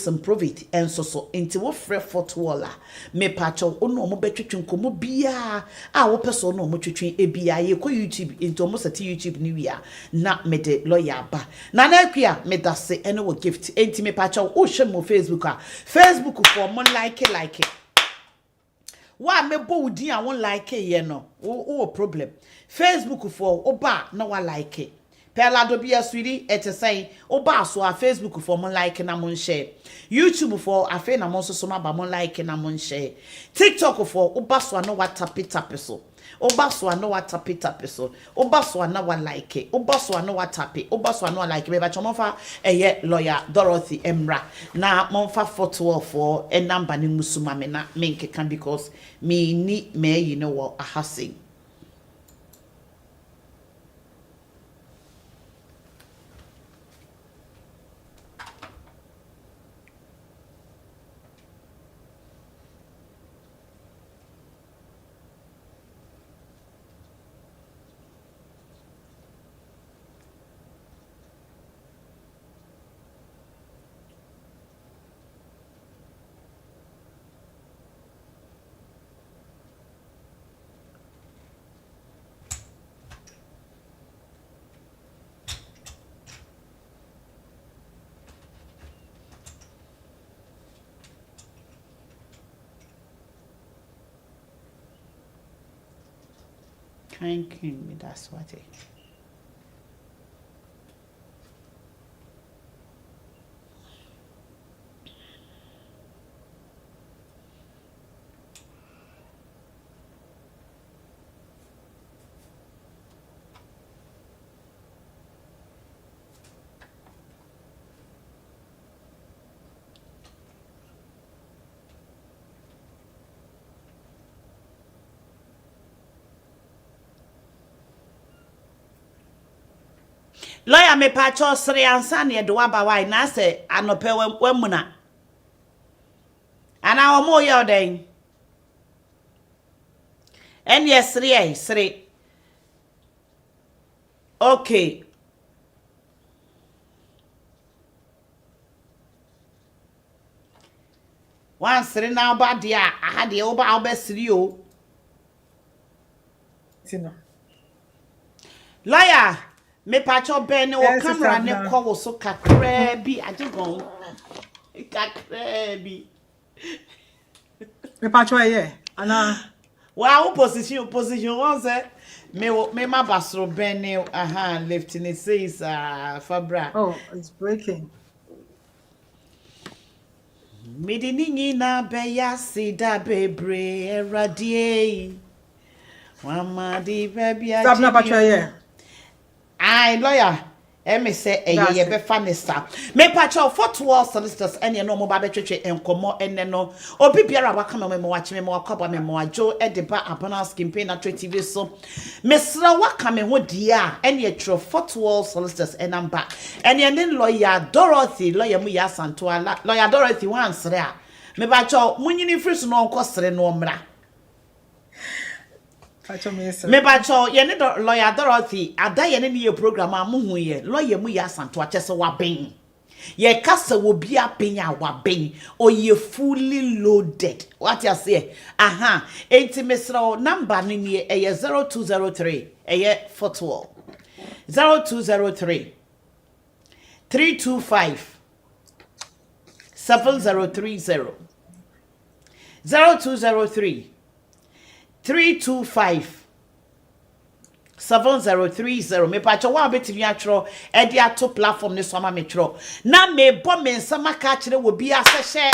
always improve it and so into what free footwaller me patcho ono mo betwetwe nkomo bia a wo person no mo twetwe ebia ye ko YouTube into almost at YouTube new year na me de lawyer ba na na akua me dase ene wo gift enti me patcho wo hwe mo Facebook for mo like it wa me bo udin a won like ye no wo problem Facebook for oba na wa like it Pelado be a sweetie, et a say, Oba so a Facebook for mon like and amon share. YouTube for a fan among so my bamon like and amon share. TikTok for Obaso no what tap so. Obaso no what tap so. Obaso no one like it. Obaso no what tap it. Obaso no like me, but chomofa a yet lawyer Dorothy Emra. Now monfa 412 for a number ni musuma me na make can because me need me you know what a hussing. Thank you, that's what it. Lawyer me pacho sre ansa ne do aba wai na se anope wemuna ana omo ye oden en yesre sre okay wan sre na oba dia aha de oba obesri o Tino lawyer me pacho ben o camera ne ko wo so kakra bi ajegon kakra bi me pacho ye ana wa position won say me ma basro ben aha lifting it says fabra oh it's breaking Medini na beya sida bebre eradie Wamadi baby stop na pacho ye I lawyer me say ye be fanista me pacho for solicitors ene no mo ba betwetwe enkomo ene no obi biara waka me wache me wakaba me wajo e de ba abana campaign na TV so me sra waka me ho dia ene tro for solicitors enamba ene ne lawyer Dorothy lawyer mu ya santo lawyer Dorothy wan sre a me pacho munyini free so no nkosre no mra me bacho ye ne lawyer Dorothy ada ye ne ye program amuhu ye lawyer mu ya santo achese wa ben ye kasa wo bia penya wa ben o ye fully loaded what you say aha enti mesro number ni ye 0203 412 0203 325 7030 0203 325 7030 me pacho wa betimi atro e dia to platform ne so ma metro na me bo me nsama ka kire wo bia sehye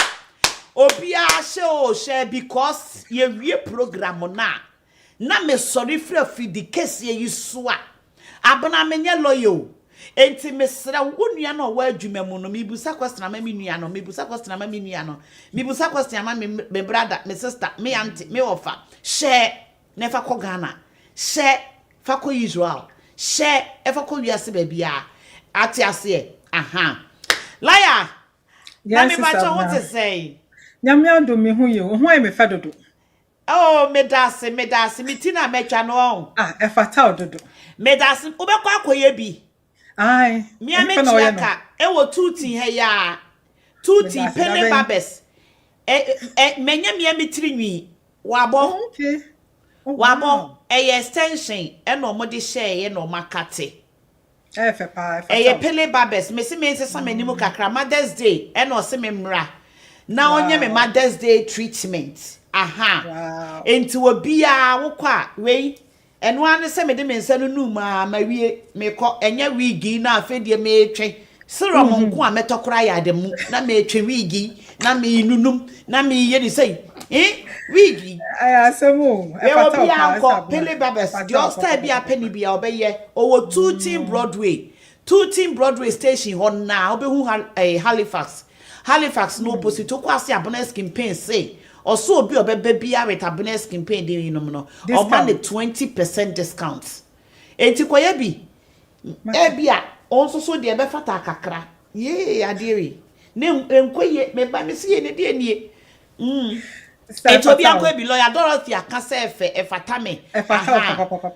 obi a hye o share because ye wie program na me sorry free the case ye yiso a abana menye loyo enti mesra wonua na wa adwuma mu no mibusa question ama me nua no mibusa question ama me nua no mibusa question ama me brother me sister me auntie me ofa share never ko Ghana share fa ko Israel share efa ko wiase ba bia ati ase aha liar na me ba cho what to say nyame ado me hu ye ho ai me fa dodo oh medase mitina metwa no efa ta dodo medase ubekwa akoye bi ai mi amechiaka e wo tuti he ya Tuti Penny Babes. Menya me mitrinwi. Wabo. Okay. Oh, Wabo. wow. Extension. Eno modi share no makate. Efepa. Pele Babes. Mesi me nse some animu kakra Mother's Day. Eno se me mra. Na onye me Mother's Day treatment. Aha. Wow. Enti obia wokwa wei. Eno ane se me de me nsa no numa mawie me ko enye wigi na afedie me etwe. Serum nko a metokora ya de mu na me etwe wigi na me nunum na me ye ni sei. Wigi. Asemo. Efata ko Pele Babes. Just type bia penny bia obeye. Owo 2 Broadway. 2 Broadway station hon na obehu Halifax no opposite to kwase abonest campaign say. Also obi obebe bia with abonest campaign dey no. O man 20% discount. Enti koye bi. Bia also so de be fata kakra. Ye adiri. Ne enkoye me ba me sie ne de nie. Eto bi akwa bi lawyer Dorothy akasa efata me.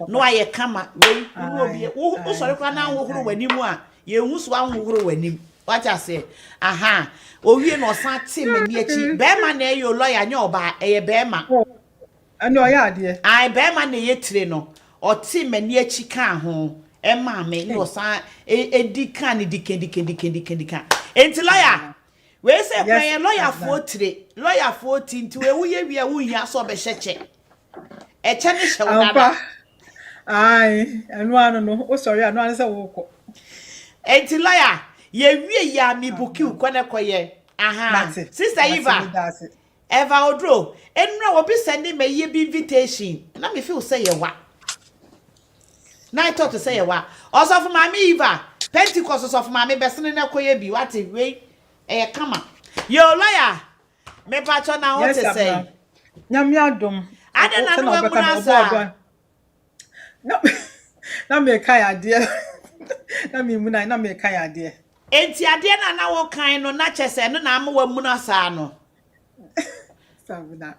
No aye kama we obi wo sori kwa na wohuru wanimu a ye hu so anwohuru wanim. What I say? Aha. Owie no san te me ni achi. Be ma na eyo lawyer nya oba eye be ma. Ano ya de. Ai be ma na ye tire no. O te me ni achi kan ho. E ma me no san edi kan ni diken. Enti lawyer. We say prayer lawyer for tire. Lawyer for tinti we wo ye wi a wo hia so be hyeche. E che ne hye wo dada. Ai, ano no. O sorry, ano se wo ko. Enti lawyer ye wie ya mi buki ukone koye. Aha. Sister Eva Odro. Enra wo be send me ye bi invitation. Na me feel say ye wa. Na I talk to say ye wa. Also for mama Eva. Pentecost of mama be send na koye bi what we kama. Yo lawyer. Me pacho na what to say. Nyame adom. Ade na no we munasa. No. Na me kai ade. Na me muna na me kai ade. Enti ade na wo kan no na chese no na am wa munasa no. Sabuna.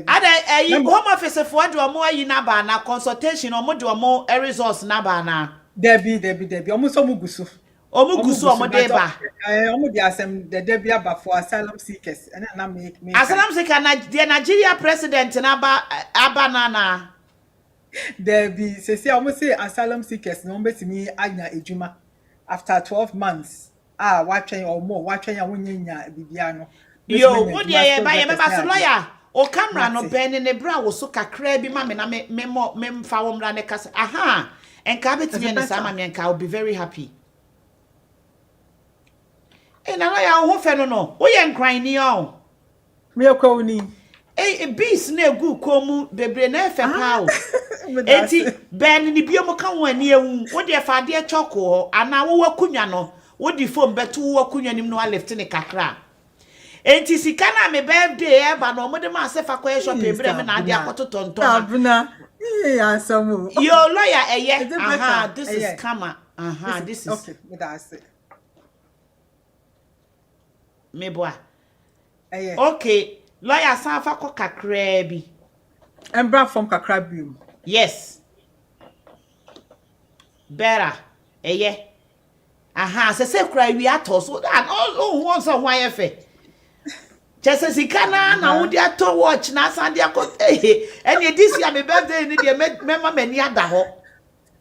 Ada home office for do mo ayi na ba na consultation o mo do mo resource na ba na. Debi. Omo so mu gusu. Omo gusu omo de ba. Omo de asem de debi aba for asylum seekers. And na me. Asylum seeker na the Nigeria president na aba na. Debi se omo say asylum seekers no betimi anya ejuma after 12 months. Watching or more watching ya wonyanya bibia no. Yo, what dey ba ye be ba lawyer. O camera no ben ne bra wo so kakra bi ma me na me mfa wo mra ne kasa. Aha. Enka betimi ne sama me enka will be very happy. Na lawyer wo fe no. Wo ye nkran ni o. Me akwa ni. Bees na egu komu bebre na efe pa o. Eti ben ni biom ka won ani ewu. Wo de fa de choko ana wo wakunwa no. Wo di phone beto wo wakunwa nim no lift ne kakra. Enti sika na me birthday eba no mo de ma sefa kwa shop ebre me na ade akoto tonton. Abuna. Asamu. Yo lawyer eye. Aha, this is kama. Aha, this is okay, me da say. Me boa. Eye. Okay, lawyer san fa ko kakra bi. Embra from kakra bium. Yes. Better. Eye. Aha, se kura wi ato so that all won so hwan ye fe. Chese sika na wo dia to watch na san dia ko eni this year me birthday ni dia mema mani ada ho.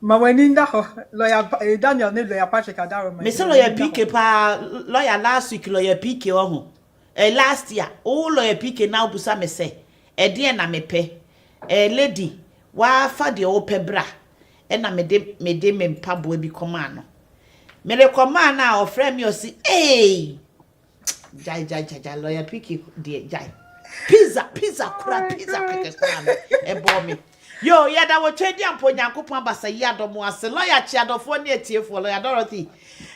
Ma wani nda ho lawyer Daniel ne lawyer Patrick Adaro. Me say lawyer PK pa lawyer last week lawyer PK o ho. Last year o lawyer PK na obusa me say e de na me pe. Lady wa fa de o pe bra. E na me de me mpabo bi koma no. Me le koma na o frame me o si Jai lawyer picky dear jai. Pizza kekekwana e bo me. Yo ya da wo twedi ampo nyankopon basa yi adomo ase lawyer chi adofo ne etiefo lawyer Dorothy.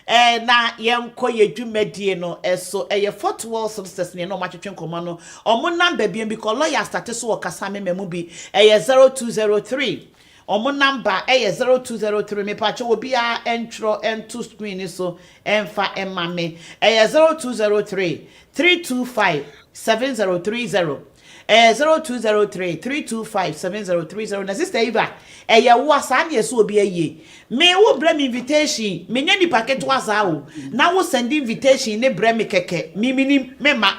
Na yenko yedwumadie no eso ye Fortwell Solicitors ne no matwetwe nkoma no. Omo number bi because lawyer start so okasa memu bi 0203 Omo number 0203 me pacho obi a entro ento screen so emfa emame 0203 325 7030 0203-325-7030 na sister Eva ya wo sa na yeso obi aye me wo bra me invitation me nya ni packet wa sa wo na wo send invitation ne bra me keke me mema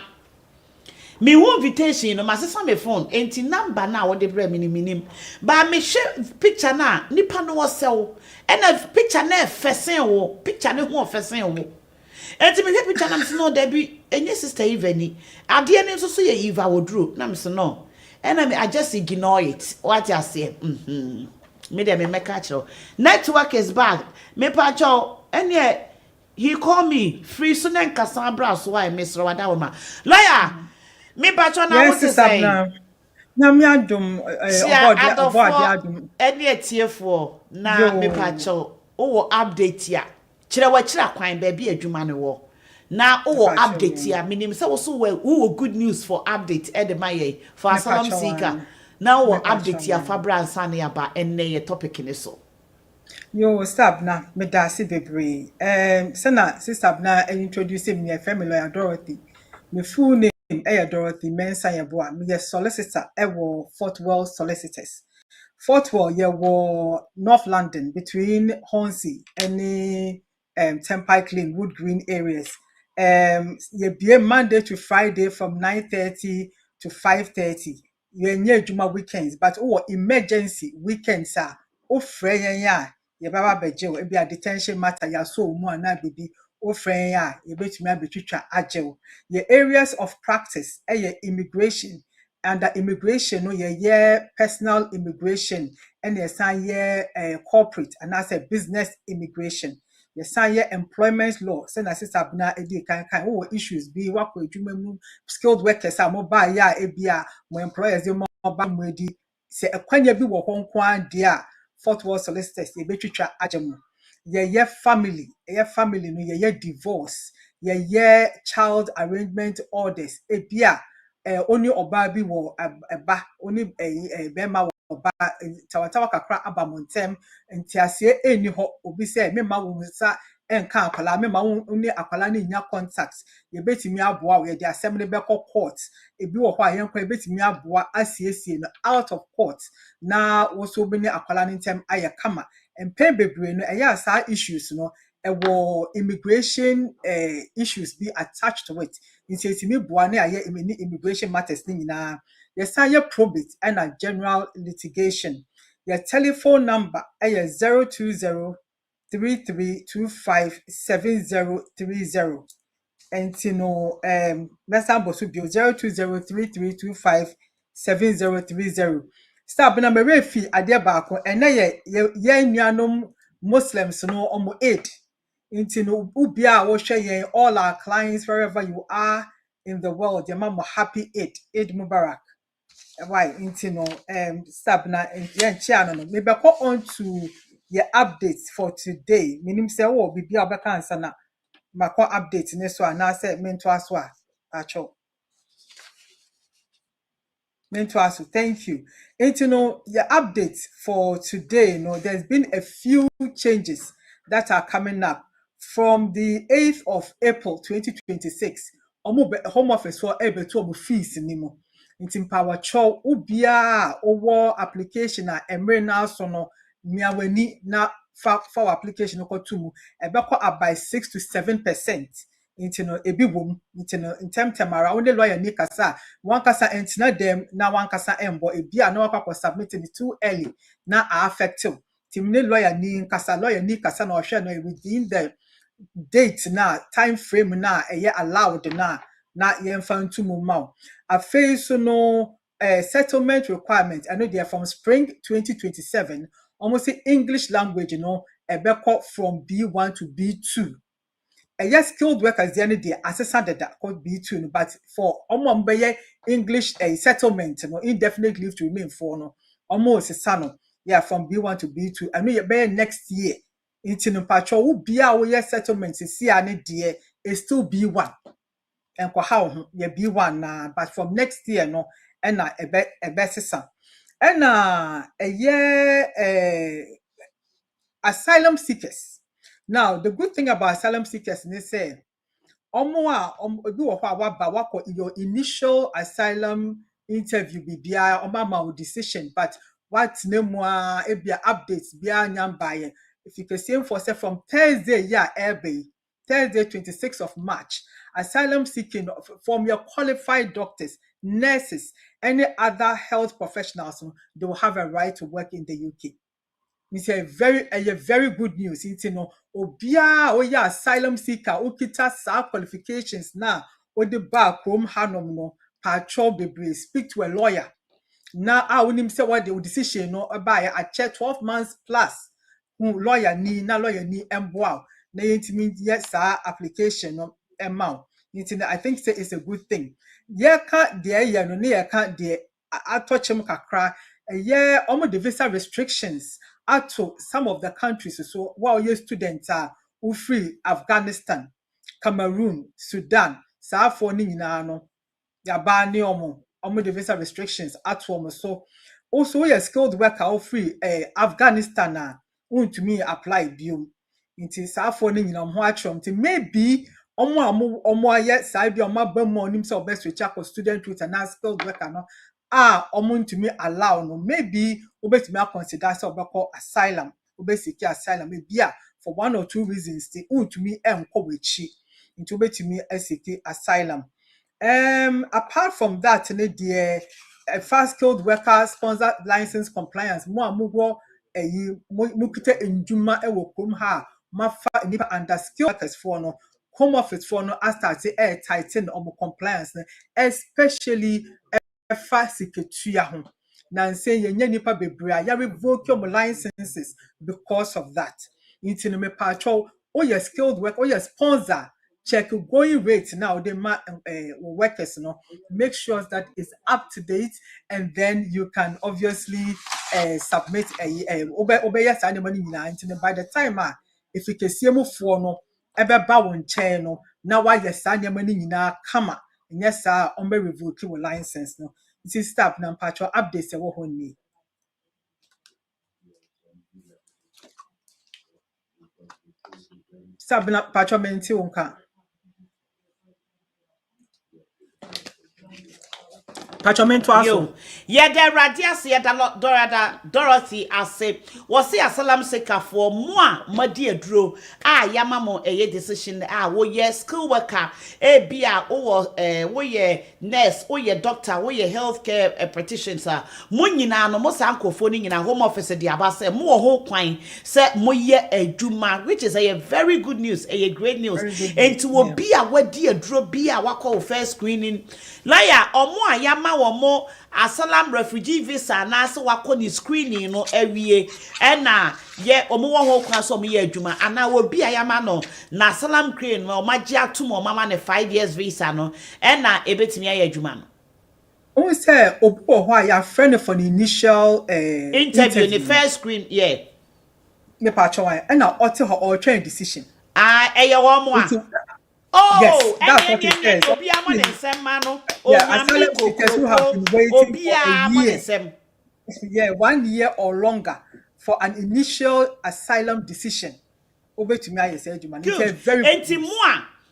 me wo invitation no masesa me phone enti number na wo de bra me minim ba me share picture na nipa no wo sell na picture na fesen wo picture ne ho fesen wo enti me picture na me no da bi enye sister Eva ni ade ne nso so ye Eva wodro na me so no and I just ignore it. What you say? Me dem me catch you. Network is bad. Me patch you. And yet he call me free soon and Cassandra. So I miss Rwanda woman. Lawyer, me patch you now. What you say? Na me adum about any TF4 na me patch you. Oh update ya. Chira kwan baby adwuma ne wo. Now, update here. Meaning, so also good news for update. Edemaye for asylum seeker. Now, update here. Fabra and Sani about any topic in this. Yo, stop na me dasi bebre. Sana sister na introducing me family lawyer Dorothy. Me full name Dorothy Mensa Yeboa. Me solicitor Fort Well Solicitors. Fort Well North London between Hornsey and Turnpike Lane, Wood Green areas. Be Monday to Friday from 9:30 to 5:30. You near Juma weekends, but emergency weekends are friend ya baba bejew e be a detention matter ya so mu ana bibi friend ya betumi abetwitwa ajew. Your areas of practice immigration, and the immigration no personal immigration and corporate and as a business immigration. Yes, employment law. Send a sister abna edi kan issues be wako adwuma mu skilled workers are mobile ya ebia mo employers dey mobile mu edi se ekwanya bi wo ho nko ade a Fort Worth solicitors e betwitwa agemu. Ye family no ye divorce, ye child arrangement orders ebia only oba bi wo eba only bema oba tawa kakra aba montem ntiase eni ho obi se me ma wo nsa enka akwala me ma wo ni akwala ni nya contacts ye betimi aboa we the assembly be court ebi wo ho ayenkwa betimi aboa asiesie no out of court na wo so bi ni akwala ni ntem aye kama empe bebre no eya sa issues no immigration issues be attached to it. Insetimi boa na aye immigration matters ni nyina. Yes, your probate and a general litigation. Your telephone number is 020-3325-7030. And let's have 020-3325-7030. Stop number refi adia bako and ye nyanum Muslims no omo aid. Intino ubia wo share all our clients wherever you are in the world. Your mama happy Eid Mubarak. Why intino stabna channel no maybe go on to your updates for today. Minim say oh bibi obeka ansa na mako update ne so na say mento aso a acho mento aso. Thank you. Intino your updates for today. There's been a few changes that are coming up from the 8th of April 2026. Home office for able to fees nimo. Intim power chow ubia owo application a emre na so no miaweni na for application ko tumu ebeko by 6 to 7%. Intino ebi wom intino temara only lawyer ni kasa one kasa entina dem na one kasa embo ebi a na wakwa submit it too early na affected timne lawyer ni kasa na ohwe no within the date na time frame na allowed na yemfa ntumu ma a face no settlement requirement. I know they are from spring 2027 almost English language ebeko from B1 to B2. Yes, skilled workers the end assessor that called B2 but for English settlement indefinite leave to remain for no almost sano from B1 to B2. I know you next year into patro will be our settlement see is still B1 and how you B1 but from next year no and a best and a year asylum seekers. Now the good thing about asylum seekers is say your initial asylum interview bibia oma decision, but what nemwa ebia updates bia nyambaye. If you can see for say from Thursday, Thursday 26th of March, asylum seeking from your qualified doctors, nurses, any other health professionals, they will have a right to work in the UK. It's a very good news. It's obia oya asylum seeker ukita sa qualifications now or the back home hanom no patrol bebre speak to a lawyer. Now I wouldn't say what the decision no about a check 12 months plus lawyer ni emboa na yentimi yes application no amount. I think say it's a good thing. Yeah can't there ya no ne can't there atochem kakra yeah almost the visa restrictions to some of the countries. So while your students are free Afghanistan, Cameroon, Sudan, South no yabani omo the visa restrictions at home. So also your skilled worker free Afghanistan to me apply biom into South ho atwom to maybe omo aye side bi omo abam onim say obest reach student with an skilled worker no to me allow no maybe obet me consider say obekọ asylum obesiki asylum maybe for one or two reasons to me enko wechi into obet me asiki asylum. Apart from that, the fast skilled worker sponsor license compliance mo amugwo mukite enjuma ewo kom ha mafa nipa under skilled workers for no home office for no start say tighten omo compliance especially fast secretary ho na say yenye nipa bebre ya revoke your licenses because of that. Into me patrol your skilled work your sponsor check going rate now the workers make sure that it's up to date, and then you can obviously submit obey yes and money by the time if you can see mo for no ebe ba won chain no now why yes and money come yes sir on revoke your license no it is stop na patrol updates e wo ho ni sabna patrol menti wonka Yo, yeah, the radias, yeah, Dorothy, I say, was see a salam seka for moi, my dear Drew. Yamamo, a decision, ye school worker, bia, wo ye nurse, ye doctor, ye healthcare petitions, Munina, no most uncle phoning in a home office at the Abasa, more whole quine, said moye a Juma, which is a very good news, a great news, and to be a what dear Drew be a wako first screening. Liar or more yama or more asalam refugee visa na so wako ni screening no every na ye omo ho kwa so me adwuma ana wo bia yama no na asalam crane no magia to mo mama ne 5 years visa no na ebetimi aye adwuma no o say obo ho ya friend for the initial interview the first screen yeah me pa chowa na ote ho or train decision eye wo mo oh, yes, that's what it says. Asylum seekers who have been waiting for a year. Yeah, 1 year or longer for an initial asylum decision. Over to me, I said, man, it's a very good.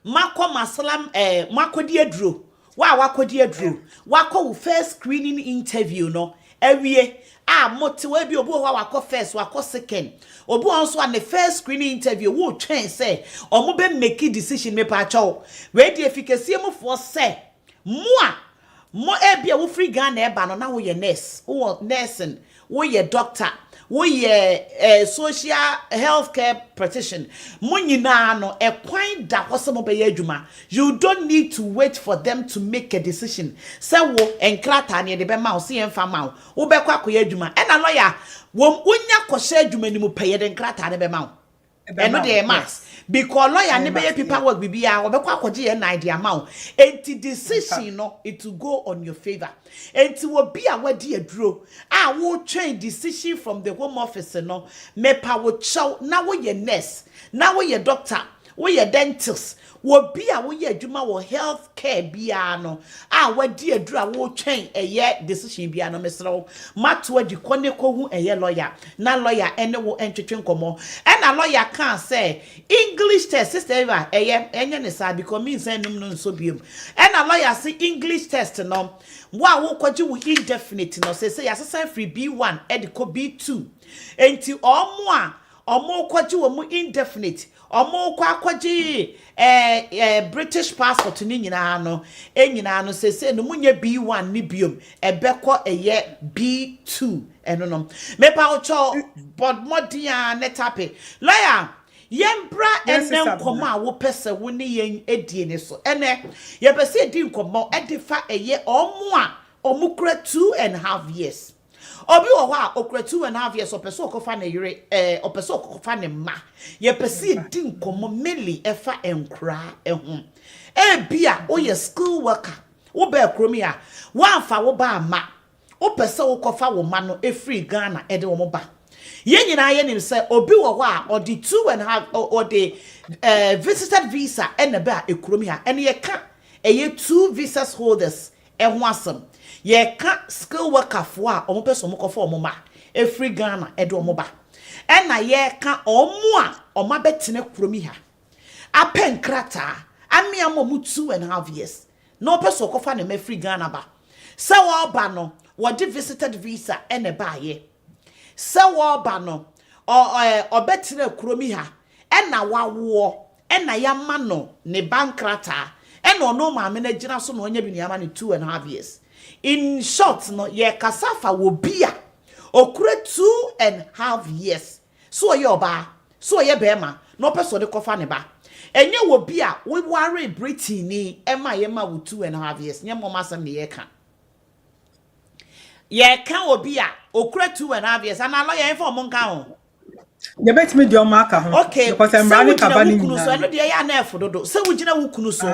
Mako masalam mako di adro. Wako di adro. Wako first screening interview no. Ewie motiwe bi obu wako first, wako second. Obu also on the first screening interview wo twen say omo be make decision me pa chaw. We di efficacy mo for say mo bia wo free Ghana e ba no na wo ye nurse, wo nursing, wo ye doctor, wo ye social healthcare practitioner. Mo nyina no e kwan da kwose mo be ye adwuma. You don't need to wait for them to make a decision. Say wo enkrata ne de be ma wo se emfa ma wo be kwa koye adwuma. E na lawyer wo unya kwose adwuma ni mu peye de enkrata ne be ma wo. E no de max. Because lawyer ne be paperwork bibia obekwa akwaje ye na idea ma wo enti decision no it will go on your favor enti wo bia wadi aduro wo train decision from the home office no mepa wo chow na wo ye nurse na wo ye doctor we ye dentist wo bia wo ye adwuma wo health care bia no wadi adura wo twen eye decision bia no mesrew mato adi kone ko hu eye lawyer na lawyer ene wo entwetwe nkomo na lawyer kan say English test sister Eva eye enye ne sa because me say num no so biem na lawyer say English test no wo kwaji wo indefinite no say asesa free B1 ediko B2 enti omo kwaji wo mu indefinite omo kwaji British passport ni nyina no say no munye B1 ni biom ebekọ eye B2 eno no mepa ocho bod modia netape lawyer yembra enen koma wo pese wo ni yen edie ne so ene ye pese edi nkomo edifa eye omukra 2.5 years obi wo ha okra 2.5 years opese okofa na yire opese okofa ne ma ye pese edi nkomo meli efa enkra ehun bia o ye school worker wo ba kromi a wanfa wo ba ma opese okofa wo ma no free Ghana ede wo ba ye nyina ye nim say obi wo ho a odi 2.5 or the visited visa ene ba ekromi a ene ye ka eye 2 visas holders ehun asem ye ka skill worker fo a omo peso mo kofo omo ma free Ghana ede omo ba ena ye ka omo a oma betene kromi ha apen krata amia mo 2.5 years no peso kofa na me free Ghana ba se wo ba no wo di visited visa ene ba ye se wo ba no obetene kromi ha ena wawo ena yama no ne bankrata ena no ma me na gina so no onya bi niama ne 2.5 years in short no ye kasafa wo bia okure 2.5 years so ye oba so ye bema no person de kofa ne ba enye wo bia we ware Britain ni ema ye ma wo 2.5 years nye mo masam ne ye kan obi a okure 2.5 years ana lawyer info mo nka ho ye bet me dio maka ho okay because I'm running company ni so eno de ya na efododo se wugina wo kunu so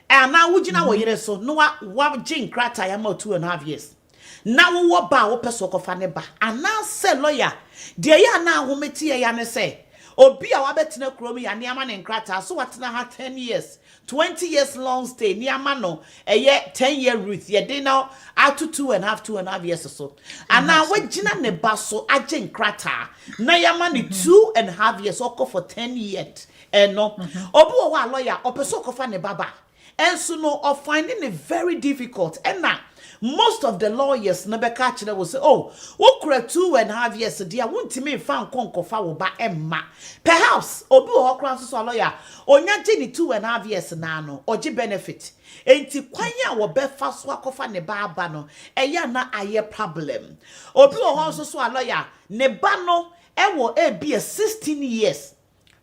na wugina wo yire so no wa jin krata ya ma 2.5 years na wo ba wo peso kofa ne ba ana se lawyer de ya na ahometi ya ne se obi a wabetena kromi ya niama ne nkrata so watena ha 10 years 20 years long stay niama no eye 10-year route ye dey now out to 2.5 years so ana wagina ne ba so age nkrata na yama ne 2.5 years oko for 10 years no obi wo wa lawyer opeso kofa ne baba enso no of finding it very difficult na most of the lawyers na be catch will say oh wokura 2.5 years dia wontimi fa nkonkofa wo ba emma perhaps obi wo kra so lawyer onya je ni 2.5 years na no oji benefit enti kwanya wo be fa so akofa ne ba aba no eya na aye problem obi wo so lawyer ne ba no ewo be 16 years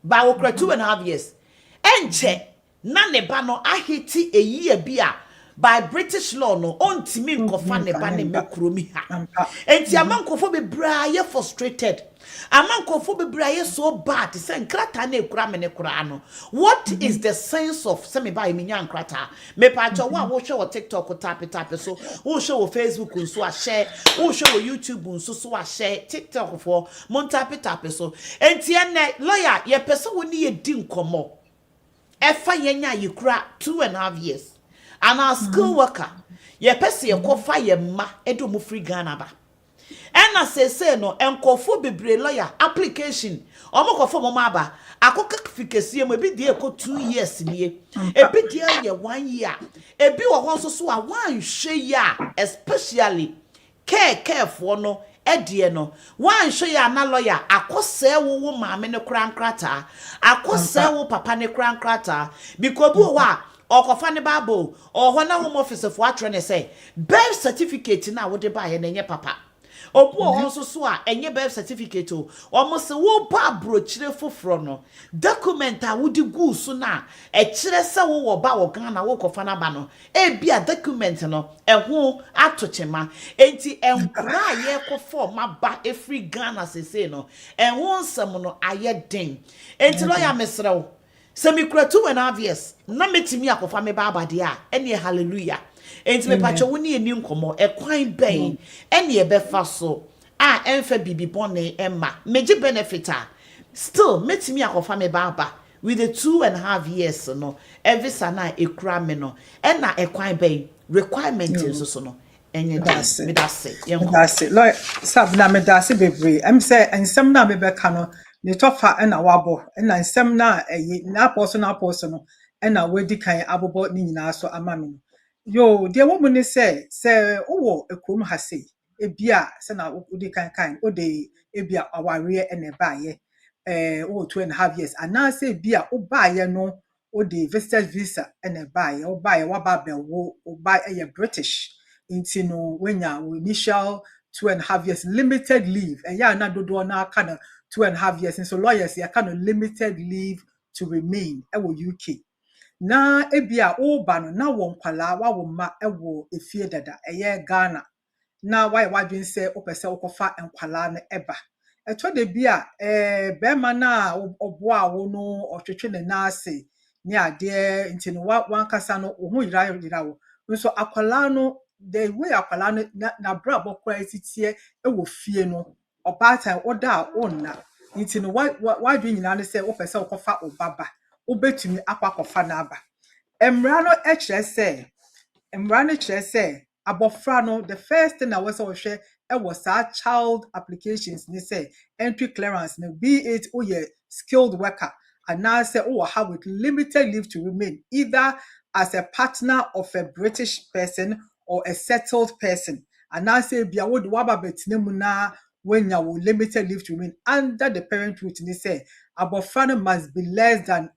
ba wokura 2.5 years enche na ne ba no ahiti a year bia by British law no ontimi nkofa ne ba ne mekromi ha enti amankofo bebra ye frustrated amankofo bebra ye so bad say nkrata na ekura me ne kura no what is the sense of say me ba me nya nkrata me pa cho wo hwe TikTok tap so wo hwe wo Facebook nso a share wo hwe wo YouTube nso so a share TikTok for mon tap so enti ene lawyer ye pese wo ni ye di nkomo efa ye nya ye kura 2.5 years and our school worker ye pese ye kofa ye ma edo mu free Ghana ba ena say no enkofo bebre lawyer application omo kofo mo ma ba akoka fikesi mo bi die ko 2 years nie ebi die ye 1 year ebi wo ho so a wan hwe ya especially careful no edie no wan hwe ya na lawyer akose wo maame ne krankrata akose wo papa ne krankrata because wo wa okofa ne babo oho na home office for atro say birth certificate na wo de ba ye na nye papa obu oho so a enye birth certificate o omo se wo ba brochire foforo no document a wo di gu so na e kire se wo ba wo Ghana wo kofa na ba no e bia document no eho atochema enti enkra ye ko form ba e free Ghana sese no eho nsem no aye den enti lo ya mesrew se mi kura 2.5 years na metimi akofa me baba de a ene hallelujah enti me pacho woni eni nkomo ekwan ben ene e befa so a emfa bibi bone emma meji benefit a still metimi akofa me baba with the 2.5 years no every sana ekura me no e na ekwan ben requirement nso so no enye den me da say yenko That's it. Like Sabna me that's it bebre. I'm say and some na me be kano ne tofa na wabo and some na na person no and na wedi kan abobo ni nyina so ama me. Yo, dear woman say oh ekrom ha say ebia say na wodi kan o de ebia aware and e baaye 2.5 years and now say bia o baaye no o de visitor visa and e baaye o baaye wa ba be wo o baaye British into no when ya initial 2.5 years limited leave and ya na dodo na kind of 2.5 years and so lawyers ya kind of limited leave to remain UK na ebia o ba no na wo nkwala wa wo ma efie dada Ghana na why wadwen say opese okofa nkwala na eba eto de bia be ma na oboa wo no otwetwe ne na ase ni ade nti no wan kasa no wo yira wo nso akwala no the way akwala no na bra bokwa titie wo fie no obata oda onna nti no wadwen nyina ne say opese okofa obaba obetumi akwakofa na aba emra no kire say abofra no the first thing I was share it was our child applications ni say entry clearance no be it oh yeah skilled worker and now say oh have with limited leave to remain either as a partner of a British person or a settled person and now say bia wo de waba betinemu na when you will limited leave to remain under the parenthood ni say abofra no must be less than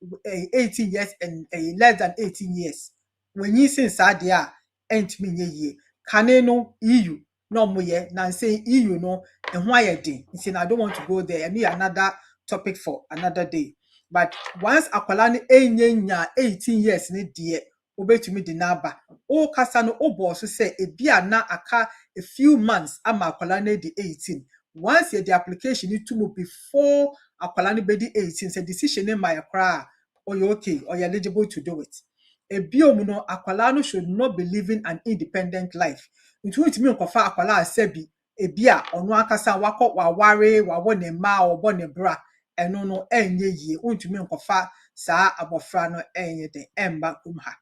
18 years and less than 18 years when you since there entimi nye yie kane no EU no moye na say EU no ehho ayede nti I don't want to go there. I need another topic for another day. But once akwala no enya 18 years ni de obetumi di naba o kasa no obo so say ebia na aka a few months ama akwala no di 18 once the application need to move before akwala no be di 18 say decision in my kra or you okay or you eligible to do it. Ebiom no akwala no should not be living an independent life. Nti wutimi nkofa akwala asebi ebia ono akasa wakọ waware wawo ne ma obo ne bra eno no enye yie wutimi nkofa saa abofra no enye de emba kumha.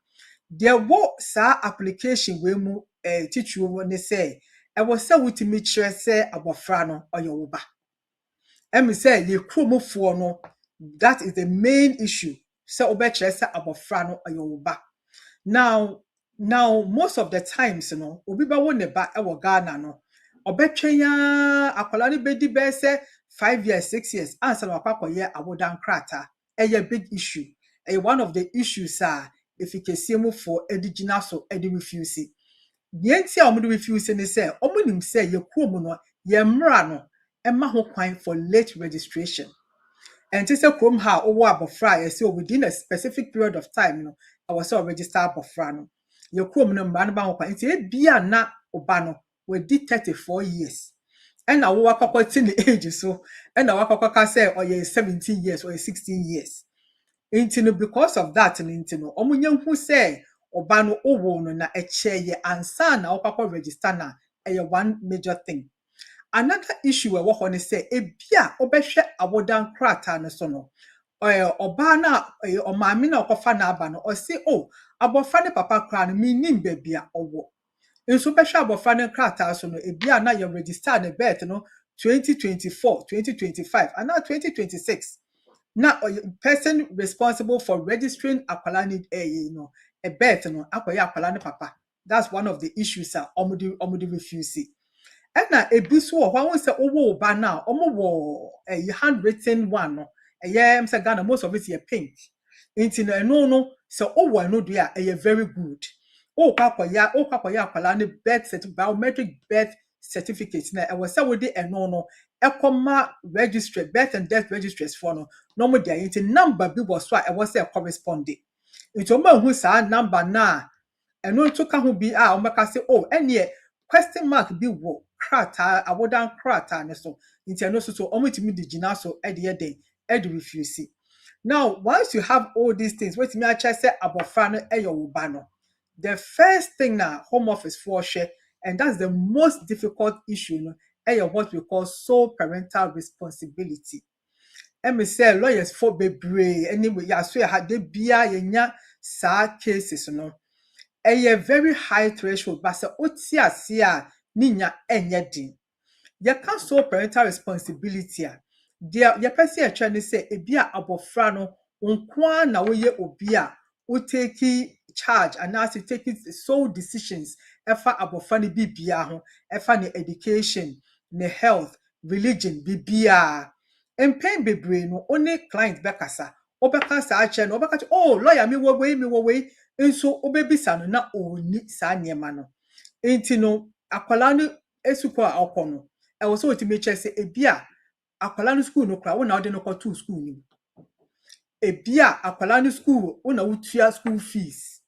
There wo saa application we mu teacher wo ne say e wo say wutimi kire say abofra no oyo ba. Emi say ye kromofo no that is the main issue. So obekire say abofra no oyo ba. Now most of the times obi ba wo ne ba e wo Ghana no obetwenya akwala ni bedi be say 5 years 6 years answer na akwakoye awodan krata a big issue one of the issues if you can see for edigina so edi refuse yenti a omo refuse ni say omo nim say ye kuom no ye mra no e ma ho kwan for late registration. And to say krom ha owo abofra ye say within a specific period of time I was so register abofra no ye krom no mba no ba ho kwa nti e bia na oba no we did 34 years and na wo akokoti the age so and na wakokaka say or ye 17 years or 16 years nti no because of that nti no omunya hu say oba no owo no na eche ye ansa na okakọ register na one major thing. Another issue we work on is say ebia obehwe awodan krata no so no oba na omami na okofa na aba no o say oh abofra ne papa kra no minim bebia owo enso behwe abofra ne krata so no ebia na ye register ne birth no 2024 2025 and now 2026 now person responsible for registering akwala need a birth no akwaya akwala ne papa. That's one of the issues omudi refuse. And na ebiso who say owo ba na omo a handwritten one no am say Ghana most of it is pink nti no so owo no do ya very good kwakwaya akwala ne birth certificate biometric birth certificate na e was say we dey no ekoma registry birth and death registries for no mo dey nti number bi was so e was say corresponding nti omo hu sa number na eno to ka ho bi omeka say ene question mark bi wo krata awodan krata ne so nti eno so omutimi digina so ede refuse. Now once you have all these things wait me actually say abofra no eyo ba no the first thing na home office for share and that's the most difficult issue no what we call sole parental responsibility. me say lawyers for bebre anyway ya so ya had bia yenya sa cases no a very high threshold but say oti ase a ninya enye din ya can so parental responsibility a dia ya pese a try ne say ebia abofra no nkwa na woye obi a wo take charge and as you take sole decisions efa abofra ne bibia ho efa ne education ne health religion bibia mpain bebre no only client bekasa obekasa ache no obekasa oh lawyer me wo we nso obebisa no na oni sa niema no enti no akwala no esuko a okono e wo so otimi che se ebia akwala no school no kra wo na ode no to school ni ebia akwala no school wo na wotua school fees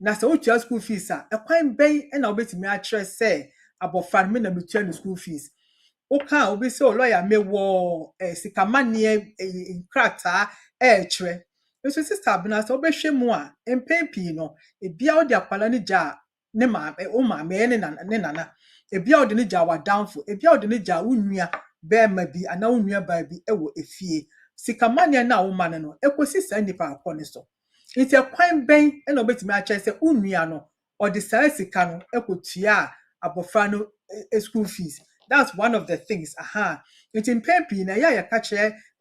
na se wotua school fees a ekwan ben e na obetimi a kire se abofan me na metua no school fees oka obi se lawyer me wo sikamanie nkrata kire nso sister abna se obehwe mu a empempi no ebia odi akwala ni ja ne ma o ma me ne nana ebia odi ni ja wa downful ebia odi ni ja wunua be ma bi ana wunua ba bi ewo efie sikamanie na wo ma no ekosi sa nipa akọ ne so ite kwan ben e na obetimi a kire se unua no odi sa sika no ekotua abofra no school fees. That's one of the things. It's in pempi na ya catch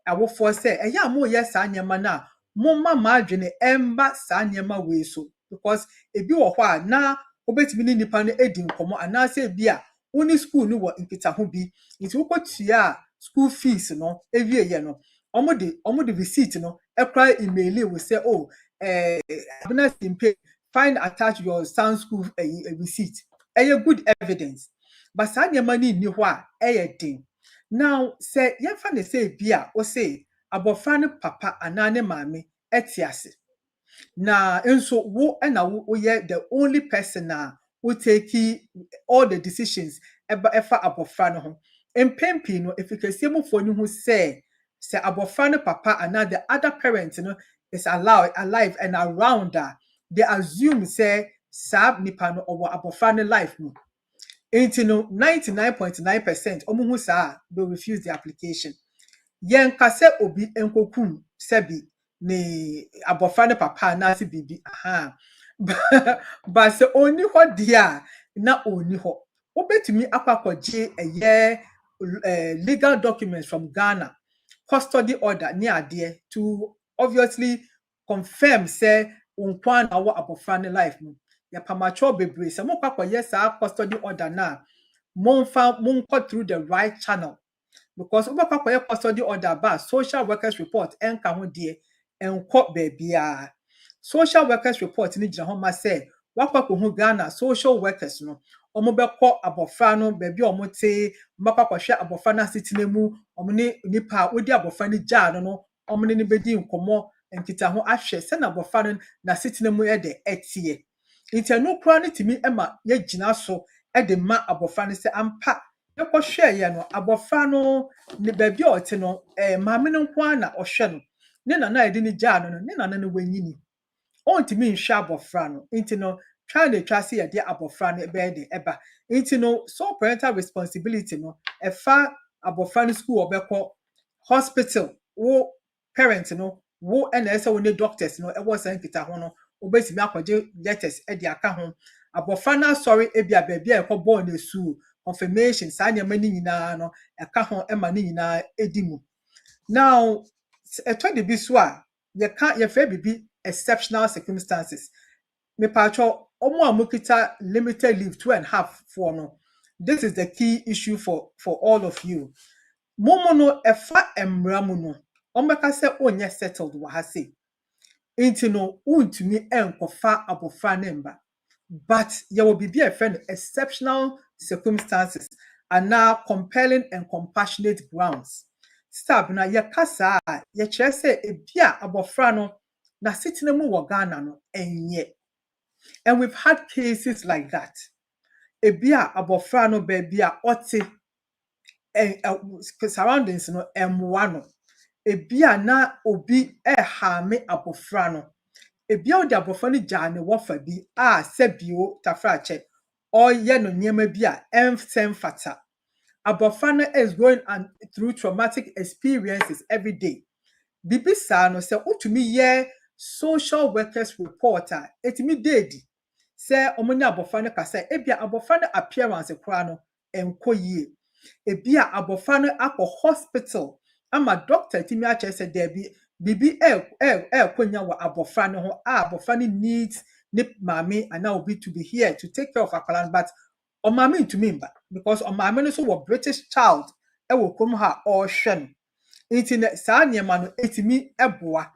awo for say ya mo yes anyama na mo mama adwene emba sa anyama we so because ebi wo ho na obetimi ni nipa no edi nkomo ana say bia uni school ni wo nkita ho bi nti wo kotua school fees no ewie ye no omo de receipt no ekra email we say oh abna pay find attach your son school receipt a good evidence but sa nyama ni ni ho a din now say ye fa ne say bia o say abofra ne papa ana ne maame etiase na enso wo na wo ye the only person who take all the decisions efa abofra no ho empempi no efikasie mu fo ni hu say abofra ne papa ana the other parent no is alive and around they assume say sab nipa no owo abofra ne life mu. 99.9% omuhu saa will refuse the application. Yen kase obi enkokum sebi ne abofra ne papa na se bibi but se oni ho dia na oni ho obetumi akwakoje legal documents from Ghana custody order ni ade to obviously confirm say unkwa na wo abofra ne life mu ya pamacho bebre se mo kwakoye sa custody order na mon through the right channel because we kwakoye custody order ba social workers report enka ho de enko bebia social workers report ni gina ho ma say wakwako hu Ghana social workers no omo beko abofra no bebi omo te makwakohwe abofra na sitinemu omo ne nipa odi abofra ni ja no omo ne bedi nkomo nkita ho ahwe se na abofra no na sitinemu e de etie intenu kura ne timi ema ye gina so e de ma abofra ne se ampa yekohwe ye no abofra no ne bebi ote no maame no nko na ohwe no ne na edi ni ja no ne na ne wanyini ontimi nhwe abofra no inti no try to trust ye de abofra no be de eba inti no so parental responsibility no efa abofra no school obekọ hospital wo parent no wo na ese wo ne doctors no e wo san kita ho no obetimi akwaje letters e de aka ho abofra na sorry ebia bebia e ko born na su confirmation sa nyama ni nyina no eka ho e ma ni nyina edimu now eto de bi so a ye fa bibi exceptional circumstances me pacho omo amukita limited leave 2.5 for no this is the key issue for all of you momo no efa emramu no ombeka se onye settled wa ha se inti no untumi enkofa abofra nemba but ye will be a friend exceptional circumstances and now compelling and compassionate grounds stab na ye kasa ye kire se ebia abofra no na sitinemu wo Ghana no enye and we've had cases like that ebia abofra no bebia ote surroundings no emwa no ebia na obi hame abofra no ebia odi abofra no jane wofa bi sebio tafrache oye no nyema bi emfata abofra no is going through traumatic experiences every day bibi saa no se utumi ye social workers reporter etimi dedi se omonya abofra no kasa ebia abofra no appearance kra no enkoyie ebia abofra no akọ hospital ama doctor etimi ache se debi bibi konya wa abofra no ho abofra no needs ne mami and now be to be here to take care of akwalan but o mami to me because o mami no so wo British child wo kom ha or hwe internet saa niema no etimi eboa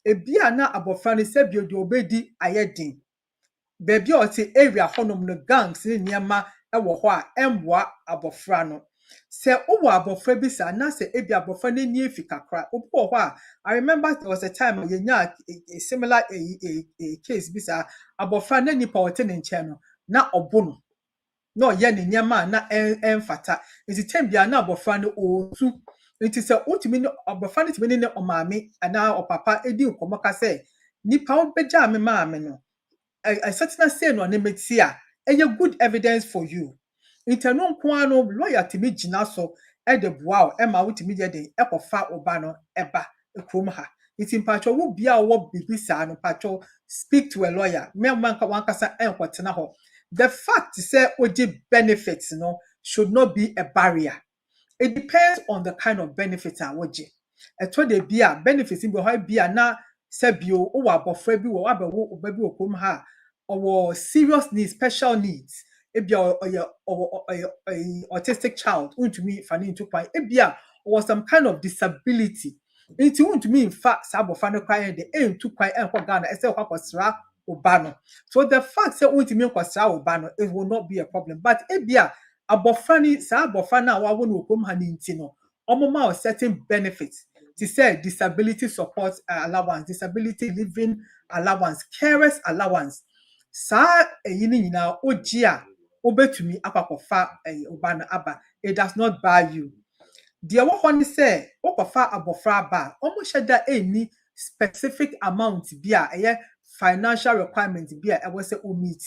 ebia na abofra no se bio de obedi ayedin baby o te area honom no gangs ne niema wo ho a emboa abofra no se wo abofra bi sa na se ebia abofra no ni efika kra obi ho a I remember there was a time yenya a similar case bi sa abofra na nipa o te ne nche no na obo no no ye ne niema na emfata iti tembia na abofra no otu iti se utimi no abofra no timi ne omame ana opapa edi nkomoka se nipa obeja me maame no a certain say no nemeti a good evidence for you intenu nko ano lawyer timi gina so e de boa o e ma wutimi je de e kofa oba no eba ekrom ha iti mpacho wo bia wo bibisa no pacho speak to a lawyer me manka wankasa enkotena ho the fact say oje benefits no should not be a barrier. It depends on the kind of benefits I woje eto de bia benefits bi ho bia na sebio o wa bofra bi wo abewo obabi okom ha or serious needs, special needs. Ebia or autistic child, to me, funny into point. Ebia or some kind of disability. It won't me in fact, Sabo Fano crying the aim to quite and Ghana, as a Sra Obano. So the fact that won't mean Sra Obano, it will not be a problem. But Ebia, Abofani, Sabo Fana, I won't come Hanintino, Omoma certain benefits. To say disability support allowance, disability living allowance, carers allowance. Sa eyini nyina ogia obetumi akwakofa oba na aba it does not buy you the wo ho ni say okofa abofra aba omo hyeda eni specific amount bi a financial requirement bi a we say o meet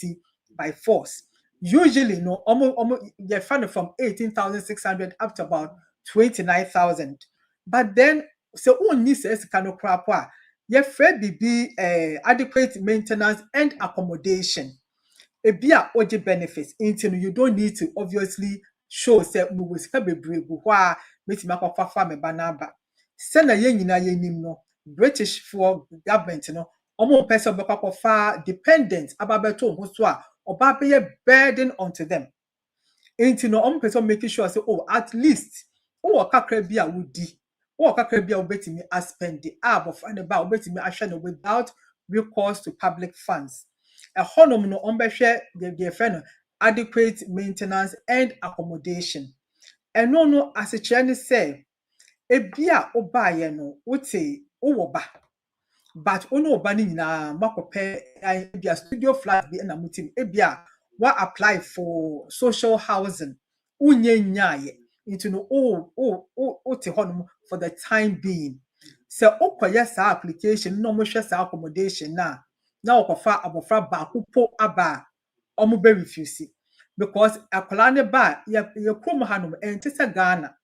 by force usually no omo they fund from 18,600 up to about 29,000 but then so onni say sika no krapo a ye free bibi adequate maintenance and accommodation ebia oje benefits into you don't need to obviously show say we will sika bebre bu ho a metima akwafa me banaba se na ye nyina ye nim no British for government no omo person bekwafa dependent ababeto ho so a oba be burden onto them into no omo person making sure say oh at least o kakra bi a wudi o kakra bi a obetimi spend the of and about obetimi ahwe no without recourse to public funds a honum no ombehwe the friend adequate maintenance and accommodation and no as a chere say ebia obaye no wote owoba but ono oba ni nyina makope ebia studio flat bi na mutim ebia wa apply for social housing unye nyaye into no te honum for the time being so okoye sa application no mo hwe sa accommodation na okofa abofra ba kupo aba omo be refuse because akola ne ba ye krom hanom entese Ghana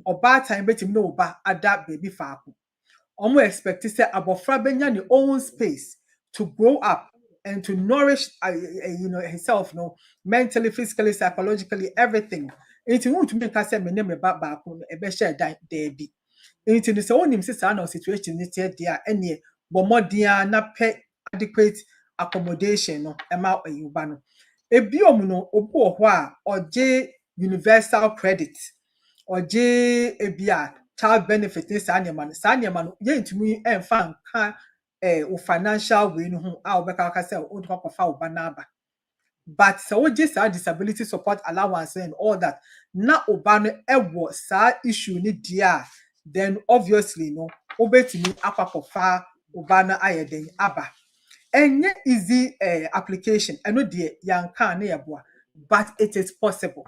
oba time betim no oba ada baby faako omo expect say abofra benya ne own space to grow up and to nourish himself mentally, physically, psychologically, everything. It won't make us say me name ba ko e be share there bi. It is onim say na situation ni tie dia ene bo modia na pe adequate accommodation no e ma ayuba no. Ebiom no obu ho a oje universal credit oje ebia child benefit ni sa nyama no ye ntumi emfa nka o financial way no ho a obeka ka say o do kofa oba na aba but so just our disability support allowance and all that na oba no ewo sa issue ni dia then obviously no obetumi akwakofa oba na ayeden aba enye easy application eno de yanka na yeboa but it is possible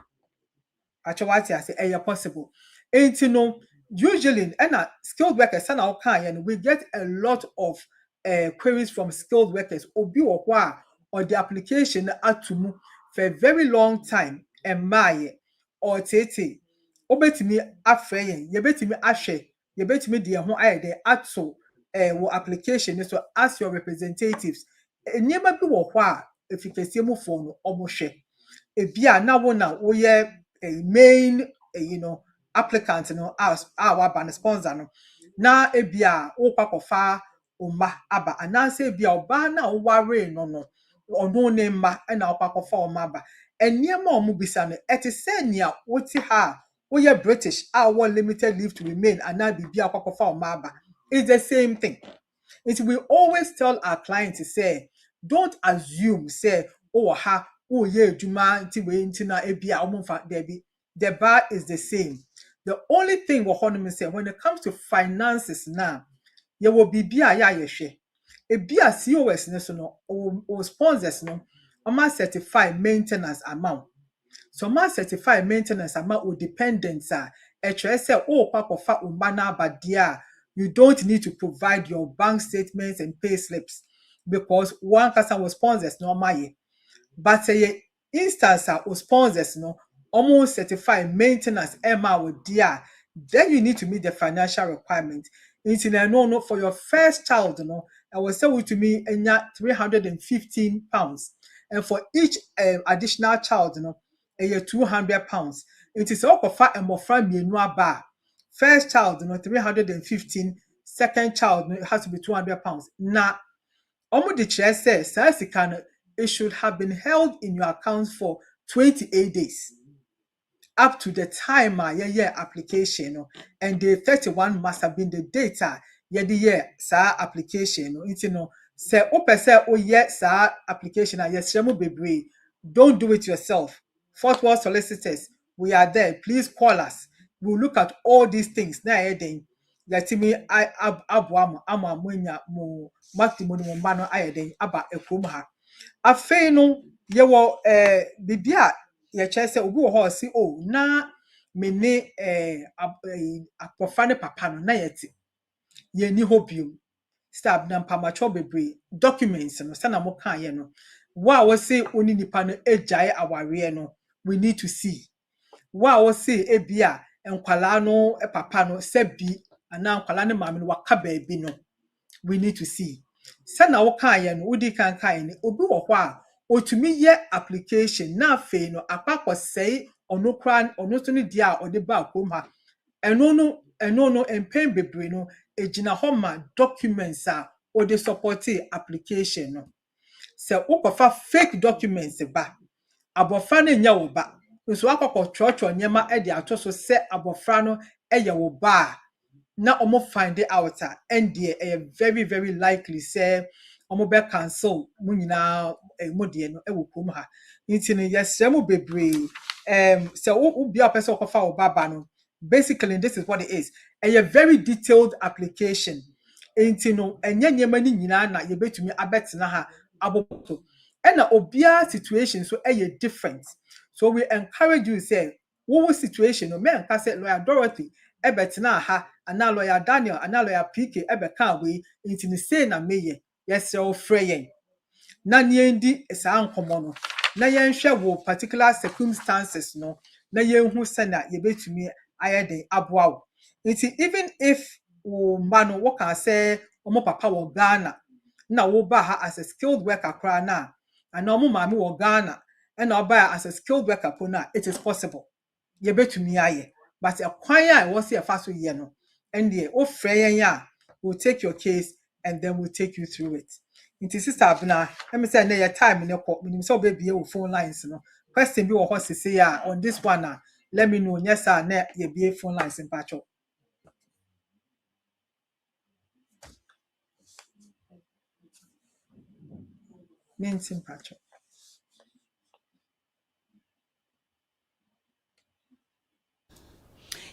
actually I say possible usually and skilled workers and we get a lot of queries from skilled workers obi or the application atumu for a very long time and my or tete obetimi afreyen ye betimi ahwe you bet me the ho aye de ato wo application so as your representatives enema bi wo ho a efikesie mu fo no omohwe ebia na wo na wo ye main applicant no as our ban sponsor no na ebia wo kwakofa umma aba ananse ebia oba na wo ware no ono ne mma na wo kwakofa umma aba eniema omu bisa no etisenia woti ha wo ye British our limited leave to remain ana bibia kwakofa umma aba. It's the same thing. We always tell our clients to say, don't assume, say, oh, yeah, Juma, na ebia, omunfa, debi. The bar is the same. The only thing we say when it comes to finances now, you will be bia ya yeshe. Ebia COS no or sponsors no, certify maintenance amount. So my certified maintenance amount with dependents are say oh papa fa umbana badia. You don't need to provide your bank statements and pay slips because one person was sponsors no maye. But say instance or sponsors no almost certified maintenance Emma with dia, then you need to meet the financial requirement. It's no for your first child, I was say to me £315. And for each additional child, £200. It is all for and more from bar. First child, 315. Second child, it has to be £200. Now, the chair says, it should have been held in your account for 28 days. Up to the time year application, and the 31 must have been the data year application. Say yes application yes bebre. Don't do it yourself. Fort Worth Solicitors, we are there. Please call us. We'll look at all these things. Now yatimi I abuamo ama mwenya mo matrimony mo mano ayeden aba ekrom ha. Afei no yewo bibia ye chese obi wo ho si o na me ne apofa ne papa no na yeti ye ni hobium stab na mpamacho bebre documents no sana mo kan ye no wa wo se oni nipa no ejae aware no we need to see wa wo se ebia enkwala no papa no sebi ana enkwala ne maame no waka baabi no we need to see sana wo kan ye no udi kan kan ni obi wo ho a otumi ye application na afei no akwa sei ono kran ono so ne dia ode ba akom ha eno no empen bebre no ejina ho ma documents a ode support application no se ukofa fake documents ba abofra no nya wo ba nso akokọ chocho nyema e de atoso se abofra no eye wo ba na omo find it out and they very very likely say omo be cancel mu nyina mo de no e wo kom ha ntini yesre mo bebre se wo bia person okofa wo baba no basically this is what it is a very detailed application ntino enye nyema ni nyina na ye betumi abetena ha aboto na obia situation so different so we encourage you say wo situation no me nka say lawyer Dorothy ebetena ha ana lawyer Daniel ana lawyer PK ebeka we ntini say na meye yes o freyen na niendi sa nkomo no na yenhwe wo particular circumstances no na yenhu se na ye betumi ayede aboa wo nti even if wo mano wo kan say omo papa wo Ghana na wo ba ha as a skilled worker kra na ana omo maame wo Ghana na oba as a skilled worker po na it is possible ye betumi aye but a kwan a wo se fa so ye no and the o freyen ya will take your case and then we'll take you through it. Inti sister Abna, let me say na your time ne ko minim so be wo phone lines no. Question bi wo ho sese ya on this one let me know yes sir na ye be phone lines in patcho. Means in patcho.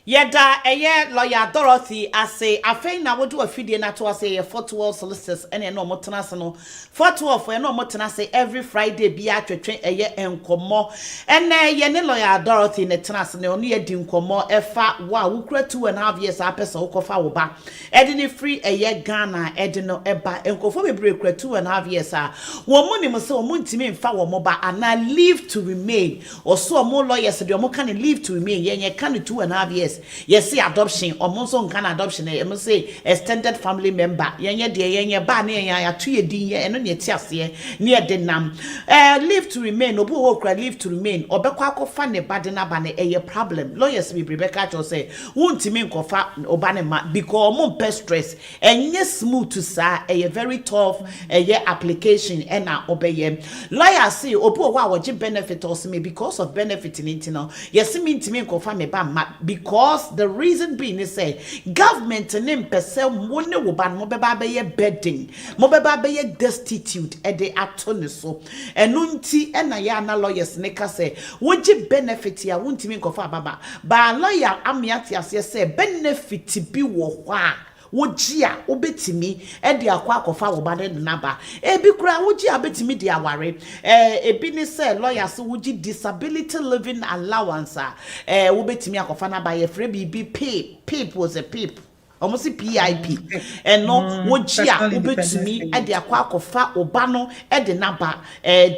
Yeda eye lawyer Dorothy ase afei na wodu afidie na to ase ye Fort Worth Solicitors ene no motena se no Fort Worth e no motena se every Friday bia twetwe eye enkomo ene ye ne lawyer Dorothy ne tena se ne onu ye di nkomo efa wa wukura 2.5 years apesa ukofa wo ba ede ne free eye Ghana ede no eba enkofo bebre kura 2.5 years a wo mu ni mo se wo mu ntimi mfa wo mo ba ana leave to remain or so mo lawyers de mo kan leave to remain ye kan 2.5 years years. Yes, see adoption or monson can adoption. I must say extended family member. Yenye de yenye ba ne ya 2 year din ye eno ne tiase near the nam. Leave to remain obu okra leave to remain obekwa akofa ne bade na ba ne eye problem. Lawyers be Rebecca to say wuntimi nkofa obane ma because mo pe stress enye smooth to sa eye very tough eye application and na obeye. Lawyers say obu wa woje benefit also me because of benefiting intino. Yes me ntimi nkofa me ba ma because the reason being is say government nim pese woni wo ban mo beba be ye bedding mo beba be ye destitute e de atone so enu nti e na ya na lawyers ne ka say woji benefit ya wontimi nkofa baba ba lawyer amiati ase say benefit bi wo ho a woji a obetimi e de akwa akofa wo ba de naba e bi kura woji a betimi de aware e bi ni say lawyers woji disability living allowance wo betimi akofa na ba ye free bi pip was a pip almost PIP and no wojia ubetumi e de akwa akofa oba no e de naba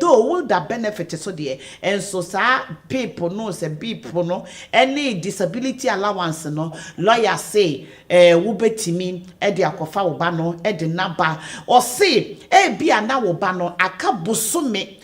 though will that benefit so there and so sa people no say people no any disability allowance no lawyer say ubetumi e de akofa oba no e de naba or say bia na oba no aka bosumi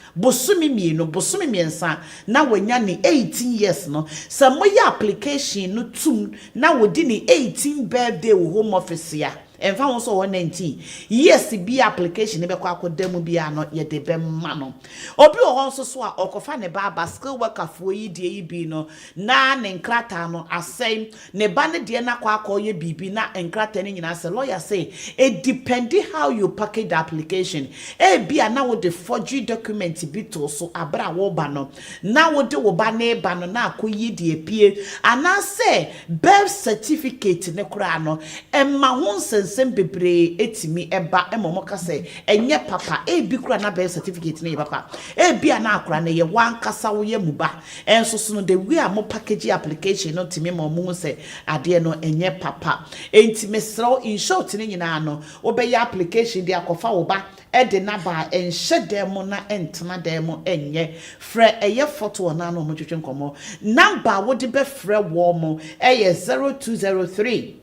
miensa na wanya ni 18 years no some moya application no tum na wodi ni 18 birthday wo home office ya enfa won so 19 yes bi application be kwa akodam bia no ye de be ma no obi o hon so a okofa ne ba skill worker fo yi de yi bi no na ne nkrata no asem ne ba ne de na kwa akoye bibi na nkrata ne nyina say lawyer say it depend how you package the application bia na wo the forgery document bi to so abra wo ba no na wo de wo ba ne ba no na akoyi de epie ana say birth certificate ne kura no emma ho sem bebre etimi eba emomo ka say enye papa bi kura na birth certificate ne papa bia na akura ne ye wan kasa wo ye muba enso so no the way a mo package application no timi mo mu say ade no enye papa enti mesro in short ne nyina no obey application de akofa wo ba de na ba enhye dem na entena dem enye frɛ eye photo na no mo twetwe nkomo number wo de be frɛ wo mo 0203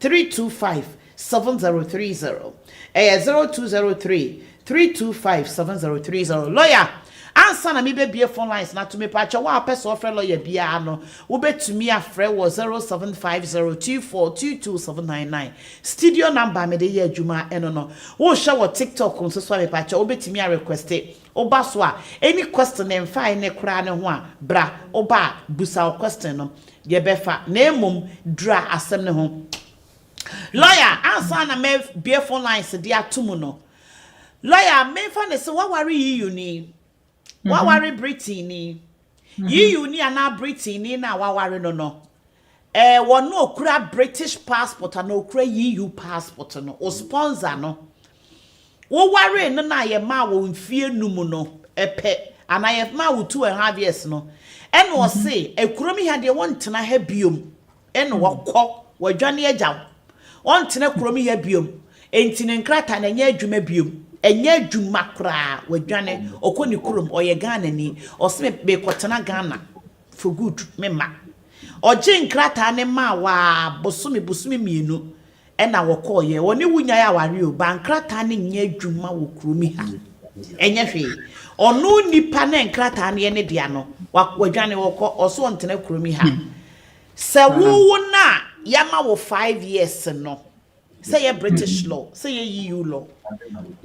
325 7030 0203 325 7030 lawyer answer na me be bie phone lines na to me pacha wa person offer lawyer bia no wo betumi afrɛ wo 0750242279 studio number me de ye adwuma eno no wo hwe wo TikTok nso so me pacha wo betumi a request oba so a any question em fine ne kra ne ho a bra oba busa question no ye befa na emom dra asem ne ho lawyer answer na me bie phone lines de atomu no lawyer me fa ne se wa ware yi ni wa ware Britain ni yi ni ana Britain ni na wa ware no won no okura British passport and okura EU passport no o sponsor no wo ware no na ye ma wo mfie numu no epe ana ye ma wo 2.5 years no en wo say ekuromi ha de won tena ha biom en wo kɔ wadwane agyaw won tena kuromi ha biom enti ne nkrata na nya adwuma biom enye adwuma kra wadwane okoni kurom oye Ghana ni oseme be kotena Ghana for good mema oje nkrata ne ma wa bosumi mienu ena wokoye woni wunya ya ware o bankrata ne nya adwuma wo kuromi ha enye hwe onu nipa ne nkrata ne ne dia no wadwane wokɔ oso ntena kuromi ha se wo na yama wo 5 years no say a British law, say a EU law.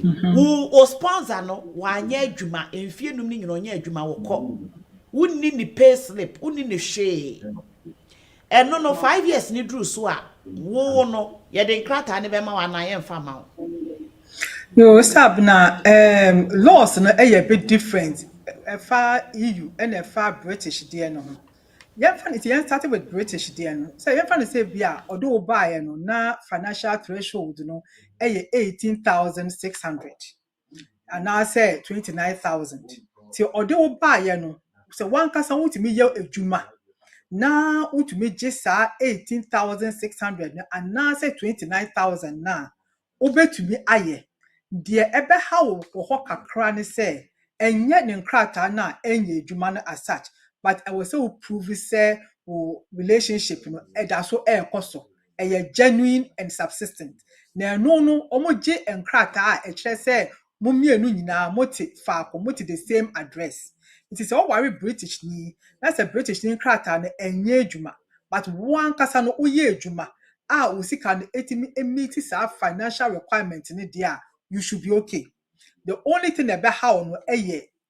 Who o sponsor no wanya adwuma emfie num ni nyino nya adwuma wokɔ. Wunni ni pay slip, wunni ni hwe. No 5 years ni dru so a wo no ye de nkrata ne be ma wa na ye mfa ma. No sab na laws no a bit different. Far EU and far British there no. It started with British then. So you find say bia although buy no na financial threshold no 18,600 and now say 29,000. So although buy no so one kasa wutimi ye adwuma na wutimi gisa 18,600 and now say 29,000 na obetumi aye de ebe ha wo kakra ne say enye ne nkrata na enye adwuma no as such but I was so prove say relationship no that's so so genuine and subsistent. Na no omoje enkrata e kire say mo mienu nyina moti faako moti the same address. It is all worry British ni. That's a British ni krata na enye adwuma. But one kasa no uye adwuma. Usika no etimi meet sa financial requirement ni dia, you should be okay. The only thing about how no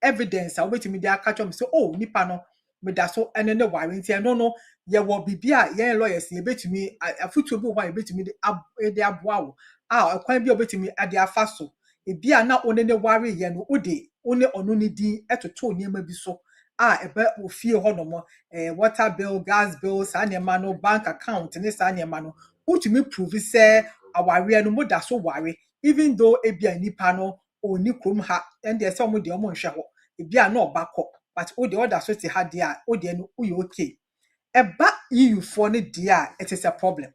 evidence I wait me there catch up say oh nipa no me da so ene ne warranty no ye wo bibia ye lawyers ye betumi afutu bi ho ye betumi de aboa wo ekwan bi obetumi ade afa so e bia na one ne ware ye no ode one ono ne din etoto niema bi so ebe ofie ho no mo water bill, gas bill, sa niema no, bank account ne sa niema no utumi prove say aware no mo da so ware even though e bia nipa no oni krom ha and there some de omo nhwe ho e bia na obakọ but o de order so ti ha dia o de no uye okay eba EU for ne dia it is a problem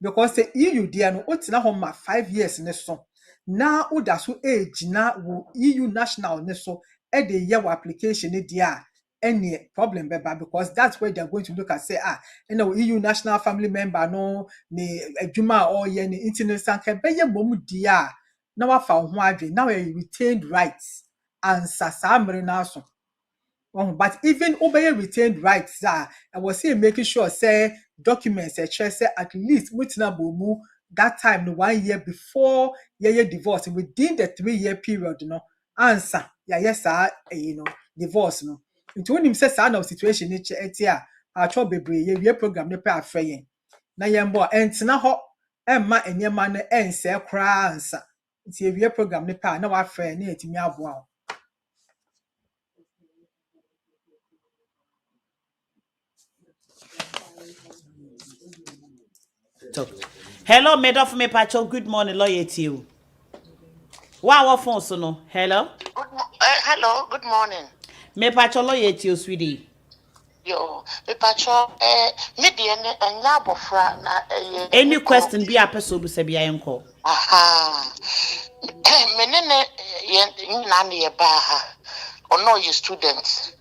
because the EU dia no o tina ho ma 5 years ne so na o da so age na wo EU national ne so e de ye wo application ne dia any problem beba because that's where they're going to look at say EU national family member no ne adwuma or ye ne internet sanka be ye mom dia na wa fa ho adwe now you retained rights and sasamre na so. But even obey retained rights I was saying making sure say documents say at least witina bomu that time no 1 year before ye divorce within the 3-year period no answer yes divorce no into when him say na situation ni etia a cho bebre ye program ne pe afreyen na ye mbo entena ho emma enyema no ense kra ansa nti ye program ne pa na wa afre na etimi aboa. Hello, made of me pacho. Good morning, lawyer to you. Wow, phone so no. Hello. Hello, good morning. Me pacho lawyer to you, sweetie. Yo, me pacho me de enya abofra na Any question be a person be say be enko. Aha. Me ne na ne ba ha. Ono you students.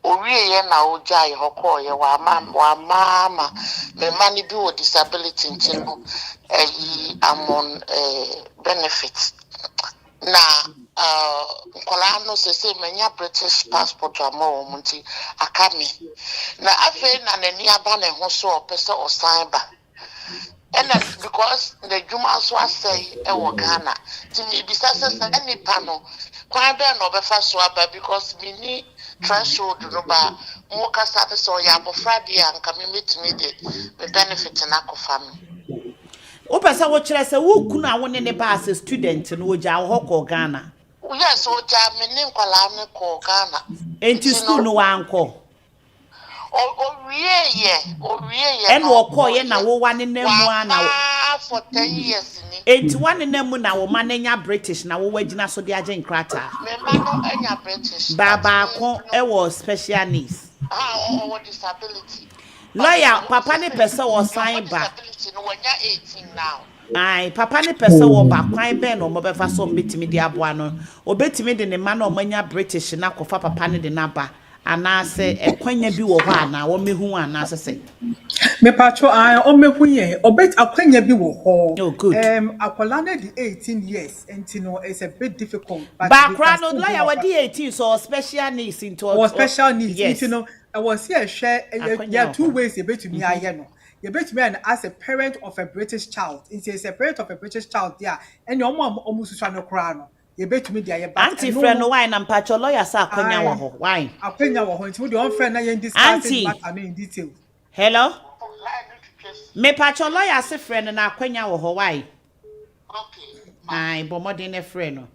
Owie ye na oja ye hokọ ye wa mama me mani bi with disability ntino I'm on benefits na nkola no se menya British passport ama omunti akami na afa na nani aba na ho so opese osan ba and because the juma so asay e wo Ghana ti me bisa se any pano kwan be na obefa so aba because me ni threshold no ba mo kasa pe so ya abofra dia nka me metimi de me benefit na kofa me O pesa wo kire se wo kunu a wo ne ba as student no oja wo ko Ghana. Yes, o ja me ni nkwala me ko Ghana Enti school no wa anko. O wie ye En wo ko ye na wo wa ne namu na for 10 years ni enti wa ne namu na wo ma nya British na wo wagina so de agye nkrata. me ma no enya British Baba ko e wo special needs. Or disability. Lawyer, papa ne pesa wo sign ba. Disability no wanya 18 now. Ai, papa ne pesa wo ba kwan be no mo befa so mbetimi de aboa no. Obetimi de ne ma no manya British na kofa papa ne de na ba. Ana se ekwanya bi wo ho ana wo mehu ana se. Me patro o mehu ye obet akwanya bi wo ho. Oh good. Akola na di 18 years enti no it's a bit difficult but background lawyer we di 18 so special needs into or special needs yes. enti no I was here share there are 2 ways you betumi aye no. You betumi and as a parent of a British child. It's a parent of a British child there and your mom almost trying to cry no. You betumi dey aye but auntie friend no why na mpacho lawyer sa akwanya wo ho why akwanya wo ho enti we dey friend na yen discussing matter in detail. Hello. Me pacho lawyer se friend na akwanya wo ho why Okay. ai bomode ne friend no.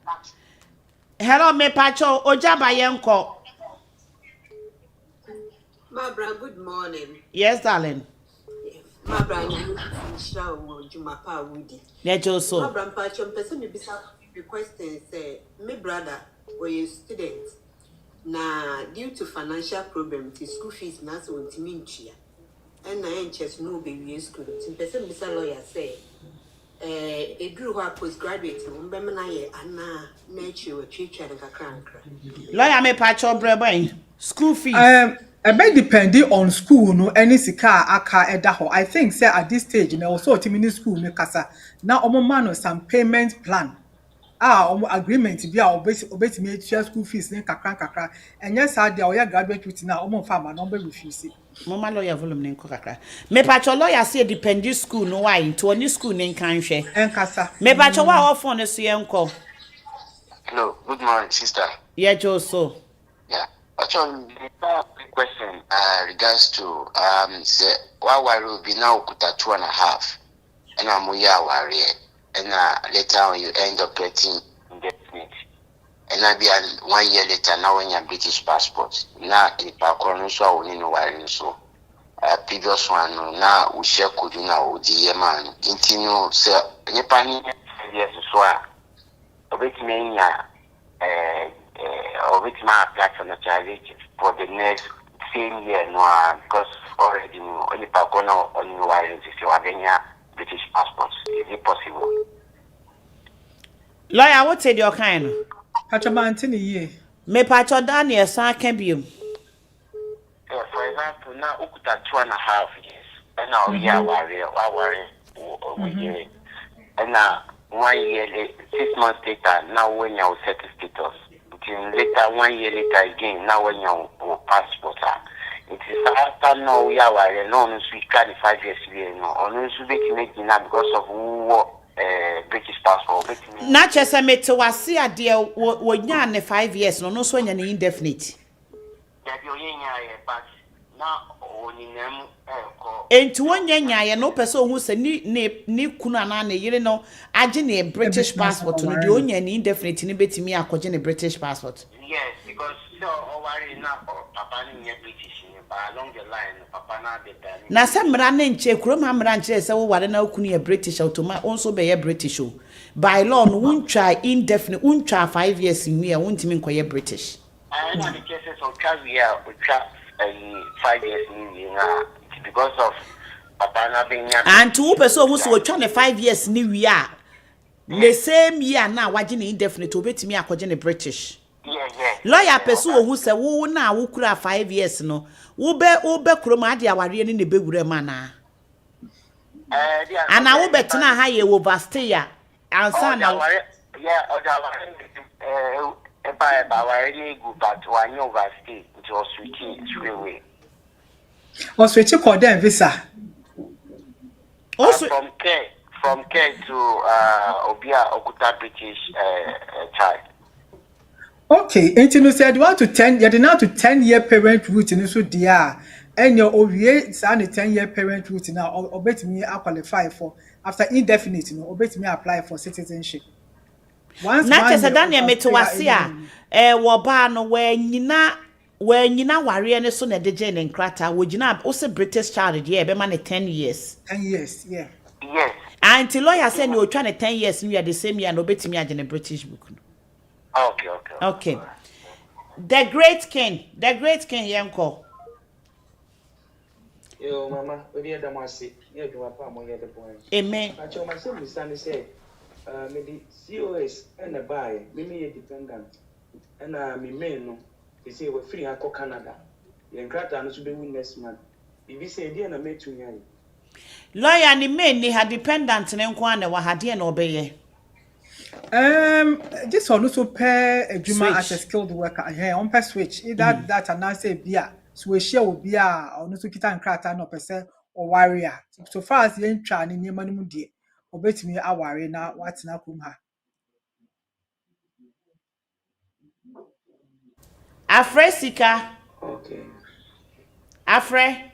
Hello me pacho ojaba yenko. Mabra, good morning. Yes darling. Mabra, you show Jumapa Woody. Let you so. Mabra, Pacho, person me bisa requesting say, my brother or a student. Na due to financial problems, his school fees na so intimintia. And na enches no be school. Person bisa lawyer say, a drew her postgraduate, Mbemana ye Anna nature or teacher and a crankra. Lawyer me pacho breboy. School fees. About depending on school no any sika aka edaho. I think say at this stage you know also timini school no kasa now omo man no some payment plan. Omo agreement bi a obetimi share school fees ne kakra and yes how dia oya graduate with na omo fa ma no be refuse. Mama lawyer volume ne nko kakra. Me pacho lawyer say depending school no why into any school ne kan hwe. En kasa. Me pacho wa ofo ne so yenko. Hello, good morning, sister. Yeah, Joe so. Yeah. Actually, the question regards to say why will be now kuta 2.5 and I'm worry and later on you end up getting indefinite. And I be 1 year later now when you're British passport. Now in Pakistan so we no worry so. Previous one now we share could now the man continue say any pani yes so obetimi my platform for the next same year no because already only Pakona on wireless if you have any British passports. Is it possible? Lawyer, what said your kind? Pachamantini ye. Me pacho Daniel san can be. For example, now ukuta 2.5 years. And now we are worried. And now 1 year 6 months later, now when you set the status. Later 1 year later again, now when you passport. It is after now we are worried. No, we can 5 years later. No, we make now because of who British passport. Na chese me to wase ade wo nya ne 5 years no so nya ne indefinite. But now only them Enti wonya nya no pese ohun se ni kunu ana na yire no age ne British passport no de onya ne indefinite ni betimi akoje ne British passport. Yes, because so worry now papa ni British along the line papa na be Na se mra na nche kurom ha mra nche se wo ware na okunu ye British automa onso be ye British o. By law no untwa indefinite untwa 5 years in here untimi nkoye British. And in the cases of career we trap 5 years in here because of papa na being and two person who so twa ne 5 years ni wi a the same year na waje ne indefinite obetimi akoje ne British. Yeah. Lawyer person who say wo na wo kura 5 years no wo be kurom ade aware ni ne bewura ma na ana wo betena ha ye wo overstay ya ansa na yeah or I really good but one overstay it was switching straight away. Or switch call them visa. Also from K to Obia Okuta British child. Okay, and you said 1 to 10, you did not to 10-year parent route in so dear. And your OVA sign a 10-year parent route now, or bet me I qualify for after indefinite, or bet me apply for citizenship. Once not as a Daniel me to wasia, wo ba no when nyina ware ne so na de gen en krata wo gina o se British child ye be man 10 years. 10 years, yeah. Yes. Until lawyer say no try 10 years we are the same year no betimi agene British book. Okay. The great king yanko. Yo, mama, we are the mercy. You do a palm on the point. Amen. I told myself, Mr. Say, maybe COS and a buy, maybe a dependent. And me men, they say we're free. I call Canada. The Encrata to be next month. If you say, dear, I made 2 years. Lawyer ni men ni had dependent ne nkwane wa hade na obeye. This one also pair a juma as a skilled worker here on per switch. That and now say beer. So we share with beer or no to kita and crata no percent or warrior. So far as the ain't trying in your money mudi, or bet me a warrior now what's na kumha. Afre sika. Okay. Afre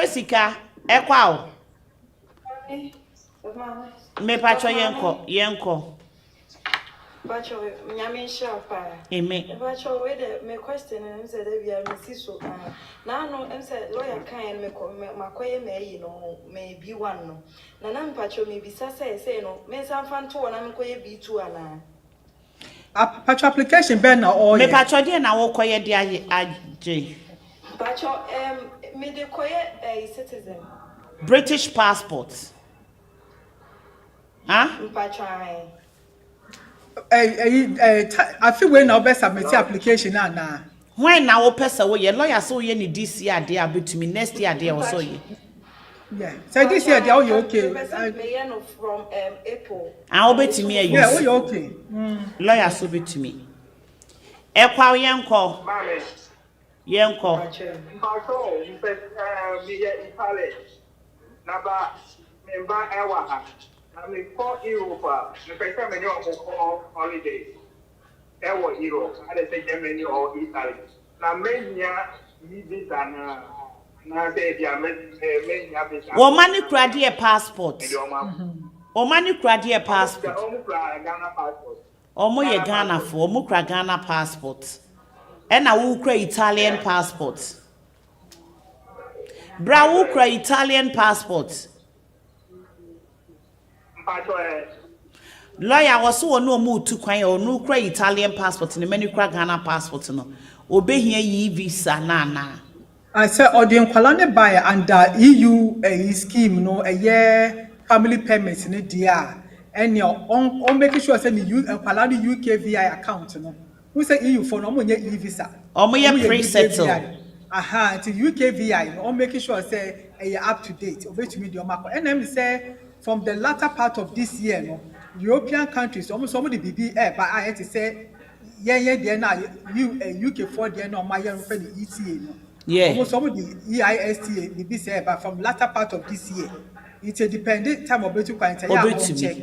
sika ekwa o. Me pacho yenko. Pacho, nyame share pa. Amen. Pacho, we de me question and say that we are misiso. Now no, em say lawyer kind me makoye me no me be one no. Na na pacho me bisa say no. Me san fan to na me koye B2 ana. Pacho application ben na all. Me pacho de na wo koye de aje. Pacho me de koye a citizen. British passport. Huh? Pacho I feel when our best submit application now. When now wo pesa wo ye lawyer so ye ni this year dey abetumi next year dey also ye. Yeah. So this year they are okay. From April. Ah obetumi ayi. Yeah, we okay. Lawyer so betumi. Ekwa yenko. Mame. Yenko. Mpacho, me Italy. Naba memba ewa ha. Na me ko Europe. Me pesa me no holiday. Ewa Europe. I say Germany or Italy. Na menya visa na say dia menya visa. Wo mani kura dey passport. O mani kura dey passport. Omu kura Ghana passport. Omo ye Ghana for omo kura Ghana passport. And I will cry Italian passport. Bra will cry Italian passport. Lawyer was so no move to cry or no cry Italian passport in the many cry Ghana passport no. Obey here ye visa na. I said audience kwalane buy under EU scheme no a year family permits in dia and your on making sure say the kwalane UK VI account no. Who say EU for no money e-visa. Omo pre-settle. To UK VI no making sure say up to date. Obetumi the mark. And them say from the latter part of this year no European countries almost some of the BB but I had to say there now UK for there no my year for the ETA no. Yeah. Almost some of the EISTA BB say but from latter part of this year it's a dependent time of betu kwanta ya check.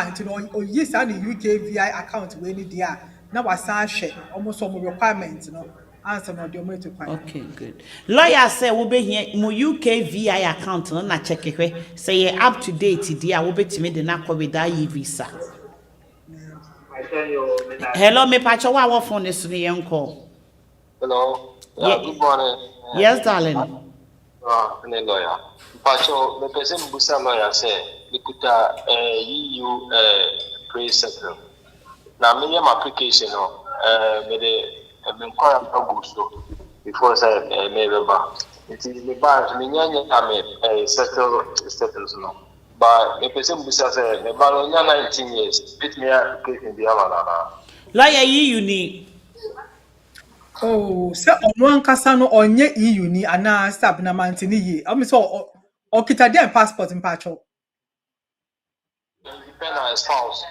Into no yes and the UK VI account we need there. Now was share almost some requirements no answer no the to kwanta. Okay, good. Lawyer say we be here mo UK VI account no na check hwe say you up to date there we betimi de na with that visa. Hello, me pacho wa phone is ni yenko. Hello. Good morning. Yes, darling. Lawyer. Pacho, me person busa lawyer say likuta EU pre-settle. Na me yam application no me de me inquire about so before say me beba. It is me ba me nyanya me settle no. But me person busa say me ba no 19 years. Bit me application di ala. Lawyer you need. Oh, say on kasa no onye EU ni ana stab na mantini ye. I mean so o kita dia passport in pacho. Depend on spouse.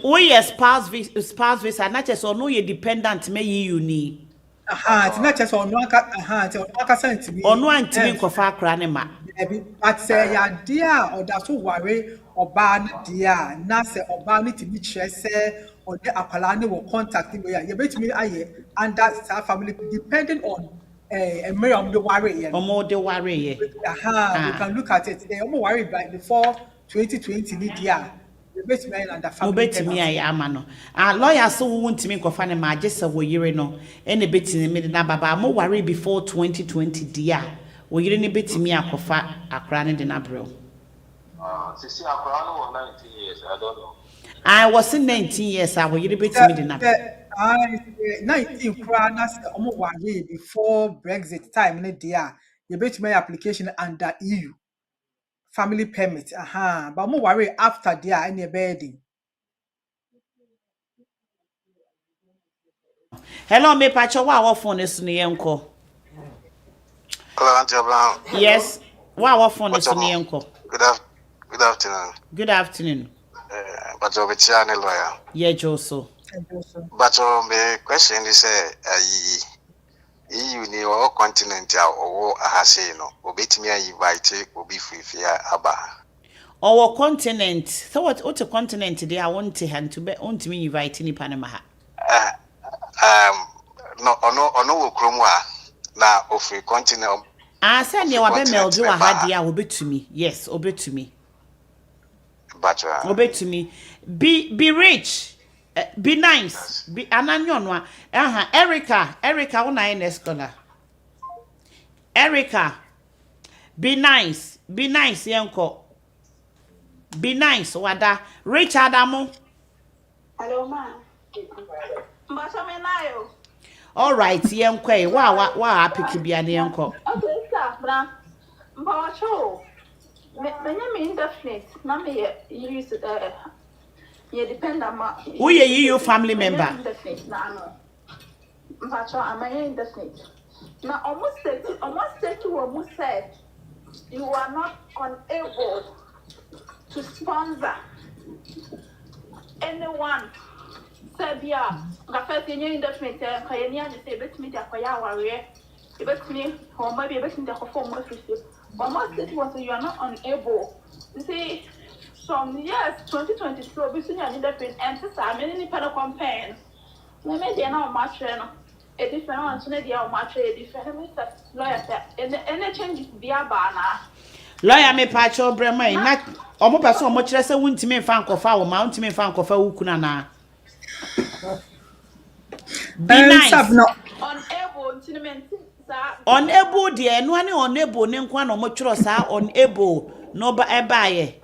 We spouse visa not just or no you dependent me EU ni. It's not just on one it's on kasa ntimi. Ono antimi kofa akra ne ma. But say ya dia or that so worry oba dia na say oba ni timi kire say or the akwala ne will contact me ya betimi aye and that's our family depending on a mirror the worry Omo de worry ye. We can look at it. They omo worry by before 2020 ni dia. Betimi and the family. Betimi aye ama no. Lawyer so wontimi kofa ne ma agese wo yire no. Ene betimi me na baba mo worry before 2020 dia. Wo yire ne betimi akofa akra ne de na bro. Sisi akra no 19 years, I don't know. I was in 19 years. I will you be to me the number. 19 kronas omo worry before Brexit time in dia. You bet my application under EU family permit. But omo worry after dia any bedding. Hello, me pacho wa phone is ni enko. Hello, Auntie Abraham. Yes. Wa phone is ni enko. Good afternoon. Good afternoon. But over channel lawyer. Yeah, Joso. But my question is EU ni o continent ya o ahase no obetimi invite obi free aba. Our continent. So what a continent they I want to hand to be on to me invite ni Panama. No wo kromwa na ofri continent. Say ne wa be meldu aha dia obetumi. Yes, obetumi. Obetumi. Be rich. Be nice. Be ananyonwa. Erica una in scholar. Erica. Be nice. Be nice yanko. Be nice wada. Rich Adamu. Hello ma. Mbasa menayo. All right, yanko. Wa apiki bia ne yanko. Okay, sir, bra. Mbawacho. Me indefinite. Na me use you depend on my who ye you family member. Mpacho, am I indefinite? Now, almost 30 almost said you are not unable to sponsor anyone. Sabia, the first year indefinite, Kayania, the say, bet me the Koya warrior, the bet me, or maybe bet me the perform almost 30 was you are not unable. You see, some years 2022, between an indefinite and sister, many panel campaigns. Maybe they are not much. A different one, so they are much a different lawyer. And any changes be a banner. Lawyer me pacho brema na omo person omo kire se wuntimi fa nkofa wo ma wuntimi fa nkofa wukuna na be nice Sab no unable de no ani unable ne nkwa na omo kire sa unable no ba ebaye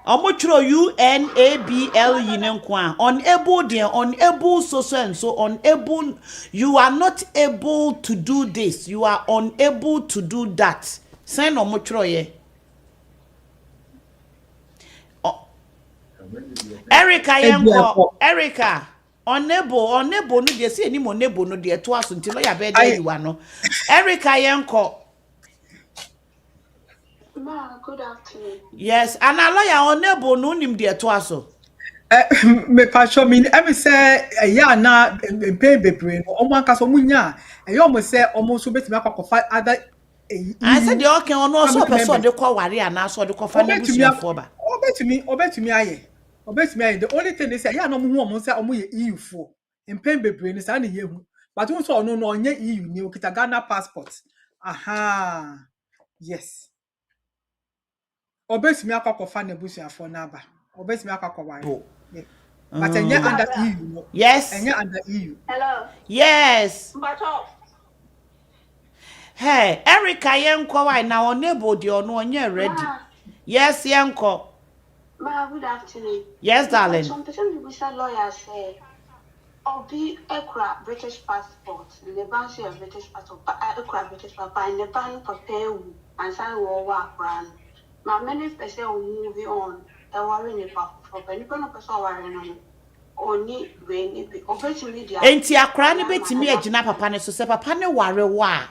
omo kire UNABLE ne nkwa unable de unable so and so unable you are not able to do this, you are unable to do that. Sign omo kire ye Erica yenko Erica unable no de say ni mo unable no de to aso nti lawyer be dey you no Erica yenko. Ma, good afternoon. Yes, and a lawyer unable no nim de to aso me pacho me em say ya na pay bebre no omo aka so munya e yo mo say omo so betimi akwakofa other I said the okay ono so person de kwa ware ana so de kofa na busuafo ba obetimi aye the only thing is ya no mo hu omo say omo ye EU fo mpem bebre ni sa na ye hu but won so ono no onye EU ni okita Ghana passport aha yes obetimi akwakofa na busuafo na ba obetimi akwakoware but enye under EU no yes enye under EU Hello. yes Mpacho. hey Erica yenko why na unable de ono onye ready yes yenko Ma, good afternoon. yes darling Some person will say lawyer say Obi ekura British passport, the ban say British passport, ekura British passport, and the ban prepare and sign war brand. Ma, many person will move on. The worry ni pa for any person worry no. Oni we ni be obeti media. enti akra ne betimi agina papa ne so se papa ne ware wa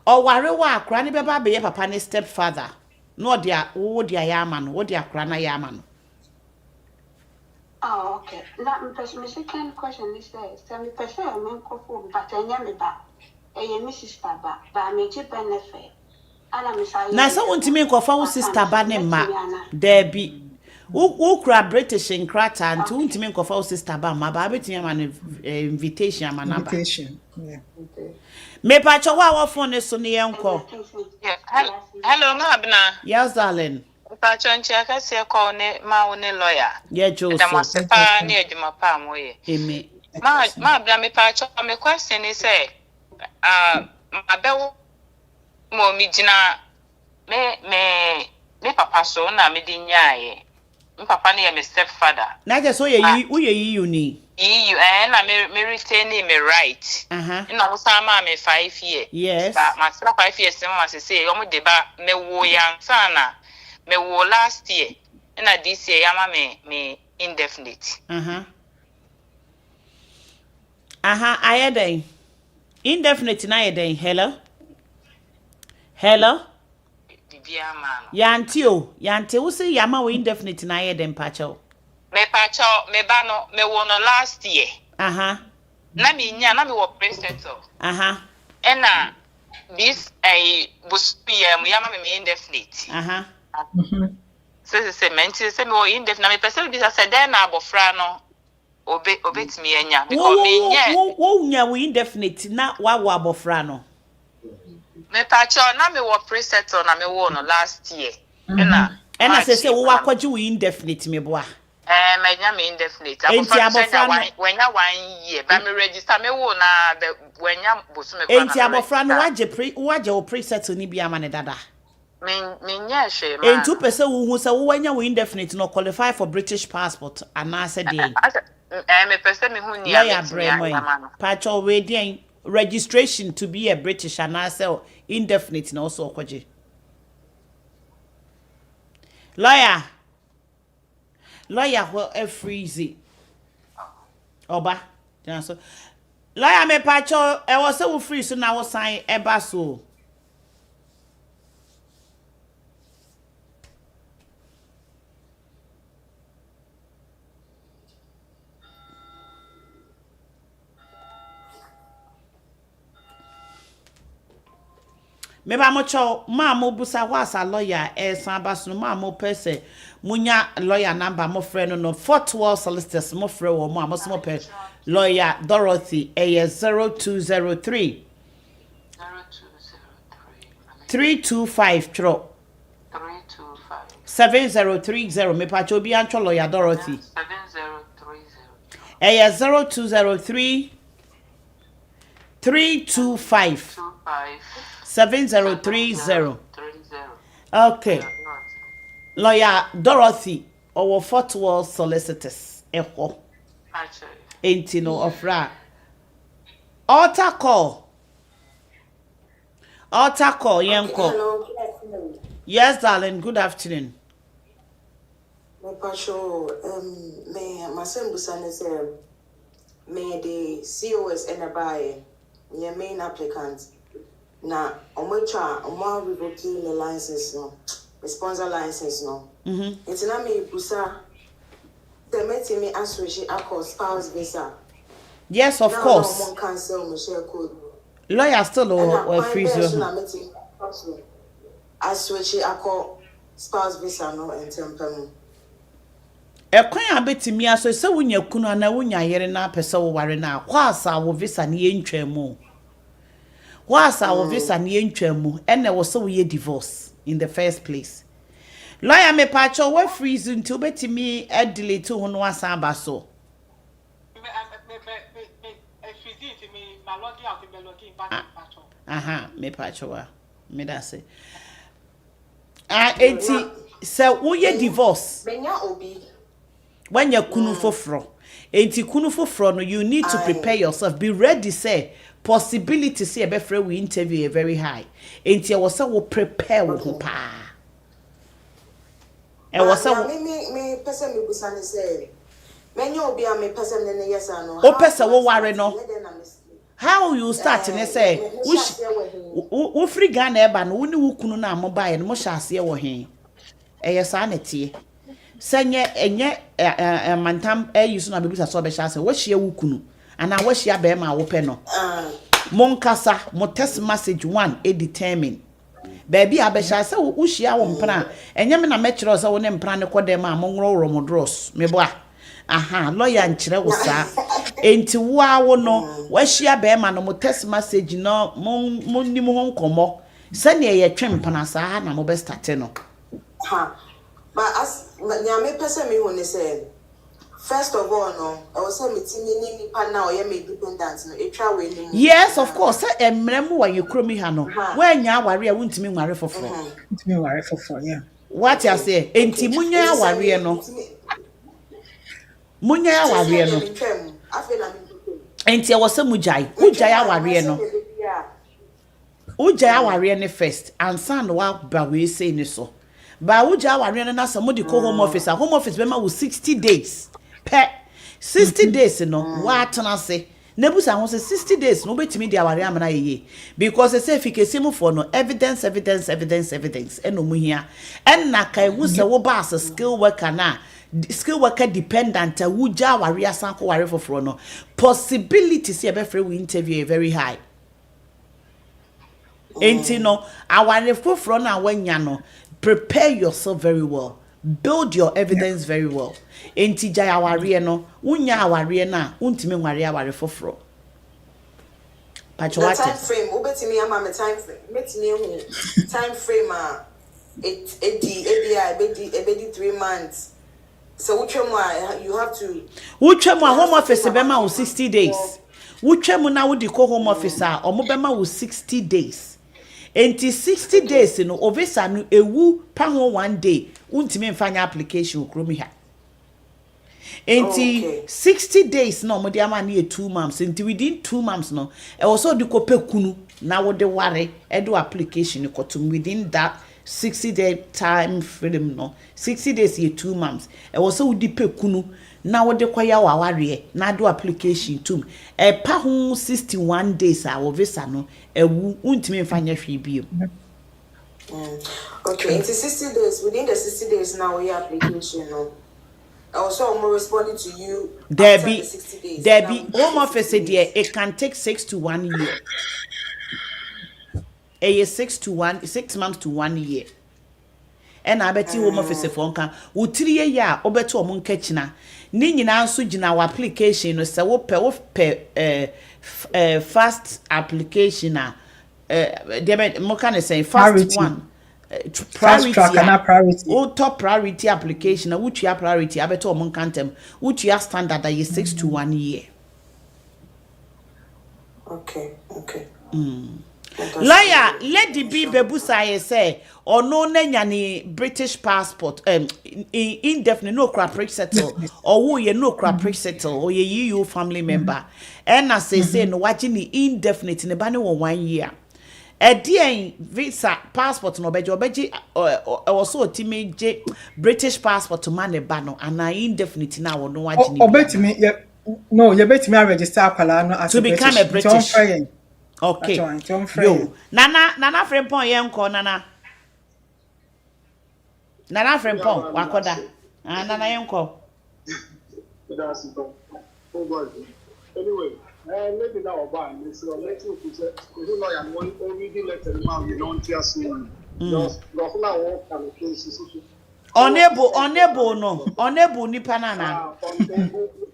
o ware wa akra ne beba be ye papa ne stepfather no dia wo dia ya ama no wo dia akra na ya ama no. Oh, okay. Now, my second question is this. Tell me, person, I'm going to but I never back. I am Mrs. Staba, but I made you benefit. Na so wontimi nkofa wo sister ba ne ma there be wo kura British nkrata anti wontimi nkofa wo sister ba ma ba betimi ma invitation ama na ba yeah me pa cho wa phone so ne yenko Hello, Mabna. yes darling Pacho nche kasi ya kwa une lawyer. yeah Joseph Damosepa ni ejuma pa moye. eme Mabna me pacho me question is say mabewo mo mi jina me papa so na me di nyaye. Me papa ni me stepfather. na je so ye yi uni You na me retain me right. Na usama me 5 years. yes But my 5 years ma say omo deba me wo yan sana. Me wo last year. Na this year yama me indefinite. Ayeden indefinite na ayeden hello Bibia man. Yante wo say yama we indefinite na ayeden pacho Me pacho me ba no me wo no last year. Na me nya na me wo president. Na this was PM yama me indefinite. Se menti se me wo indefinite na me person bi say den na abofra no obetimi anya because me nya wo nya we indefinite na wa abofra no me pacho na me wo preset na me wo no last year na say wo akwaji we indefinite me boa me nya me indefinite abofra when 1 year but me register me wo na when nya bosu me kwa enti abofra no waje wo preset ni bia ma ne dada me nya hwe ma enti pese wo hu se wo wanya we indefinite no qualify for British passport ana se dey me pese me hu ni ya pacho we dey registration to be a British and also indefinite na also okwaje lawyer well freezy oba so lawyer me pacho e was so free so now sign eba so. Me ba mo cho ma mo busa wasa lawyer san baso ma mo pese munya lawyer number mo friend no 412 solicitors mo friend wo mo mo pe lawyer Dorothy 0203 325 tro 7030 me pa cho bi ancho lawyer Dorothy 0203 325 7030. Okay. Lawyer Dorothy or 412 solicitors. Echo. Ain't no ofra. Altar call, Yanko. Hello. Yes, darling. Good afternoon. My passion, my son Busan is may the COS and a buy your main applicant. Na omocha omo revoking the license no, the sponsor license no. It's na me busa. The meti me asweshi akọ spouse visa. Yes, of course. Now cancel my share code. Lawyer still or freeze you. Asweshi akọ spouse visa no entempem. Ekwan abetimi aso se wunya kunu na wunya yere na pese wo ware na kwasa wo visa ne yentwamu. Wasa wo visa ne yentwamu ene wo so ye divorce in the first place. Lawyer me pacho we freeze until betimi delete to hono asamba so. Me pacho wa. Me da say. Enti se wo ye divorce. Benya obi. When you kunu fofro. Enti kunu fofro no you need to prepare yourself. Be ready say possibility say be free we interview very high. Enti wo say wo prepare wo pa. E wo say me person me busane say menya obi a me person ne yes no. O person wo ware no. How you start ne say wo free Ghana eba no woni wo kunu na mobile no mo hyase wo hen. E yes na tie. Senye enye mantam use na bebusa so be hyase wo hye wo kunu ana wo hye be ma wo pe no. Monkasa mo text message 1 e determine baby abesha se wo hia wo mpra enye me na mekire se wo ne mpra ne kodem a monworo mo dross me boa lawyer nkyere wo sa enti wo awo no wo hia be ma no mo text message no mo nim ho nkomo se ne ye twempana sa na mo be start no but as nyame pese me won say first of all no I was say meeting ni nipa na o ye me dependent no etwa we ni. Yes, of course. Say emrem wa ye kromi ha no when nya aware a wuntimi nware foforo ntimi ware foforo yeah. What you say enti munya aware no munya aware no enti e was say mujai aware no ujai aware ne first ansan wa ba we say ni so ba ujai aware no na some di ko home office be ma wo 60 days per 60 days no what na say nebusa ho say 60 days no betimi di aware amana yeye because say efficacy mu for no evidence eno mu hia en na kai wu se wo ba as skill worker dependent wuja aware asan ko ware for no possibility say be free we interview very high enti no aware for na wanya no prepare yourself very well. Build your evidence very well. Enti jaya aware no, unya aware na, untimi nware aware foforo. Pacho time frame, ubetimi ama me time frame. Metimi hu time frame a ebedi 3 months. So uchemu you have to uchemu home office be ma 60 days. Uchemu na wudi ko home office a omo be ma 60 days. Enti 60 days no ovisa no ewu pa ho 1 day untimi mfanya application okromi ha enti 60 days no mo de ama na 2 months enti within 2 months no e also di ko pekunu na wo de ware e do application kotum within that 60 day time frame no 60 days ye 2 months e also di pekunu na wo de kwaya wa ware na do application tum pa ho 61 days a wo visa no ewu untimi mfa nya hwe bio. Okay, it's 60 days. Within the 60 days now, we application. No, also I'm responding to you. There after be the 60 days. home office there. It can take 6 to 1 year. A year 6 months to 1 year. And I bet you home office for nka wo 3 year obeto omo nkachina ni nyina nso gina wa application no se wo pe fast application they mo can say fast one priority top priority application which your priority abeto omo nkantem which your standard that is 6 to 1 year. Okay. Lawyer, Lady B Bebusa say or no nyani British passport indefinite no crap settle or who ye no crap settle or ye EU family member and I say no watching the indefinite in the banner 1 year. A dear visa passport no beji also timid British passport to man a banner and I indefinite now no watching no you bet me I register as to become a British. Okay. Yo, Nana Frempon yenko Nana Frempon wakoda. Nana yenko. Anyway, maybe now buy this let you say you know I'm already let the man you don't just me. Just go now work and cases. Unable nipa nana.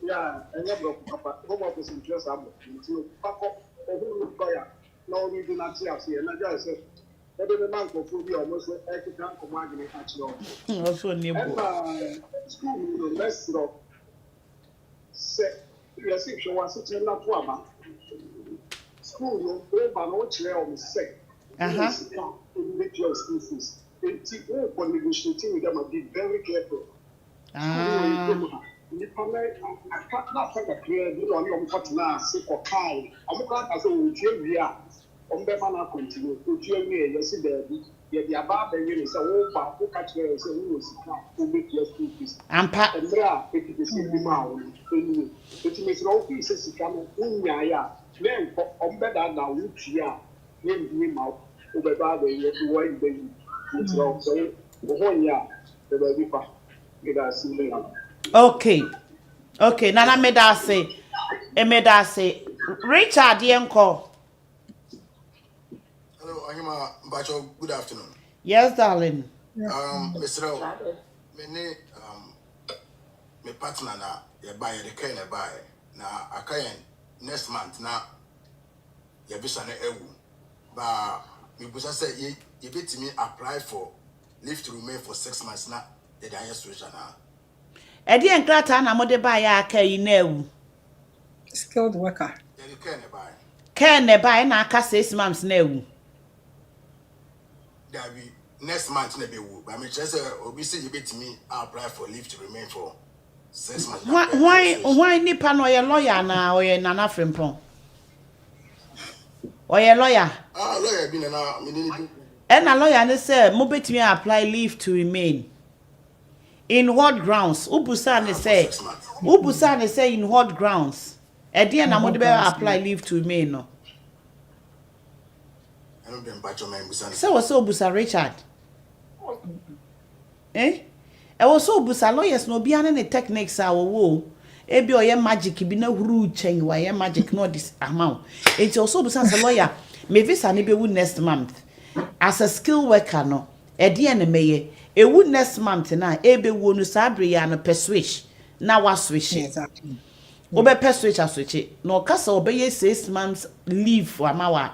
Yeah, and you papa home office interest am. So papa no reading at here, and I just said, every man for food, almost every time commanding at you. Also, school, let's drop. Say, yes, if you want to tell that woman, school, you over no chair on the sick. Make your school fees. When negotiating with them, be very careful. Not clear, you know, I'm not sick or kind. I'm not as a continue. You see the above the unit, so who catch who make your school fees. And there, it is the it makes no pieces come then for better now, which year, then him out over the way baby. It's wrong, so 1 year, the baby pass. Okay, Nana Medase, Richard Yenko. Hello, Anima Bacho, good afternoon. Yes, darling. Mr. My partner na you buy the kind of buy na akayen next month na you be sana ewu. Ba me busa say you bet me apply for leave to remain for 6 months na the highest wage na. Edi enkrata na mode ba ya aka yi na ewu. Skilled worker. You can buy. Can buy na aka 6 months na ewu. That be next month na be ewu. But me just obi say you bet me apply for leave to remain for 6 months. Why nipa no ye lawyer na o ye Nana Frempon? O ye lawyer? Lawyer be na me need. And a lawyer ne say mo betimi apply leave to remain. In what grounds? Ubusa ne say in what grounds? Edi na mo de be apply leave to remain no. I don't dem bacho man busa. So was Ubusa Richard. E was Ubusa lawyers no bia ne techniques a wo. Ebi oye magic bi na huru chen wa ye magic no this amount. It also Ubusa as a lawyer. Me visa ne be wu next month. As a skill worker no. Edi na meye. Ewu next month na ebe wo no sabre ya no persuade na wa switch. Exactly. Obe persuade a switch. No kasa obe 6 months leave for amawa.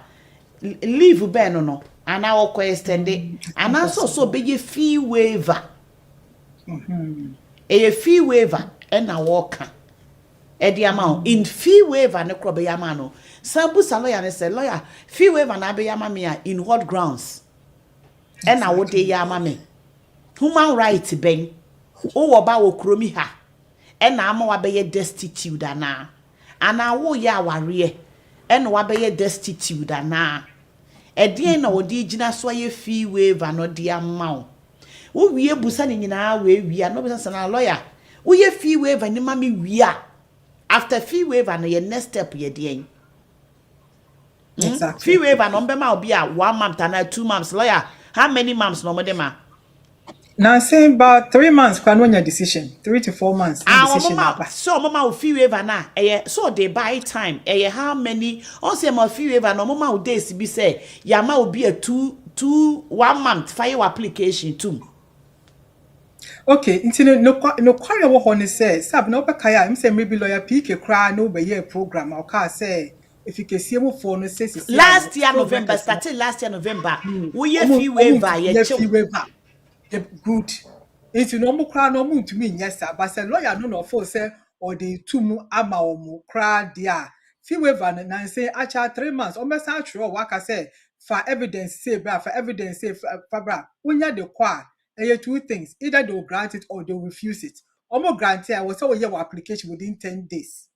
Leave be no. Ana wo ko extend ana so be fee waiver. A fee waiver na wo ka. E di amount in fee waiver ne kro be yama no. Sambu lawyer ne say lawyer fee waiver na be yama me in what grounds? E na wo de yama me. Human right ben o wo ba wo kromi ha e na ama wa be destitute ana wo ya aware e na wa be destitute ana e de na wo di gina so ye fee waiver no de ama wo wie busa ni nyina we no be sana lawyer Uye fee waiver ni mami wia. After fee waiver na your next step ye den. Exactly. Fee waiver no be ma obi a 1 month and 2 months. Lawyer, how many months no mo de ma? Now saying about 3 months can when your decision. 3 to 4 months. Decision Mama, so mama fee waiver na. So they buy time. How many? On say my fee waiver no mama days be say yama will be a 1 month file application too. Okay, into no quarry what he says, Sab no kaya, I'm saying maybe lawyer PK cry no be year program or car say if you can see more for no says last year November, started last year November. We fee waiver, fee waiver. Good. It's no more cry no moon to me, yes, sir. But say lawyer no for say or the 2 mu ama or mo cry dear. Fee waiver and say actually 3 months. Almost actual work I say for evidence say for evidence say for when you the qua. There are 2 things. Either they'll grant it or they'll refuse it. Almost granted, I was so your application within 10 days.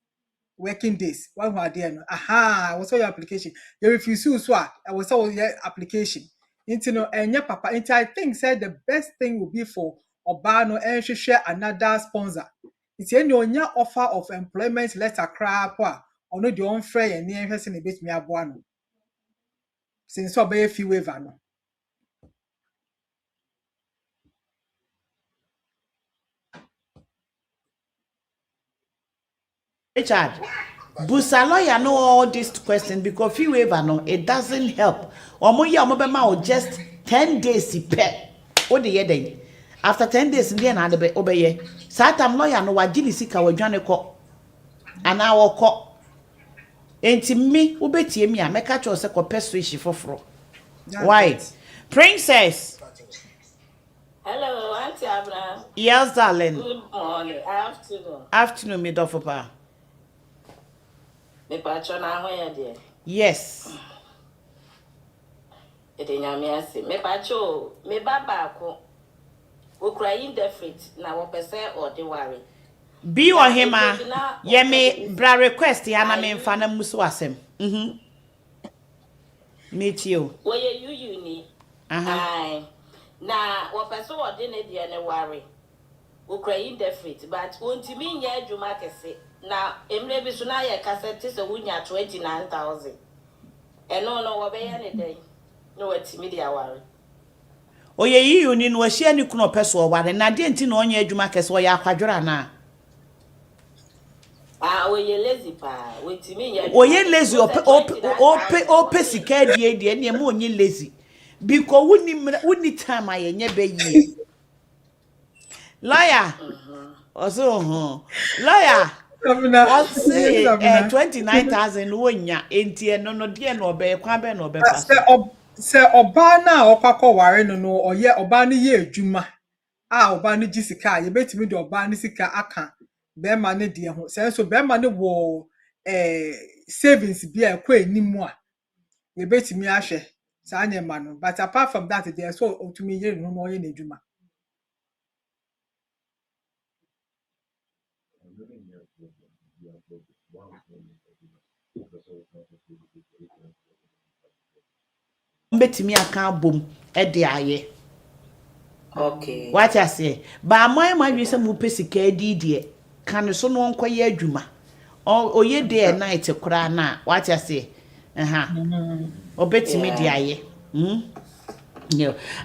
Working days. One more day. Aha, I was so your application. You refuse so I was so your application. Into no and your papa. Into I think said the best thing would be for Obano and share another sponsor. It's any on your offer of employment letter crap or no your own friend and near person a bit me abuano. Since so be a few waiver no. Richard, Busa lawyer know all these questions because fee waiver no, it doesn't help. Or just 10 days ipe. O de yeden. After 10 days in the end ade obeye. Satam lawyer no wagili sika wadwane ko. Ana woko. Enti me ubetie me a meka cho se ko persuasion foforo. Why? Princess. Hello, Auntie Abra. Yes, darling. Good morning. Afternoon. Afternoon, me dofopa. Me patron na ho ya de. Yes. Ede nyame ase. Me patron, me baba ko. Wo kra indefinite na wo pese or de worry. Be or him ye me bra request ya na me mfa na muso asem. Meet you. Wo ye you ni. Ai. Na wo pese or de ne de ne worry. Wo kra indefinite but ontimi nya adwuma kese. Na emre bi so na ye kasete se wunya 29000. Eno no wo be ye ne dey. No watimi dia worry. Oye yi uni no hia ni kuno peso o ware na de nti na onye adwuma kese o ya akwadwora na. Oye lazy pa. Watimi nya. Oye lazy ope sika die na mo onye lazy. Because wuni time ayenye be yi. Lawyer. Also lawyer. Say 29,000 wonya enti no de no be kwa be no be pass. Say oba na okwakọ ware no oye oba ne ye adwuma oba ne gisika ye betimi de oba ne sika aka be ma ne de ho say so be ma ne wo savings bi a kwa enimu a ye betimi ahwe sa anya ma no but apart from that there so otumi ye no no ye na adwuma. Mbetimi aka bom de aye. Okay. What I say? Ba my wi se mu pesika didie kan so no nkoye adwuma. O ye day and night kura na. What I say? Obetimi de aye. No.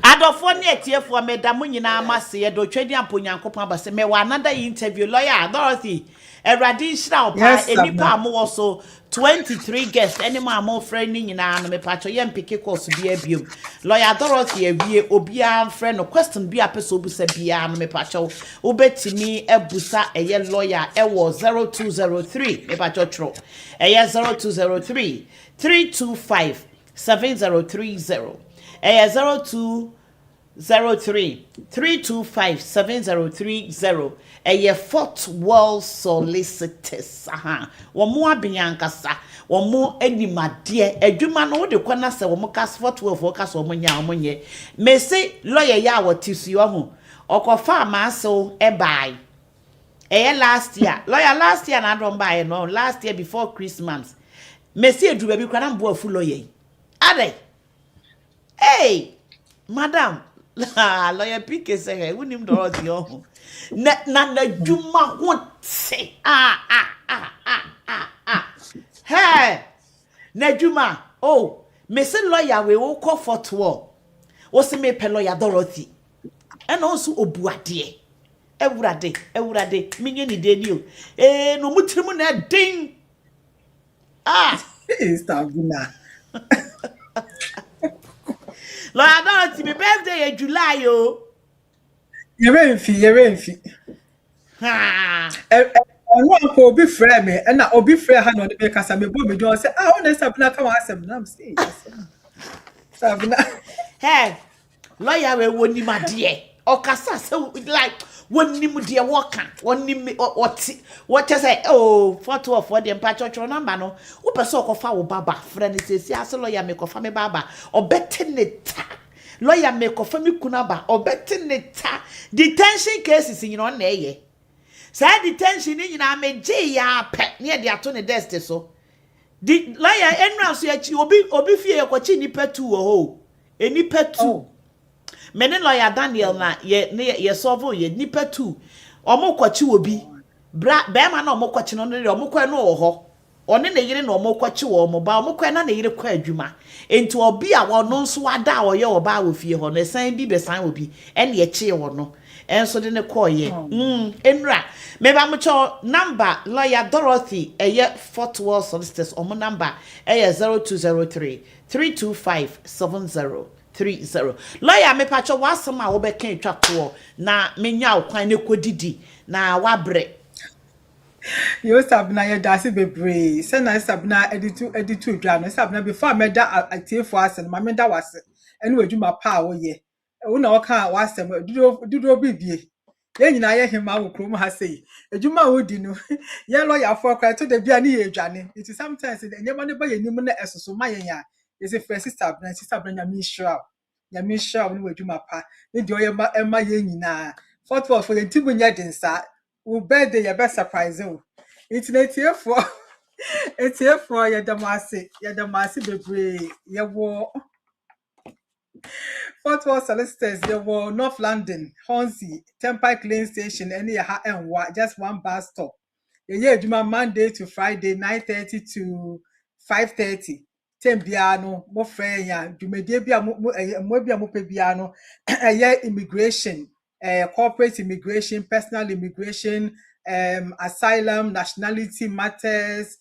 Adofo ne etiefo medamo nyina amase ye do twedi amponyankopon abase me wa another interview lawyer Dorothy Eradi Shira opa enipa mo so 23 guests any ma friend nyina no me pacho ye mpeke course bia biom lawyer Dorothy awie obia friend no question bia pese obusa bia no me pacho obetimi ebusa eye lawyer ewo 0203 me pacho tro eye 0203 325 7030 0203 325 7030 Fort World Solicitors womo abiyankasa womo animade adwuma no de kwana se womo kas Fort World focus womo nya womo nye me say lawyer ya wotisuo ho okofa amaso ebai last year lawyer last year na don buy no last year before Christmas me say eduba bi kwana mbo afu lawyer ade. Hey, madam, Lawyer PK say we nim Dorothy oh. Na juma won't say Hey na juma oh me say lawyer we will call for tour. O se me pe lawyer Dorothy. And also obuade. Ewurade minye ni deni o. No mutirimu na ding. Stabina. Lawyer Dorothy, my birthday in July, yo. You're in Ha. One for be friend me, and I'll be friend hand on the baker. Some people me don't say, I want to Sabina come ask them. I'm saying, Sabina. Hey, lawyer, we won't need my dear. Or Cassa, so like one name dear walker, one name what you say, oh, 4 for the patch number no. Upa so of our baba, friend says, yes, lawyer make of family baba, or betting it. Lawyer make of family kunaba, or betting it. Detention cases in your name. Say detention in your me ya pet near the attorney desk so. The lawyer enrouse ya obi fear kwachi ni petu oh. Eni petu. Mene lawyer Daniel na ye solve ye ni petu. Omo kwachi obi. Bra be ma na omo kwachi no ne omo kwa no ho. One na yire na omo kwachi wo omo ba omo kwa na yire kwa adwuma. Enti obi a wo no nso ada wo ye oba wo fie ho na san bi be san obi ene ye chie wo no. Enso de ne koye. Enra. Meba mucho number lawyer Dorothy Fort Worth Solicitors omo number 0203 325 7030. Lawyer me pacho wasama wo be kan twa to na menya okwan ne kodidi na wabre. You Sabina ye dasi bebre. Say na Sabina editu dwa no Sabina before me da atie for asen ma me da wase. Ene wadwuma pa wo ye. Una oka wasem dudo bibie. Ye nyina ye hema wo krom ha sei. Adwuma wo di no. Ye lawyer for cry to the bia ne ye dwane. It is sometimes enyema ne ba ye nim na esoso ma ye ya. Ye say first sister Sabina nyame hira. Nyame hira wo ne wadwuma pa. Ne de oye ma ye nyina. For ye timu nya densa. We birthday your best surprise you. It's not here for it's here for your damasi bebre. You were Fort Worth Solicitors, you were North London, Hornsey, Turnpike Lane Station, any and what just one bus stop. You do Monday to Friday, 9:30 to 5:30. Tembiano, mo friend ya, do me debia mo pebiano, immigration. Corporate immigration, personal immigration, asylum, nationality matters,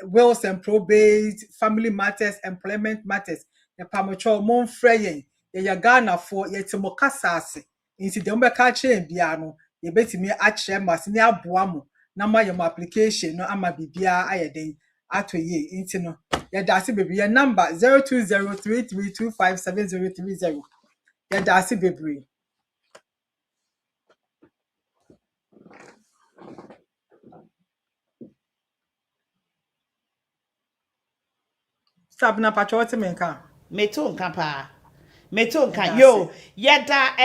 wills and probate, family matters, employment matters. The pamocho mon freyen, ye Ghana for ye timokasasi. Inti de mbeka chain biano, ye beti me ache masini abuamo, nama yom application, no ama bibia ayeden. Ato ye, inti no. Ye dasi baby, your number 020332573030. Ye dasi baby. Sabna patroti menka. Meto nka yo yeda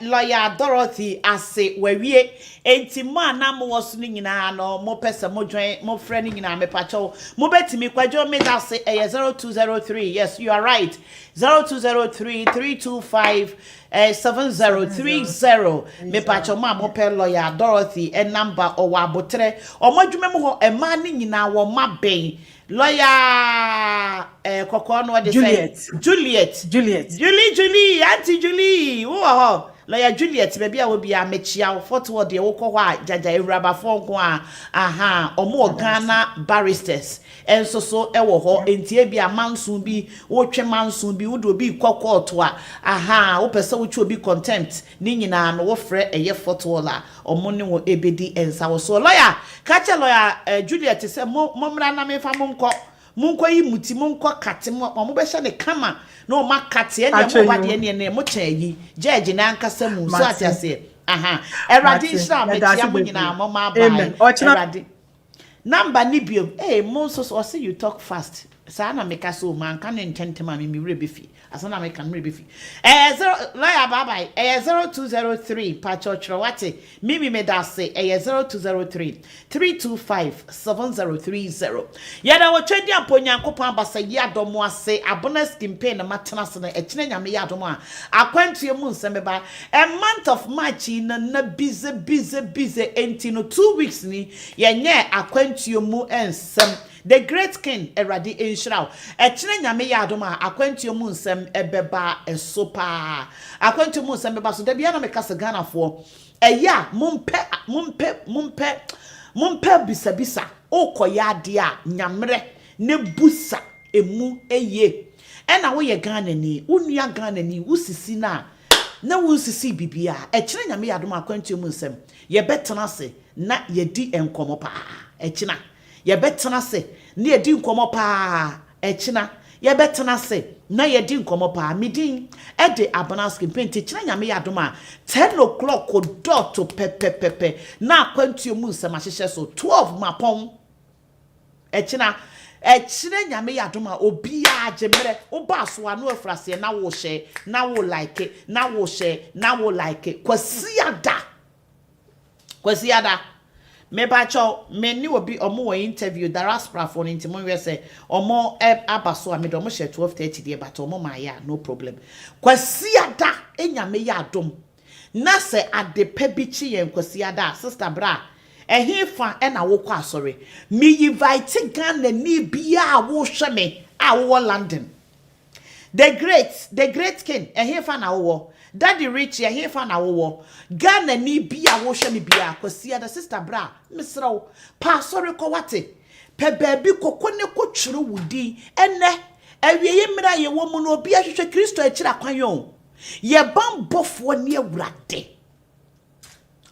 lawyer Dorothy ase wawie enti mo anam wo so nyina no mo pese mo dwen mo frɛ nyina me pacho mo betimi kwadwo me da se 0203 yes you are right 0203 325 7030 me pacho mo pe lawyer Dorothy number o wa botre o modwuma mo ho ema ne nyina wo maben lawyer kokon what they say Julie auntie Julie wo lawyer Juliet baby a wo bia mechia Fort Worth de wo kɔ hɔ a jaja ewraba fon ko a aha omo Ghana barristers enso so ɛwɔ hɔ entie bia manson bi wo twe manson bi wo do bi kɔ to a aha wo pese wo twe obi contempt ni nyina no wo frɛ ɛyɛ Fort Worth a omo ne wo ebedi ensa wo so lawyer kacha lawyer Juliet sɛ mo mra na me fa mo nkɔ yi muti mo nkɔ kate mo be hye ne kama na o makate ene mo ba de ne mo kyayi judge na ankasa mu so atiase aha erade hira me tia mo nyina mo ma ba erade number ni bio mo so say you talk fast Sana make us so man can intend to mammy rebifi. As an American rebifi. Lawyer bye 0203 Pacho Chrawati. Mimi Medase 0203 325 7030. Yada wa trade upon Yankopan Basa Yadomoa say a bonus campaign a matanas and a chinam Yadomoa. I quent to your moon semeba a month of March in a busy entino 2 weeks ni yenye I quent to your moon and some. The great king eradi enshraw echine nyame ya adoma akwantu mu nsem ebeba esopa akwantu mu nsem beba so da bia na mekasa Ghana fo eya mumpe bisa okoya ade a nyamre ne busa emu eye ena wo ye Ghana ni unua Ghana ni wusisi na wusisi bibia echine nyame ya adoma akwantu mu nsem ye betena se na ye di enkomo pa echina ye betena se na ye di nkomo pa echina ye betena se na ye di nkomo pa midin e de abanaski penti china nyame ya doma 10 o'clock ko dot to pepe na kwantu mu se ma hyehyɛ so 12 mapon echina nyame ya doma obia agemre oba so anu afrase na wo hye na wo like na wo hye na wo like kwasiada me bacho me ni obi omo interview Diaspora for Testimonials say omo abaso amedo omo share 12:30 dey but omo ma ya no problem kwasiada enyame ya adom na se adepa bi chi yen kwasiada sister bra ehefa e na wo kwa asori me invite Ghana ni bia wo hwe me a wo London the great king ehefa na wo Daddy Rich ya hefa na wo Ghana ni bia wo hwe me bia kwasi ada sister bra misraw pa sorry ko wate pe baabi kokko ne ko twere wudi ene awieye mra ye wo mu no obi ahwehwe Kristo akira kwanyon ye bambofo ne awurade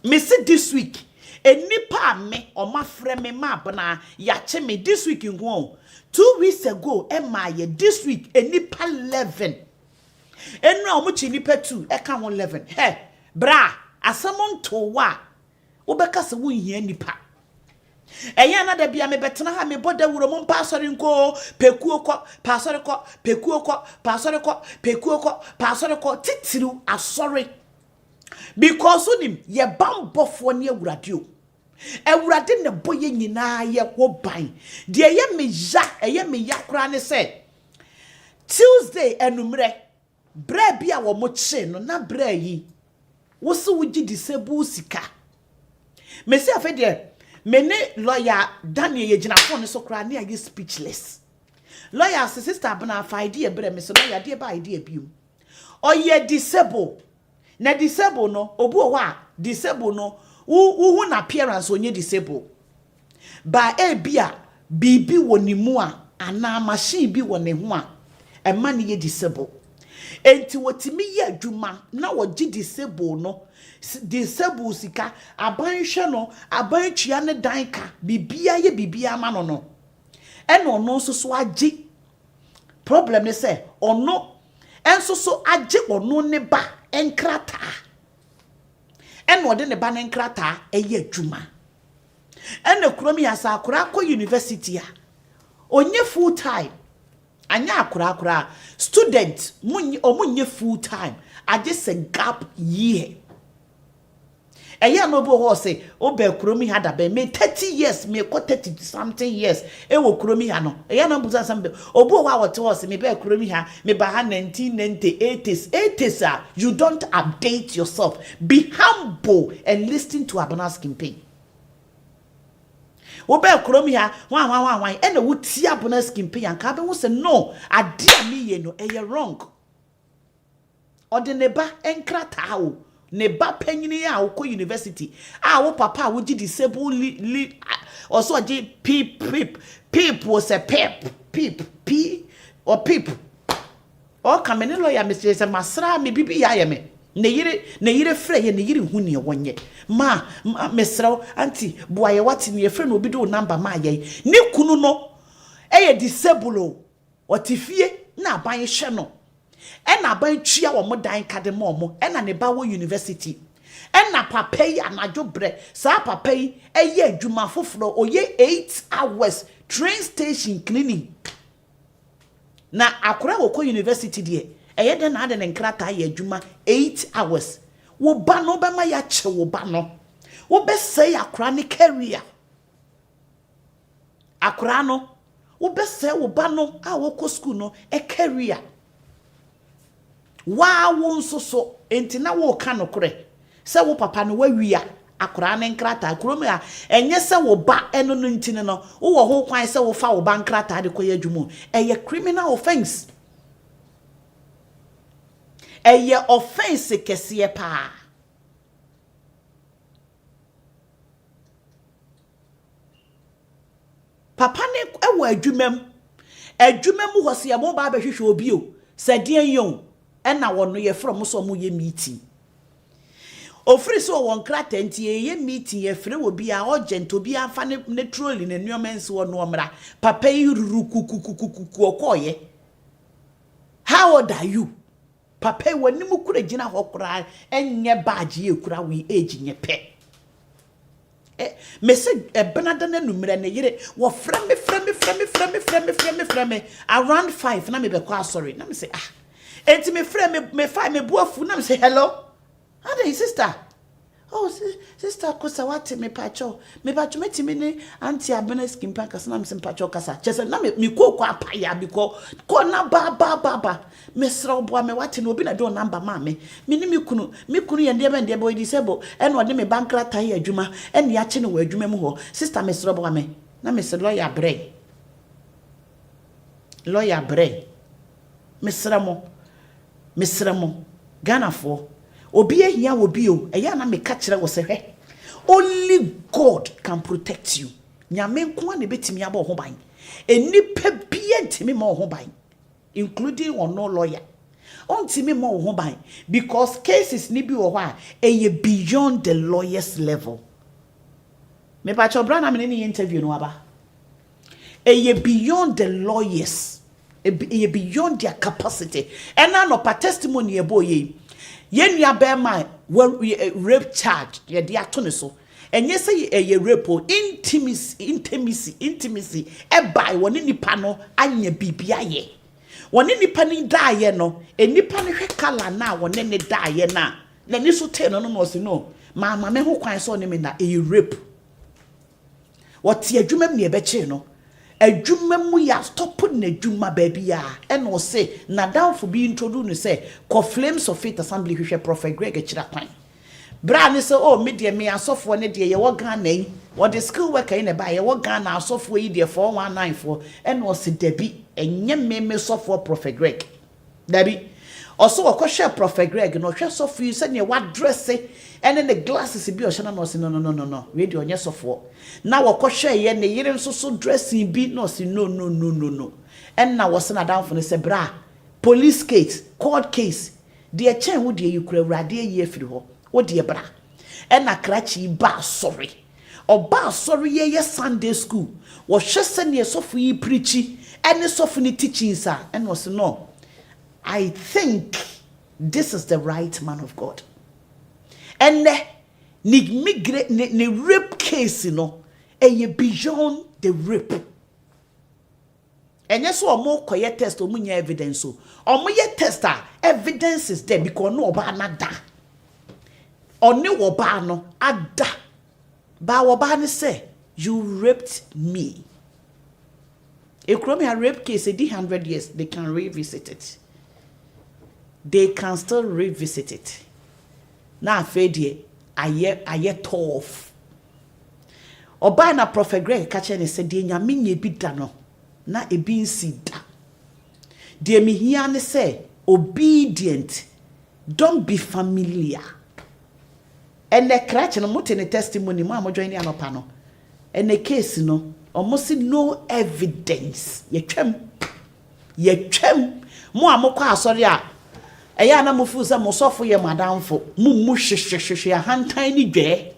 me see this week enipa me o mafre me mabna ya che me this week nko 2 weeks ago ma ye this week enipa 11 enra omuchi nipa 2 eka 11 he bra asamon to wa obeka se wonhia nipa eya na da bia me betena ha me boda wuro mo pasori nko pekuo ko pasori ko pekuo ko pasori ko pekuo ko pasori ko titiru asori because unim ye bambofo ne awurade o awurade ne boye nyina ye wo ban de ye me ya kura ne se Tuesday enumre bra bia wo mo che no na bra yi wo se wo gi disable sika me se afa de me ne lawyer Daniel ye gina phone so kura ne age speechless lawyer sister bana fa idea bra me so lawyer de ba idea biu oye disable na disable no obu o wa disable no wu na appearance onye disable ba bia bibi wonimu a ana machine bi woni ho a e ma ne ye disable enti wotimi ye adwuma na wogi disable no disable sika abanhwe no abantua ne danka bibia ye bibia ma no eno no so agi problem ne se ono enso so agi ono ne ba enkrata eno de ne ba ne enkrata eye adwuma ene kromi asa akura ko university a onye full time anya akura student omunye full time age se gap year eya no bo ho se obe kromi ha da be me 30 years me ko 30 something years e wo kromi ha no eya no buza sambe obo wa wote ho se me be kromi ha me ba ha 1980s you don't update yourself, be humble and listen to Abanas campaign. Obe kromi ha wan ena wuti Abanas campaign anka be wo se no ade me ye no e wrong ode ne ba enkrata o ne ba panyini a wo university a wo papa wo gi disable also gi peep was a peep o kamene lawyer Mr. se masra me bibi ya ye me ne yire frɛ ye ne yire hu ne wonye ma mesra anti boaye wati ne frɛ no obi do number ma ye ne kunu no eye disable o tifie na ban hwe no ena ban tua wo mo dan kade mo mo ena ne ba wo university ena papa yi anajo bre sa papa yi eye adwuma foforo oye 8 hours train station cleaning na akora wo ko university de eye de na ade ne nkrata ye adwuma 8 hours wo ba no be ma ya che wo ba no wo be say akora ne career akora no wo be say wo ba no a wo ko school no e career wa wo nso so enti na wo ka no kore se wo papa no wa wia akora ne nkrata kurom ya enye se wo ba eno no ntine no wo ho kwan se wo fa wo ba nkrata de koye adwumu eye criminal offense eye offense kese pa papa ne ewo adwumam ho se mo ba behwehwe obi o se de yon ena wono ye from so mo ye meeting ofiri so won krata nti ye meeting ye fere obi a urgent obi afa ne trolling ne nuomense wo no omra papa yi ruru kukukukuku okoye. How old are you? Papa wani mu kura gina hokura enye badge ye kura we age nye pe me se benada na numere ne yire wo frame around 5 na me be kwa sorry na me say enti me frame me 5 me buafu na me say hello. How are you, sister? Oh, sister, kosa wate me pacho metimi ni anti abene skin pack kasa na me pacho kasa. Chese na me ko kwa paya biko ko na ba me sra obo me wate no obi na do number ma me ni me kunu ye ndebe boy disable en wode me bankra tai adwuma en ya che no wa adwuma mu ho. Sister me sra obo me na me se lawyer bre me sra mo Ghana for obi ehia obi o eya na me ka kire wo se hwe only God can protect you nyame nko na betimi aba ho ban enipa bia ntimi ma ho ban including on no lawyer ontimi ma ho ban because cases ni bi wo ho a eye beyond the lawyer's level. Me pa cho brana me ni interview no aba eye beyond the lawyers eye beyond their capacity and na no pa testimony e boye yenua bema rape charge ye de ato ne so enye say ye rape intimacy e bai woni nipa no anya bibia ye woni nipa ni da ye no enipa ne hwe kala na woni ne da ye na ni so te no no so no mama me ho kwan so ne me na e rape what ye adwuma me e be che no adwuma mu ya stop na adwuma baby ya and o say na down for be introduce no say ko Flames of Faith Assembly hwehwe Prophet Greg Chira kwan bra ne say oh me de me asofo ne de ye wo Ghana yi wo de skill worker yi ne ba ye wo Ghana asofo yi de 4194 and o say debi enye me sofo Prophet Greg debi also o ko share Prophet Greg no hwe sofo yi say ne wa dress and then the glasses be o shana no say no we de onye sofo na wo ko hwe ye ne yire nso so dressing bi no say no and na was na down for ne say bra police case court case de chen wo de yikura urade ye afiri ho wo de bra and na krachi ba sorry ye Sunday school wo hwe se ne sofo yi preachi and sofo ni teaching sir and was no I think this is the right man of God. And the rape case, beyond the rape. And yes, so more quiet test or munya evidence. So, or munya tester evidence is there because no obana da. Or no obano ada. Ba obana say you raped me. A criminal rape case, 100 years, they can revisit it. They can still revisit it. Na afedie aye tough. Oba na Prophet Greg kache ne se de nyame nya bi da no na ebi nsi da. De me hia ne se obedient, don't be familiar. And the crash no mote ne testimony mo join ni anopa no. And the case no almost no evidence. Ye twem mo amokwa asori a eya na mofu se mosofo ye madamfo mummu hwehwehwe ahantan ni dwe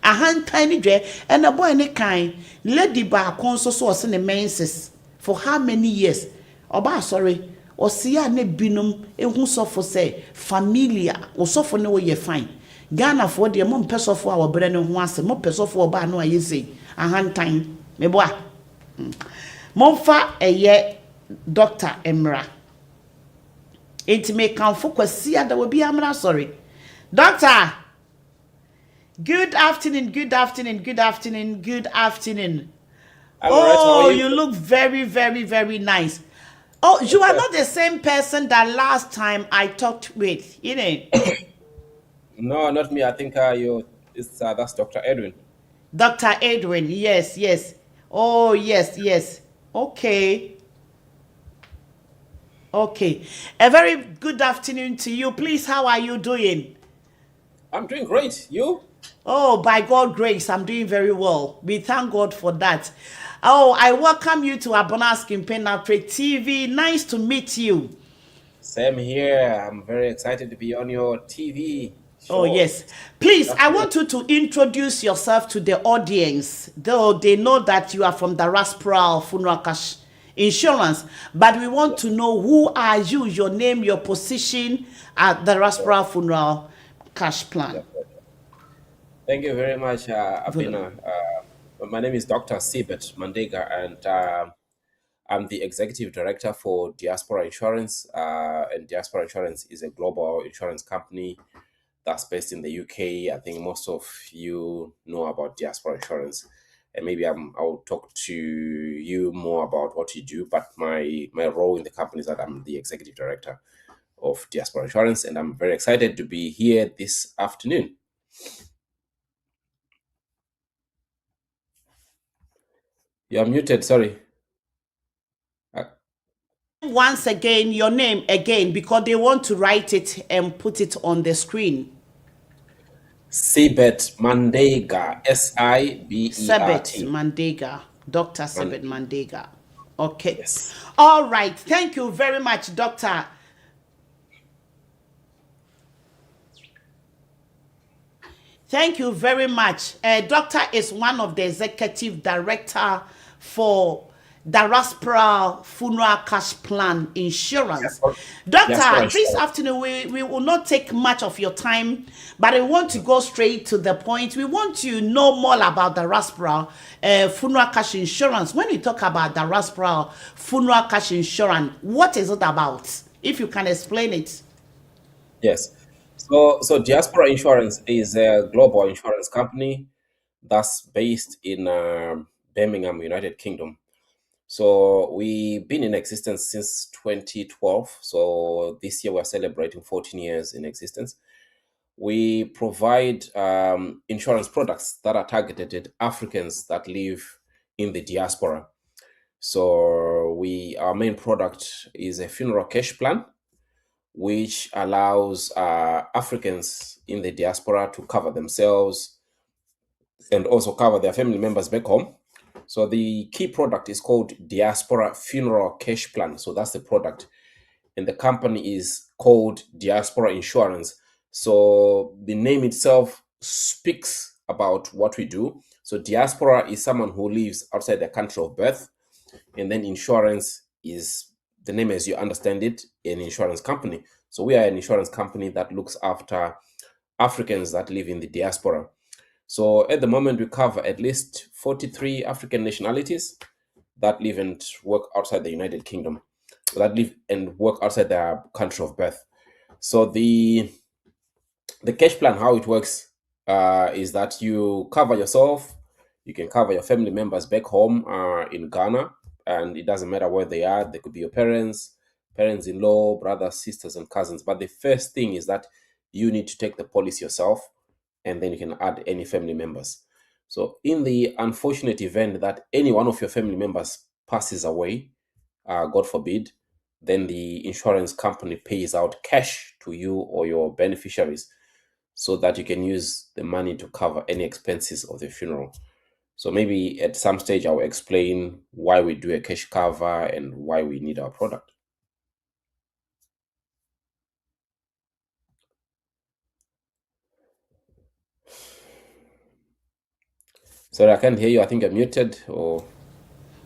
ahantan ni dwe and the boy ne kan lady ba konso so ose ne menses for how many years oba sorry osia ne binum ehu sofo say familiar osofo ne wo ye fine Ghana for de mo mpesofo a wo bre ne ho ase mo pesofo oba no ayese ahantan meboa momfa eye Dr. Emra. It may come for Kwasia, there will be Amra, sorry. Doctor, good afternoon, good afternoon, good afternoon, good afternoon. I'm alright. How are you? You look very, very, very nice. Oh, you are not the same person that last time I talked with, you know. No, not me. I think that's Dr. Edwin. Dr. Edwin, yes, yes. Oh, yes, yes. Okay. Okay. A very good afternoon to you. Please, how are you doing? I'm doing great. You? Oh, by God's grace, I'm doing very well. We thank God for that. Oh, I welcome you to Abonas Kimpena TV. Nice to meet you. Same here. I'm very excited to be on your TV show. Oh, yes. Please, I want you to introduce yourself to the audience, though they know that you are from the Diaspora Funeral Cash Insurance. But we want to know, who are you, your name, your position at the Diaspora Funeral Cash Plan. Thank you very much, Abina. My name is Dr. Sibet Mandega, and I'm the executive director for Diaspora Insurance. And Diaspora Insurance is a global insurance company that's based in the UK. I think most of you know about Diaspora Insurance, and maybe I'll talk to you more about what you do. But my role in the company is that I'm the executive director of Diaspora Insurance, and I'm very excited to be here this afternoon. You're muted. Sorry. Once again, your name again, because they want to write it and put it on the screen. Sibet Mandega, Sibet. Sibet Mandega, Dr. Sibet Mandega. Okay. Yes. All right. Thank you very much, Doctor. Thank you very much. Doctor is one of the executive director for Diaspora Funeral Cash Plan Insurance. Doctor, this afternoon we will not take much of your time, but I want to go straight to the point. We want to know more about the Diaspora Funeral Cash Insurance. When you talk about the Diaspora Funeral Cash Insurance, what is it about? If you can explain it. Yes. So Diaspora Insurance is a global insurance company that's based in Birmingham, United Kingdom. So we've been in existence since 2012. So this year we're celebrating 14 years in existence. We provide insurance products that are targeted at Africans that live in the diaspora. So our main product is a funeral cash plan, which allows Africans in the diaspora to cover themselves and also cover their family members back home. So the key product is called Diaspora Funeral Cash Plan. So that's the product. And the company is called Diaspora Insurance. So the name itself speaks about what we do. So diaspora is someone who lives outside their country of birth. And then insurance is the name as you understand it, an insurance company. So we are an insurance company that looks after Africans that live in the diaspora. So at the moment, we cover at least 43 African nationalities that live and work outside the United Kingdom, that live and work outside their country of birth. So the cash plan, how it works is that you cover yourself, you can cover your family members back home in Ghana, and it doesn't matter where they are. They could be your parents-in-law, brothers, sisters, and cousins. But the first thing is that you need to take the policy yourself, and then you can add any family members. So in the unfortunate event that any one of your family members passes away, God forbid, then the insurance company pays out cash to you or your beneficiaries so that you can use the money to cover any expenses of the funeral. So maybe at some stage I'll explain why we do a cash cover and why we need our product. Sorry, I can't hear you. I think I'm muted or...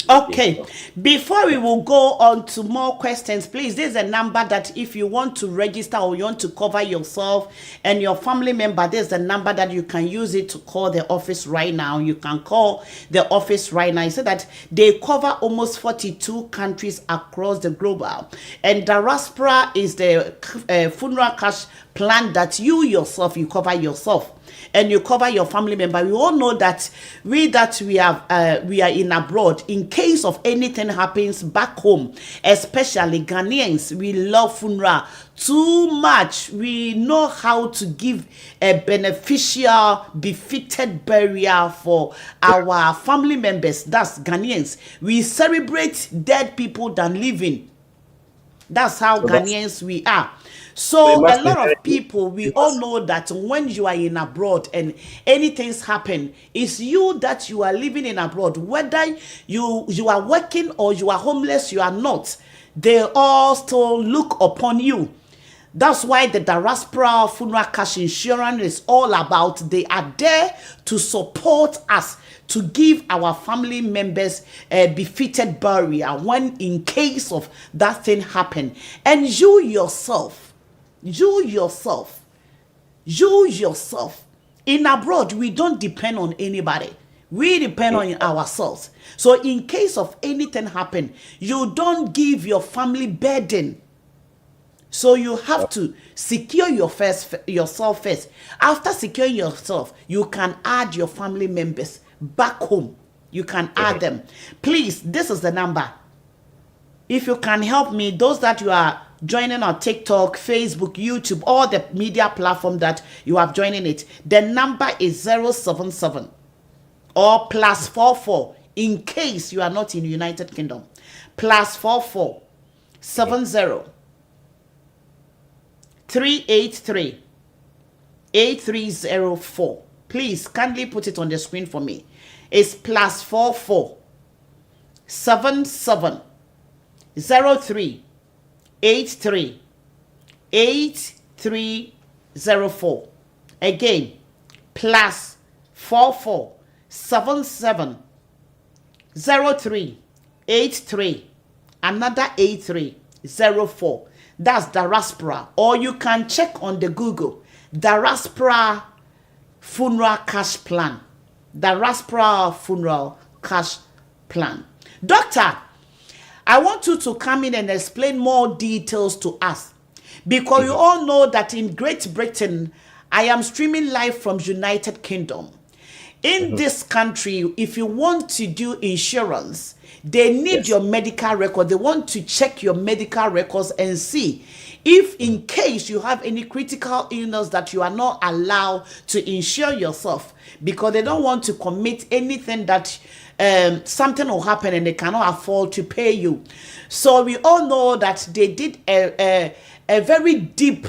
Okay, before we will go on to more questions, please, this is a number that if you want to register or you want to cover yourself and your family member, there's a number that you can use it to call the office right now. You can call the office right now. So that they cover almost 42 countries across the globe. And Diaspora is the funeral cash plan that you yourself, you cover yourself. And you cover your family member. We all know that we are in abroad. In case of anything happens back home, especially Ghanaians, we love funeral too much. We know how to give a beneficial, befitted burial for our family members. That's Ghanaians. We celebrate dead people than living. That's how Ghanaians we are. So a lot of people, we all know that when you are in abroad and anything's happen, it's you that you are living in abroad. Whether you are working or you are homeless, you are not. They all still look upon you. That's why the Diaspora Funeral Cash Insurance is all about. They are there to support us, to give our family members a befitted burial when in case of that thing happen. And you yourself, in abroad, we don't depend on anybody. We depend on ourselves. So in case of anything happen, you don't give your family burden. So you have to secure yourself first. After securing yourself, you can add your family members back home. You can add them. Please, this is the number. If you can help me, those that you are joining on TikTok, Facebook, YouTube, all the media platform that you have joining it, the number is 077 or +44 in case you are not in the United Kingdom. +44 70 383 8304. Please kindly put it on the screen for me. It's +44 77 03 83 8304. Again, +44 77 03 83 another 8304. That's Diaspora. Or you can check on the Google Diaspora Funeral Cash Plan. Diaspora Funeral Cash Plan. Doctor, I want you to come in and explain more details to us, because you all know that in Great Britain, I am streaming live from United Kingdom. In this country, if you want to do insurance, they need your medical record. They want to check your medical records and see if in case you have any critical illness that you are not allowed to insure yourself, because they don't want to commit anything that something will happen and they cannot afford to pay you. So we all know that they did a very deep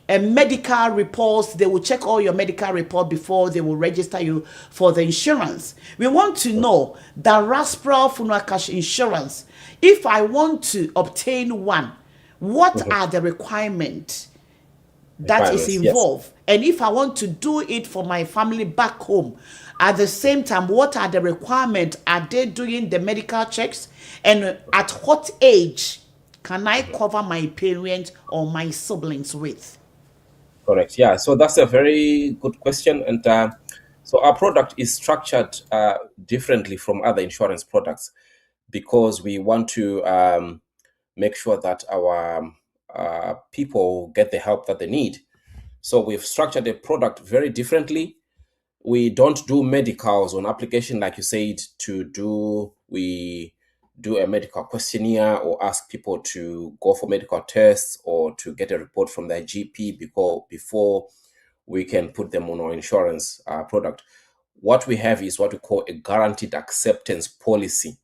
medical reports. They will check all your medical report before they will register you for the insurance. We want to know the Diaspora Funeral Cash Insurance. If I want to obtain one, what are the requirements that is involved? And if I want to do it for my family back home, at the same time, what are the requirements? Are they doing the medical checks? And at what age can I cover my parents or my siblings with? Correct. Yeah. So that's a very good question. And so our product is structured differently from other insurance products, because we want to make sure that our people get the help that they need. So we've structured the product very differently. We don't do medicals on application like you said we do a medical questionnaire or ask people to go for medical tests or to get a report from their GP before we can put them on our insurance product. What we have is what we call a guaranteed acceptance policy.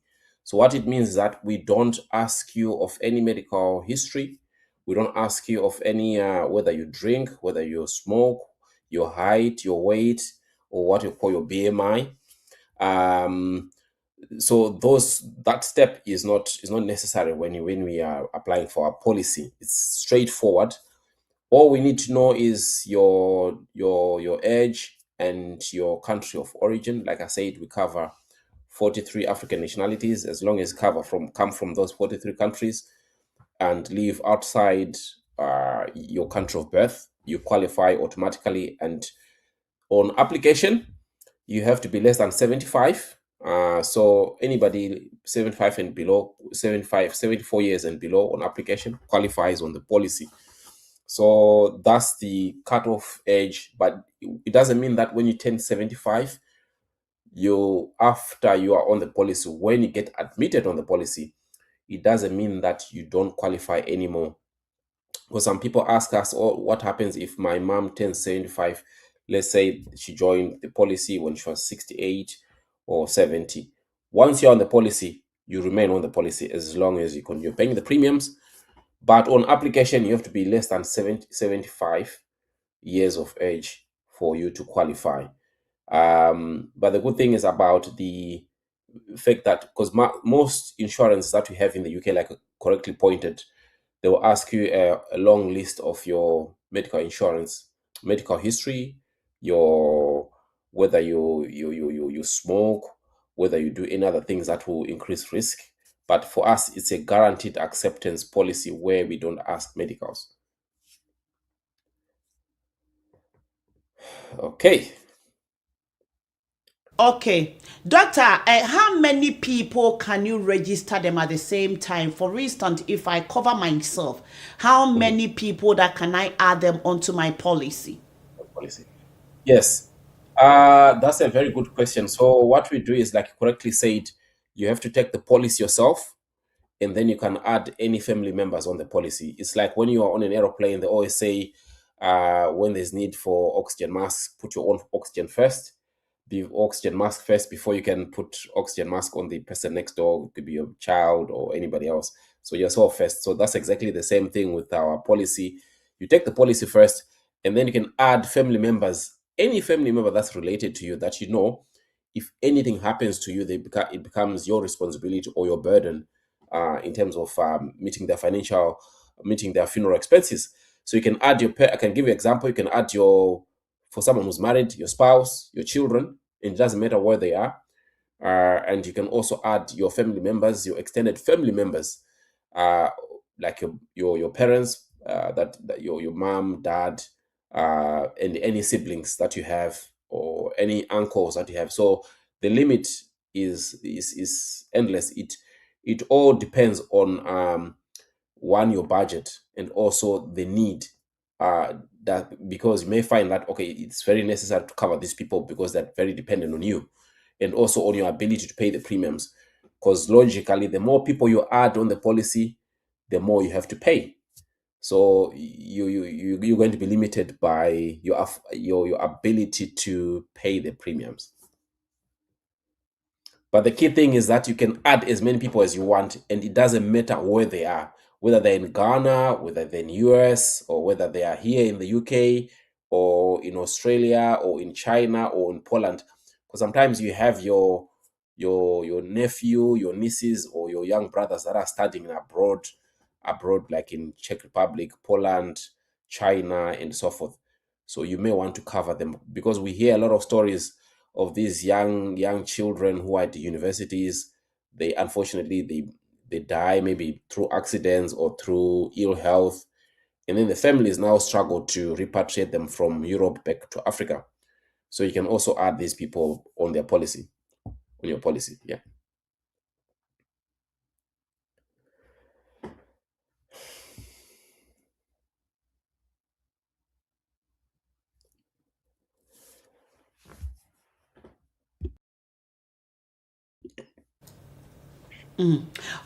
So what it means is that we don't ask you of any medical history. We don't ask you of any whether you drink, whether you smoke, your height, your weight, or what you call your BMI. So that step is not necessary when we are applying for a policy. It's straightforward. All we need to know is your age and your country of origin. Like I said, we cover 43 African nationalities, as long as come from those 43 countries and live outside your country of birth, you qualify automatically. And on application, you have to be less than 75. So anybody 75 and below, 74 years and below on application qualifies on the policy. So that's the cutoff age, but it doesn't mean that when you turn 75, after you are on the policy, when you get admitted on the policy, it doesn't mean that you don't qualify anymore. Because some people ask us, oh, what happens if my mom turns 75? Let's say she joined the policy when she was 68 or 70. Once you're on the policy, you remain on the policy as long as you're paying the premiums. But on application, you have to be less than 75 years of age for you to qualify. But the good thing is about the fact that, because most insurance that we have in the UK, like correctly pointed, they will ask you a long list of your medical insurance, medical history, whether you smoke, whether you do any other things that will increase risk. But for us, it's a guaranteed acceptance policy where we don't ask medicals. Okay. Okay, doctor, how many people can you register them at the same time? For instance, if I cover myself, how many people that can I add them onto my policy? Yes, that's a very good question. So what we do is, like you correctly said, you have to take the policy yourself, and then you can add any family members on the policy. It's like when you are on an aeroplane, they always say, when there's need for oxygen masks, put your own oxygen first. Oxygen mask first before you can put oxygen mask on the person next door. It could be your child or anybody else. So yourself first. So that's exactly the same thing with our policy. You take the policy first, and then you can add family members, any family member that's related to you that you know, if anything happens to you, it becomes your responsibility or your burden in terms of meeting their funeral expenses. So you can add I can give you an example. You can add for someone who's married, your spouse, your children. It doesn't matter where they are. And you can also add your family members, your extended family members, like your parents, that your mom, dad, and any siblings that you have, or any uncles that you have. So the limit is endless. It all depends on your budget, and also the need. That because you may find that, okay, it's very necessary to cover these people because they're very dependent on you, and also on your ability to pay the premiums. Because logically, the more people you add on the policy, the more you have to pay. So you're going to be limited by your ability to pay the premiums. But the key thing is that you can add as many people as you want, and it doesn't matter where they are, whether they're in Ghana, whether they're in US, or whether they are here in the UK, or in Australia, or in China, or in Poland. Because sometimes you have your nephew, your nieces, or your young brothers that are studying abroad, like in Czech Republic, Poland, China, and so forth. So you may want to cover them, because we hear a lot of stories of these young children who are at the universities. They unfortunately they die, maybe through accidents or through ill health, and then the families now struggle to repatriate them from Europe back to Africa. So you can also add these people on your policy. Yeah.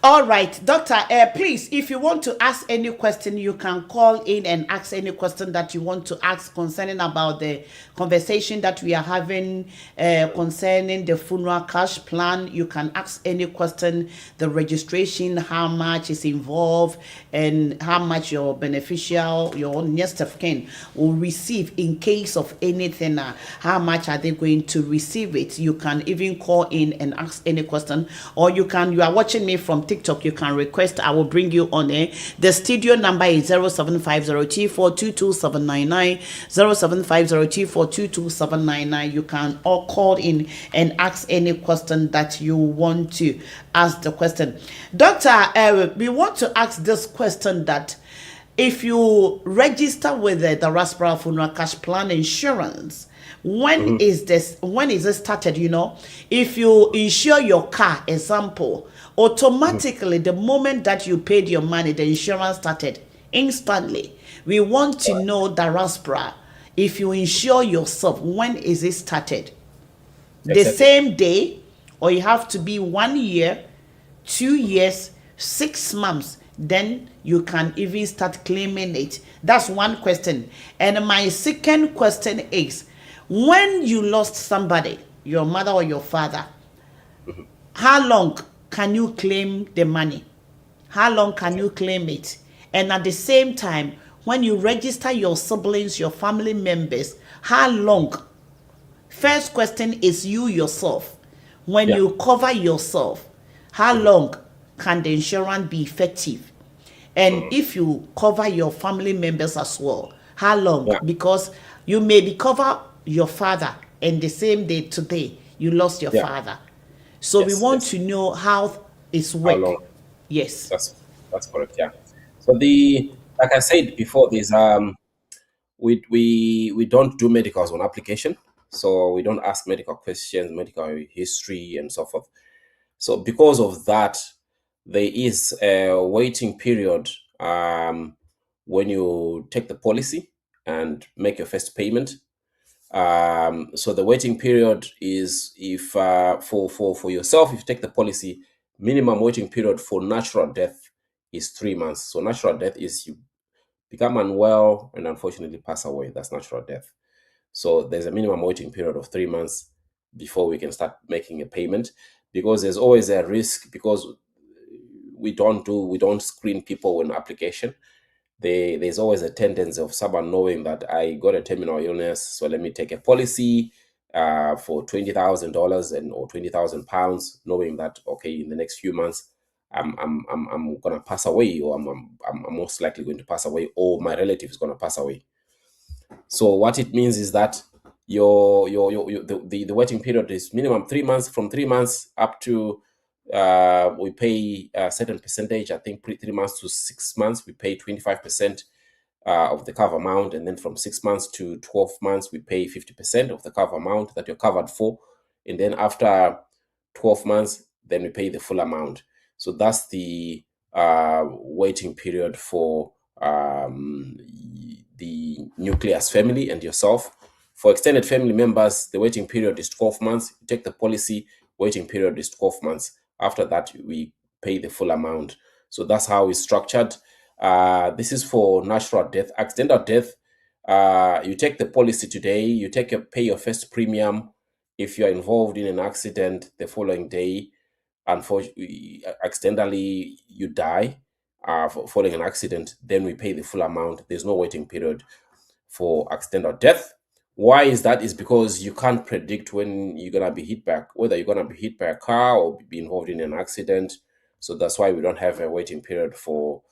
All right, doctor, please, if you want to ask any question, you can call in and ask any question that you want to ask concerning about the conversation that we are having concerning the funeral cash plan. You can ask any question, the registration, how much is involved, and how much your beneficial, your next of kin will receive in case of anything. How much are they going to receive it? You can even call in and ask any question, or you are watching watching me from TikTok, you can request. I will bring you on air. The studio number is 075024227999. 075024227999. You can all call in and ask any question that you want to ask the question. Doctor, we want to ask this question that if you register with the Diaspora Funeral Cash Plan Insurance, when is it started? You know, if you insure your car, example, automatically the moment that you paid your money, the insurance started instantly. We want to know, Diaspora, if you insure yourself, when is it started? The same day, or you have to be 1 year, 2 years, 6 months, then you can even start claiming it. That's one question. And my second question is, when you lost somebody, your mother or your father, how long can you claim the money? How long can you claim it? And at the same time, when you register your siblings, your family members, how long? First question is you yourself. When you cover yourself, how long can the insurance be effective? And if you cover your family members as well, how long? Because you may be cover your father, and the same day today you lost your father. So we want to know how it's work. How long? Yes, that's correct. Yeah. So like I said before, there's we don't do medicals on application, so we don't ask medical questions, medical history, and so forth. So because of that, there is a waiting period when you take the policy and make your first payment. So the waiting period is, if for yourself, if you take the policy, minimum waiting period for natural death is 3 months. So natural death is you become unwell and unfortunately pass away. That's natural death. So there's a minimum waiting period of 3 months before we can start making a payment, because there's always a risk, because we don't screen people in application. There's always a tendency of someone knowing that I got a terminal illness, so let me take a policy for $20,000 or £20,000, knowing that okay, in the next few months I'm gonna pass away, or I'm most likely going to pass away, or my relative is gonna pass away. So what it means is that the waiting period is minimum 3 months. From 3 months up to we pay a certain percentage. I think 3 months to 6 months we pay 25% of the cover amount, and then from 6 months to 12 months we pay 50% of the cover amount that you're covered for, and then after 12 months then we pay the full amount. So that's the waiting period for the nucleus family and yourself. For extended family members, the waiting period is 12 months. You take the policy, waiting period is 12 months. After that, we pay the full amount. So that's how it's structured. This is for natural death. Accidental death, you take the policy today, you pay your first premium. If you are involved in an accident the following day, unfortunately, accidentally you die following an accident, then we pay the full amount. There's no waiting period for accidental death. Why is that? Is because you can't predict when you're gonna be hit by, whether you're gonna be hit by a car or be involved in an accident. So that's why we don't have a waiting period for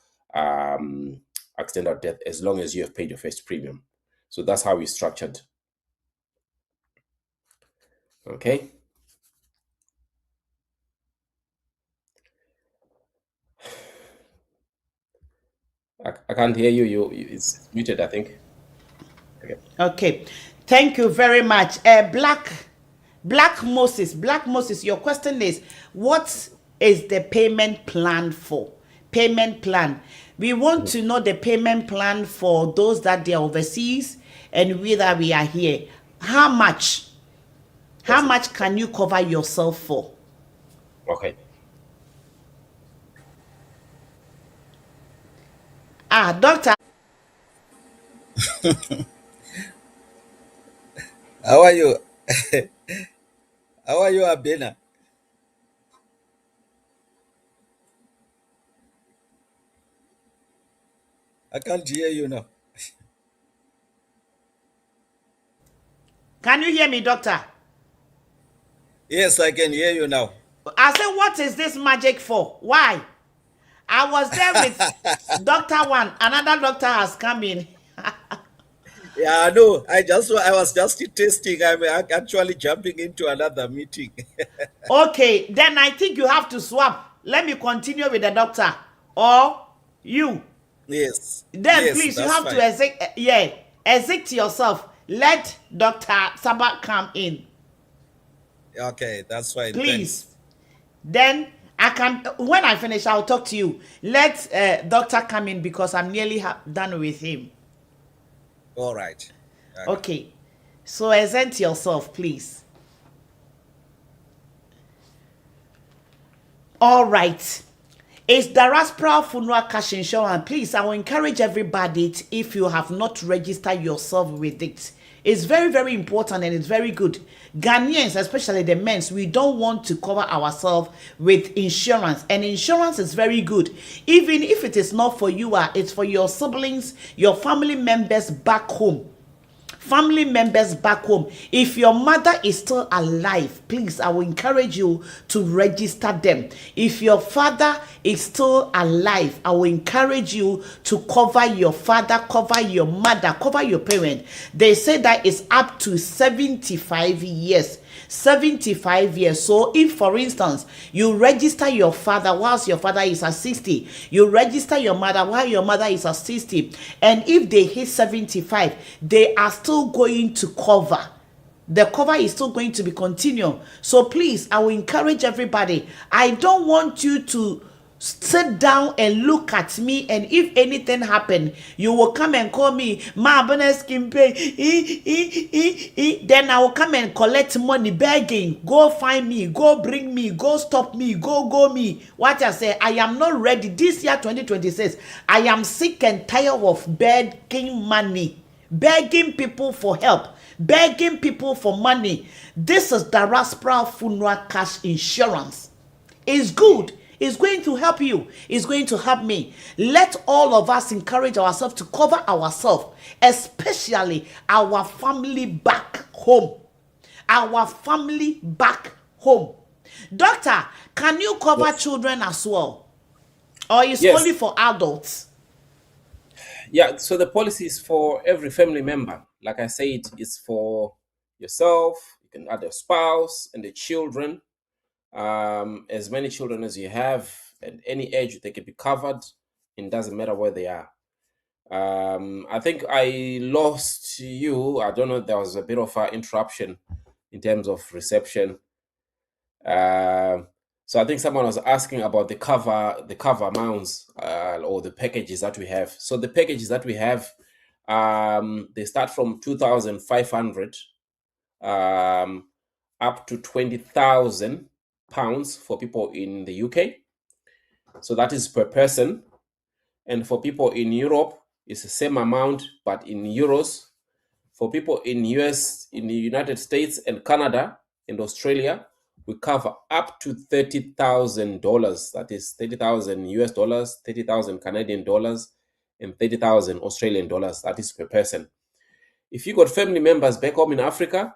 accidental death, as long as you have paid your first premium. So that's how we structured. Okay. I can't hear you. It's muted, I think. Okay. Thank you very much. Black Moses, your question is, what is the payment plan for? Payment plan. We want to know the payment plan for those that they are overseas and we that we are here. How much? How much can you cover yourself for? Okay. Doctor. How are you? How are you, Abena? I can't hear you now. Can you hear me, doctor? Yes, I can hear you now. I said, what is this magic for? Why? I was there with Dr. One. Another doctor has come in. Yeah, no, I was just testing. I'm actually jumping into another meeting. Okay, then I think you have to swap. Let me continue with the doctor. Or you. Yes, Then yes, please, you that's have to fine. exit yourself. Let Dr. Sabah come in. Okay, that's fine. Please. Thanks. Then I can, when I finish, I'll talk to you. Let doctor come in because I'm nearly done with him. All right. Okay. So exit yourself, please. All right. It's Diaspora Funeral Cash Insurance. Please, I will encourage everybody if you have not registered yourself with it. It's very, very important and it's very good. Ghanaians, especially the men, we don't want to cover ourselves with insurance. And insurance is very good. Even if it is not for you, it's for your siblings, your family members back home. Family members back home. If your mother is still alive, please, I will encourage you to register them. If your father is still alive, I will encourage you to cover your father, cover your mother, cover your parent. They say that it's up to 75 years. 75 years. So if, for instance, you register your father whilst your father is at 60, you register your mother while your mother is at 60, and if they hit 75, they are still going to cover. The cover is still going to be continued. So please, I will encourage everybody. I don't want you to sit down and look at me, and if anything happen, you will come and call me ma kimpe. Then I will come and collect money begging, go find me, go bring me, go stop me, go me. What I say, I am not ready. This year 2026, I am sick and tired of begging money, begging people for help, begging people for money. This is the Diaspora Funeral Cash Insurance. It's good. It's going to help you. It's going to help me. Let all of us encourage ourselves to cover ourselves, especially our family back home. Our family back home. Doctor, can you cover children as well? Or is Yes. only for adults? Yeah, so the policy is for every family member. Like I said, it's for yourself, you can add your spouse and the children. As many children as you have at any age, they can be covered. It doesn't matter where they are. I think I lost you. I don't know. There was a bit of an interruption in terms of reception. So I think someone was asking about the cover amounts or the packages that we have. So the packages that we have, they start from 2,500 up to 20,000 pounds for people in the UK. So that is per person. And for people in Europe, it's the same amount, but in euros. For people in US, in the United States and Canada and Australia, we cover up to $30,000. That is 30,000 US dollars, 30,000 Canadian dollars, and 30,000 Australian dollars. That is per person. If you got family members back home in Africa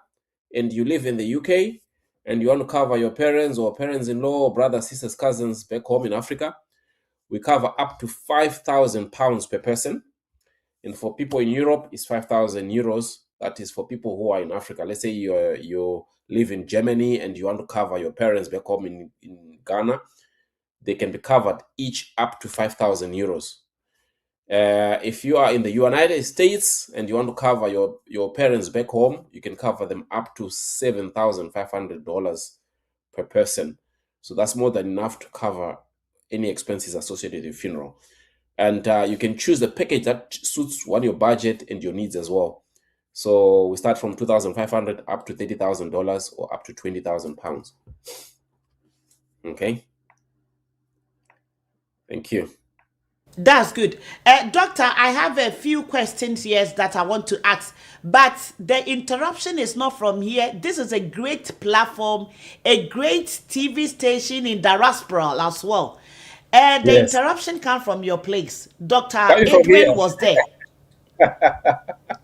and you live in the UK and you want to cover your parents or parents-in-law or brothers, sisters, cousins back home in Africa, we cover up to £5,000 per person. And for people in Europe, it's 5,000 euros. That is for people who are in Africa. Let's say you live in Germany and you want to cover your parents back home in Ghana. They can be covered each up to 5,000 euros. If you are in the United States and you want to cover your parents back home, you can cover them up to $7,500 per person. So that's more than enough to cover any expenses associated with your funeral. And you can choose the package that suits your budget and your needs as well. So we start from 2,500 up to $30,000 or up to 20,000 pounds. Okay. Thank you. That's good. Doctor, I have a few questions here that I want to ask, but the interruption is not from here. This is a great platform, a great TV station in Diaspora as well. The interruption comes from your place. Dr. Edwin was there.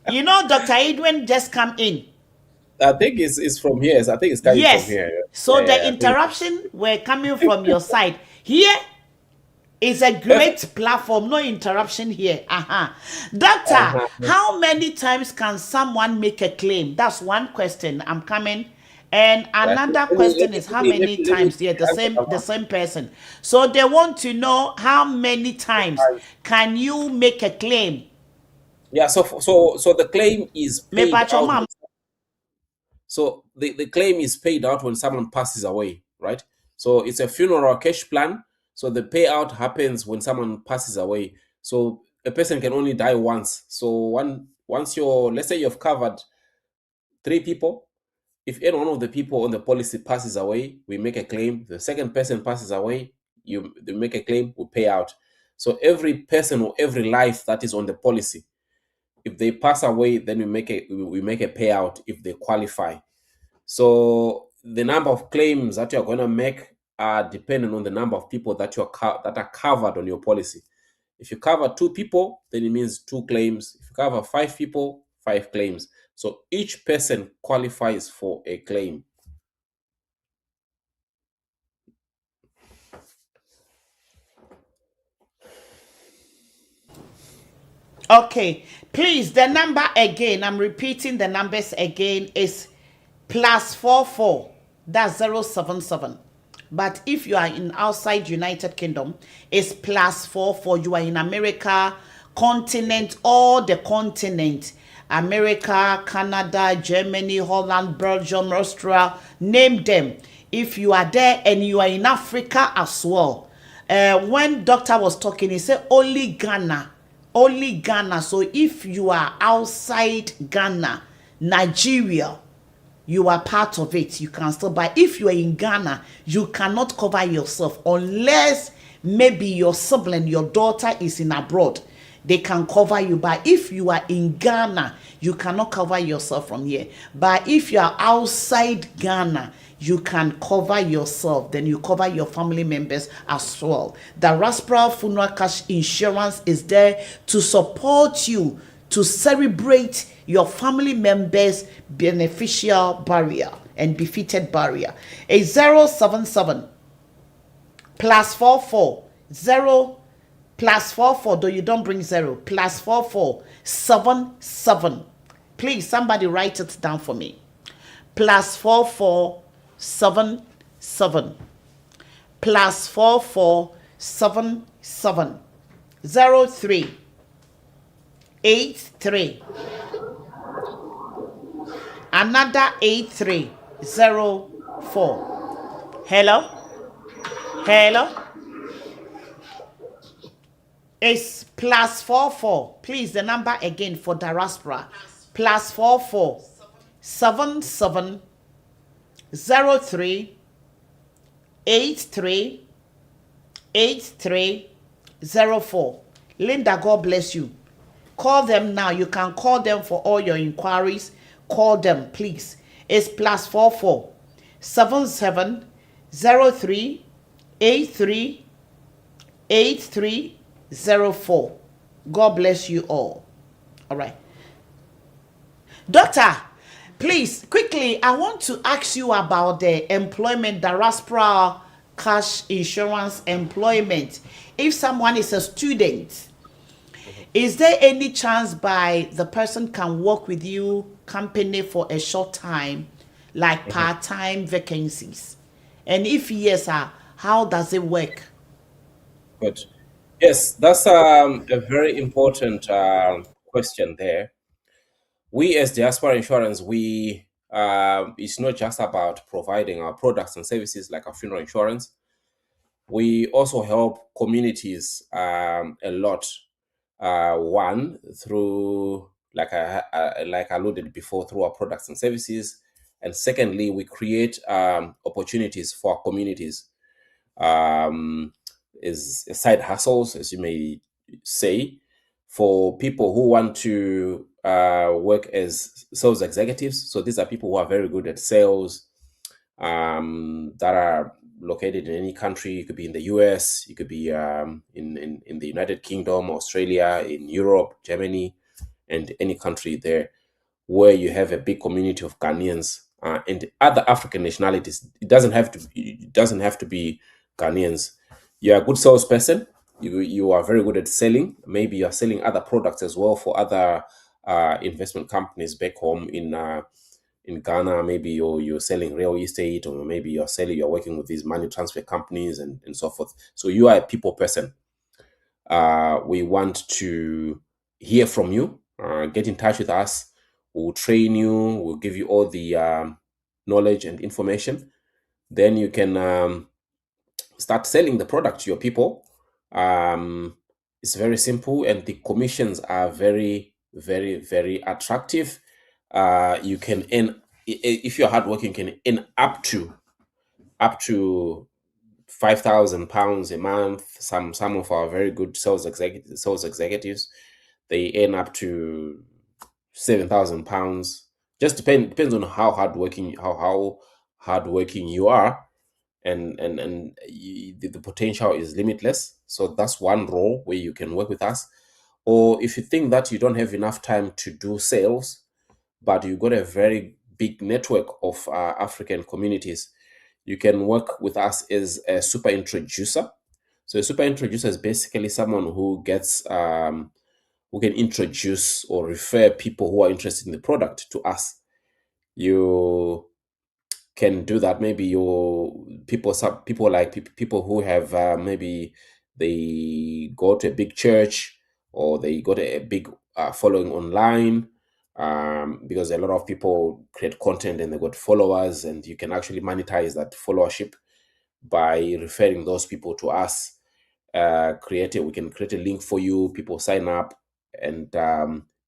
You know, Dr. Edwin just come in. I think it's from here. I think it's coming from Yes. here. So Yeah, the I think interruption were coming from your side. Here is a great platform. No interruption here. Doctor, how many times can someone make a claim? That's one question. I'm coming. And right. another question is how many times? Yeah, the same person. So they want to know how many times can you make a claim? Yeah, so the claim is Me paid pacho out. mam. So the claim is paid out when someone passes away, right? So it's a funeral cash plan. So the payout happens when someone passes away. So a person can only die once. So once let's say you've covered 3 people, if any one of the people on the policy passes away, we make a claim. The second person passes away, they make a claim, we pay out. So every person or every life that is on the policy, if they pass away, then we make a payout if they qualify. So the number of claims that you're going to make are dependent on the number of people that that are covered on your policy. If you cover 2 people, then it means 2 claims. If you cover 5 people, 5 claims. So each person qualifies for a claim. Okay, please, the number again, I'm repeating the numbers again, is +44. That's 077. But if you are in outside United Kingdom, it's +44. You are in America, continent, all the continent. America, Canada, Germany, Holland, Belgium, Austria, name them. If you are there and you are in Africa as well. When doctor was talking, he said only Ghana. Only Ghana. So if you are outside Ghana, Nigeria, you are part of it, you can still buy. If you are in Ghana, you cannot cover yourself unless maybe your sibling, your daughter is in abroad, they can cover you. But if you are in Ghana, you cannot cover yourself from here. But if you are outside Ghana, you can cover yourself, then you cover your family members as well. The Diaspora Funeral Cash Insurance is there to support you to celebrate your family members' beneficial barrier and befitted barrier. A 077 +44 0 +44, though you don't bring 0, +44 77. Please, somebody write it down for me. +44 77 +44 77 03 83 another 8304. Hello. It's +44. Please, the number again for Diaspora. +44 77 03 83 8304. Linda, God bless you. Call them now. You can call them for all your inquiries. Call them, please. It's +44 77 03 83 8304. God bless you all. All right. Doctor, please, quickly, I want to ask you about the employment, Diaspora Cash Insurance employment. If someone is a student, is there any chance by the person can work with you company for a short time, like part-time vacancies? And if yes, how does it work? Good. Yes, that's a very important question there. We as Diaspora Insurance, it's not just about providing our products and services like our funeral insurance. We also help communities a lot. One, through, like I alluded before, through our products and services, and secondly, we create opportunities for our communities. Is side hustles, as you may say, for people who want to work as sales executives. So these are people who are very good at sales, that are located in any country. You could be in the US, you could be in the United Kingdom, Australia, in Europe, Germany, and any country there. where you have a big community of Ghanaians and other African nationalities. It doesn't have to be Ghanaians. You're a good salesperson. You are very good at selling. Maybe you are selling other products as well for other investment companies back home in Ghana. Maybe you're selling real estate, or maybe you're working with these money transfer companies and so forth. So you are a people person. We want to hear from you. Get in touch with us. We'll train you. We'll give you all the knowledge and information. Then you can start selling the product to your people. It's very simple, and the commissions are very, very, very attractive. You can earn, if you're hardworking, you can earn up to £5,000 a month. Some of our very good sales executives, they earn up to £7,000. Just depends on how hardworking you are, and the potential is limitless. So that's one role where you can work with us. Or if you think that you don't have enough time to do sales, but you got a very big network of African communities, you can work with us as a super introducer. So a super introducer is basically someone who gets who can introduce or refer people who are interested in the product to us. You can do that. Maybe people who have maybe they go to a big church, or they got a big following online, because a lot of people create content and they got followers, and you can actually monetize that followership by referring those people to us. We can create a link for you. People sign up, and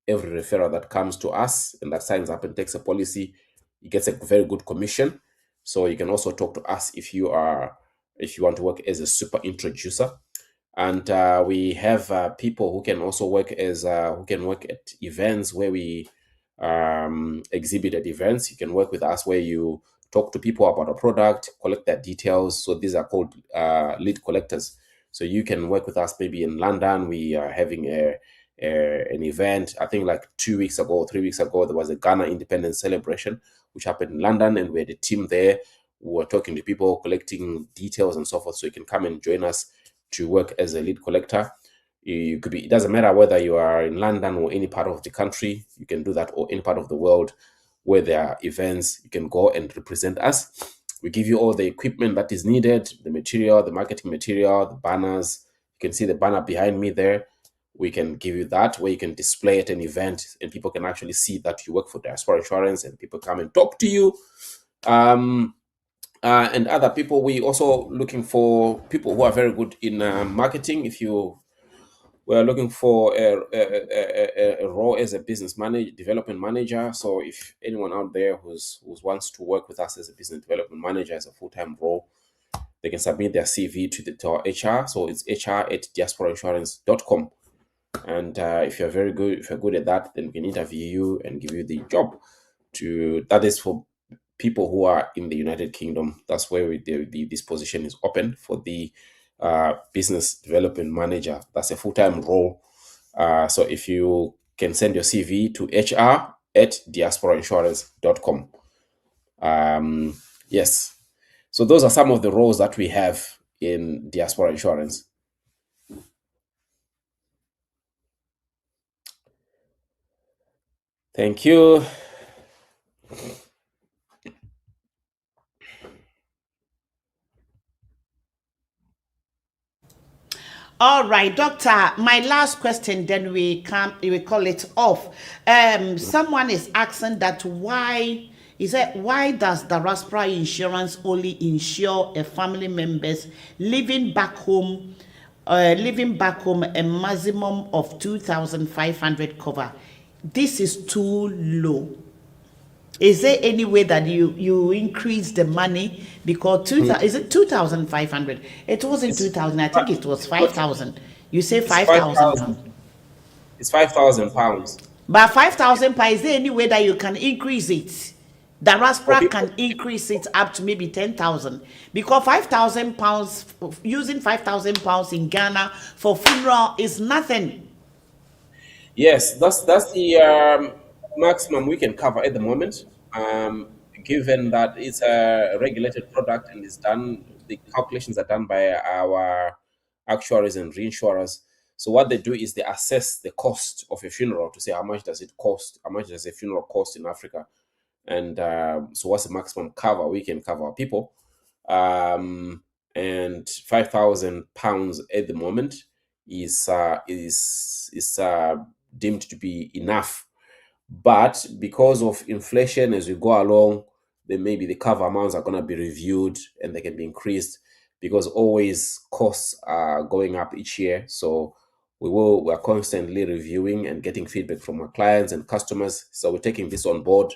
every referral that comes to us and that signs up and takes a policy, it gets a very good commission. So you can also talk to us if you want to work as a super introducer. And we have people who can also work at events where we exhibit at events. You can work with us where you talk to people about a product, collect their details. So these are called lead collectors. So you can work with us. Maybe in London, we are having an event. I think like 2 weeks ago, 3 weeks ago, there was a Ghana independence celebration, which happened in London, and we had a team there. We were talking to people, collecting details and so forth. So you can come and join us to work as a lead collector. It doesn't matter whether you are in London or any part of the country. You can do that, or any part of the world where there are events. You can go and represent us. We give you all the equipment that is needed, the material, the marketing material, the banners. You can see the banner behind me there. We can give you that, where you can display at an event, and people can actually see that you work for Diaspora Insurance, and people come and talk to you. And other people, we also looking for people who are very good in marketing. If you were looking for a role as a business manager, development manager, so if anyone out there who wants to work with us as a business development manager as a full-time role, they can submit their CV to our HR. So it's hr@diasporainsurance.com. And if you're good at that, then we can interview you and give you the job. That is for people who are in the United Kingdom. That's where this position is open for the business development manager. That's a full-time role. So if you can send your CV to hr@diasporainsurance.com. Yes. So those are some of the roles that we have in Diaspora Insurance. Thank you. All right, doctor, my last question, then we call it off. Someone is asking that why does the Diaspora Insurance only insure a family members living back home a maximum of 2,500 cover? This is too low. Is there any way that you increase the money? Because is it 2,500? It wasn't 2,000. I think it was 5,000. You say 5,000. It's £5,000. But 5,000 pounds, is there any way that you can increase it? The Diaspora can increase it up to maybe 10,000, because 5,000 pounds, using 5,000 pounds in Ghana for funeral is nothing. Yes, that's the maximum we can cover at the moment, given that it's a regulated product and it's done, the calculations are done by our actuaries and reinsurers. So what they do is they assess the cost of a funeral to say how much does it cost, how much does a funeral cost in Africa, and so what's the maximum cover we can cover our people, and £5,000 at the moment is deemed to be enough. But because of inflation, as we go along, then maybe the cover amounts are going to be reviewed and they can be increased, because always costs are going up each year. So we're constantly reviewing and getting feedback from our clients and customers. So we're taking this on board.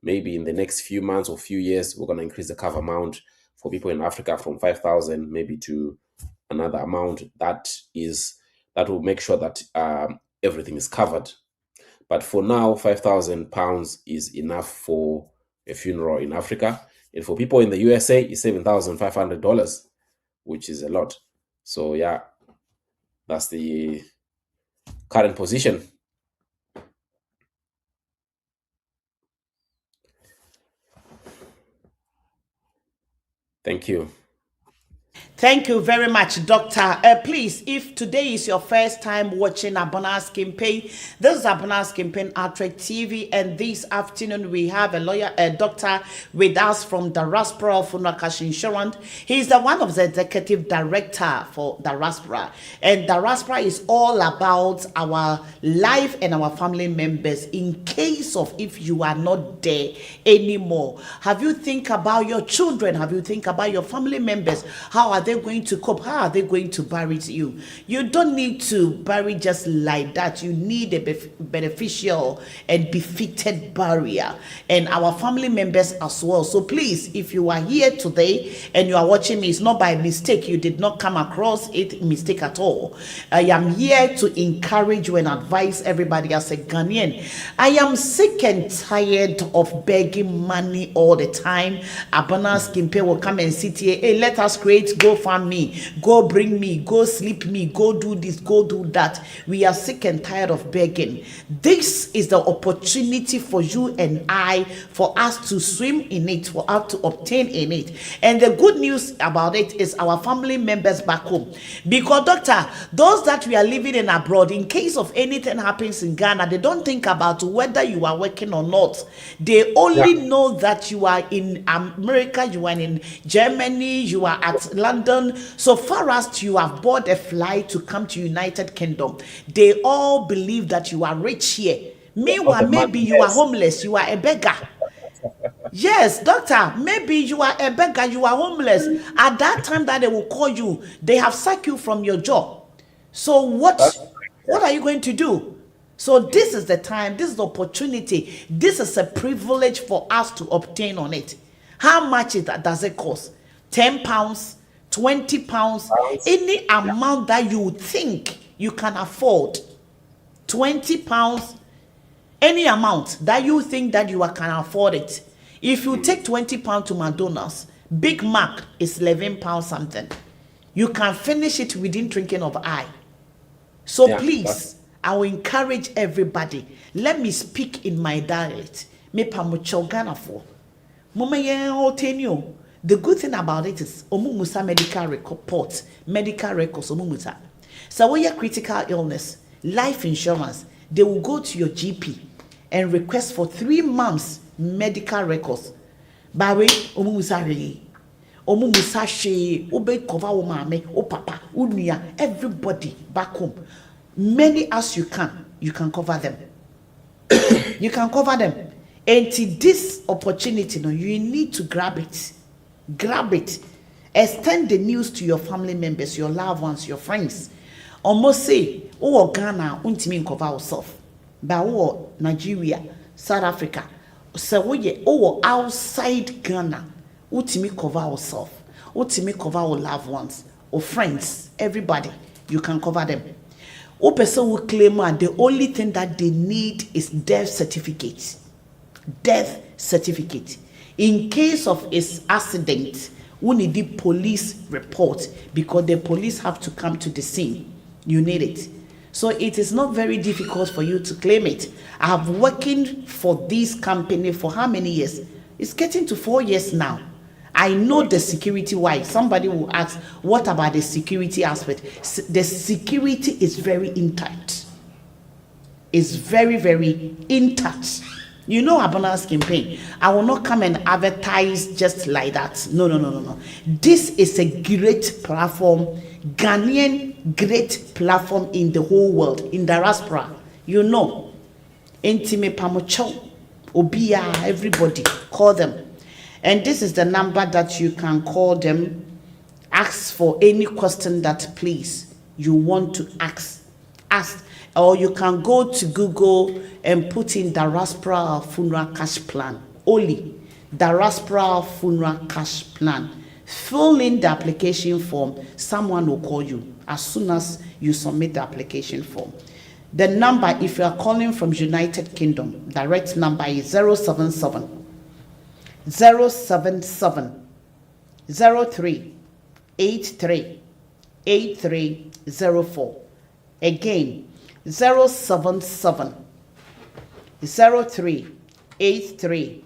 Maybe in the next few months or few years, we're going to increase the cover amount for people in Africa from 5,000 maybe to another amount that will make sure that everything is covered. But for now, £5,000 is enough for a funeral in Africa. And for people in the USA, it's $7,500, which is a lot. So yeah, that's the current position. Thank you. Thank you very much, Doctor. Please, if today is your first time watching Abona's campaign, this is Abona's campaign Attract TV, and this afternoon we have a doctor with us from Diaspora Funeral Cash Insurance. He's the one of the executive director for Diaspora, and Diaspora is all about our life and our family members in case of if you are not there anymore. Have you think about your children? Have you think about your family members? How are they going to cope? How are they going to bury you? You don't need to bury just like that. You need a beneficial and befitted burial, and our family members as well. So please, if you are here today and you are watching me, it's not by mistake. You did not come across it mistake at all. I am here to encourage you and advise everybody as a Ghanaian. I am sick and tired of begging money all the time. Abana Skimpe will come and sit here. Hey, let us create, go find me, go bring me, go sleep me, go do this, go do that. We are sick and tired of begging. This is the opportunity for you and I, for us to swim in it, for us to obtain in it. And the good news about it is our family members back home. Because, doctor, those that we are living in abroad, in case of anything happens in Ghana, they don't think about whether you are working or not. They only know that you are in America, you are in Germany, you are at London. So far as you have bought a flight to come to United Kingdom, they all believe that you are rich here. Meanwhile, maybe you are homeless, you are a beggar. Yes, doctor, maybe you are a beggar, you are homeless. At that time that they will call you, they have sacked you from your job. So what are you going to do? So this is the time, this is the opportunity, this is a privilege for us to obtain on it. How much does it cost? £10, £20, any amount that you think you can afford. £20, any amount that you think that you can afford it. If you take £20 to McDonald's, Big Mac is £11 something. You can finish it within drinking of eye. So please, I will encourage everybody. Let me speak in my dialect. Me pamucho Ghana for. The good thing about it is omumusa medical report, medical records omumusa. So when you have critical illness, life insurance, they will go to your GP and request for 3 months medical records. Bawe omumusa re. Omumusa she obe cover o mame, o papa, unia, everybody back home. Many as you can cover them. You can cover them. And to this opportunity, no, you need to grab it. Grab it. Extend the news to your family members, your loved ones, your friends. Almost say, oh, Ghana, untimi cover yourself. But oh, Nigeria, South Africa. So oh, outside Ghana, untimi cover yourself. Untimi cover our loved ones, or friends, everybody. You can cover them. O person will claim and the only thing that they need is death certificate. Death certificate. In case of an accident, we need the police report because the police have to come to the scene. You need it. So it is not very difficult for you to claim it. I have working for this company for how many years? It's getting to 4 years now. I know the security why. Somebody will ask, what about the security aspect? The security is very intact. It's very, very intact. You know Abana's campaign. I will not come and advertise just like that. No. This is a great platform, Ghanaian great platform in the whole world, in Diaspora. You know, Intime Pamocho, Obia, everybody, call them. And this is the number that you can call them. Ask for any question that please you want to ask. Or you can go to Google and put in Diaspora Funeral Cash Plan. Only Diaspora Funeral Cash Plan. Fill in the application form. Someone will call you as soon as you submit the application form. The number, if you are calling from United Kingdom, direct number is 077 03 83 8304. Again, 077 03 83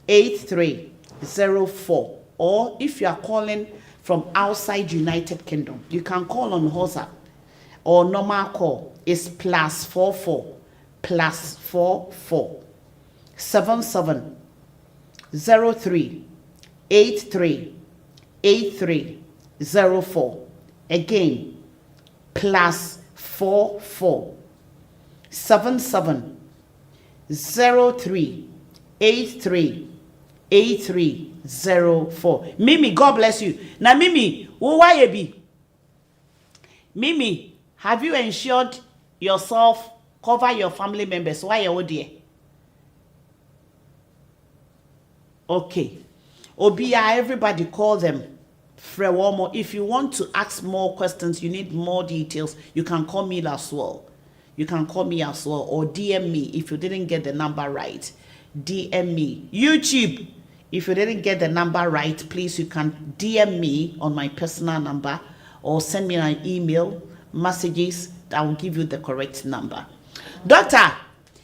8304. Or if you are calling from outside United Kingdom, you can call on WhatsApp or normal call is +44 77 03 83 8304. Again, +44 77 03 83 8304. Mimi, God bless you. Now, Mimi, why you be? Mimi, have you ensured yourself, cover your family members? Why you there? Okay. Obia, everybody call them. Frewomo. If you want to ask more questions, you need more details, you can call me as well. You can call me as well or DM me if you didn't get the number right. DM me. YouTube, if you didn't get the number right, please, you can DM me on my personal number or send me an email, messages, that will give you the correct number. Doctor,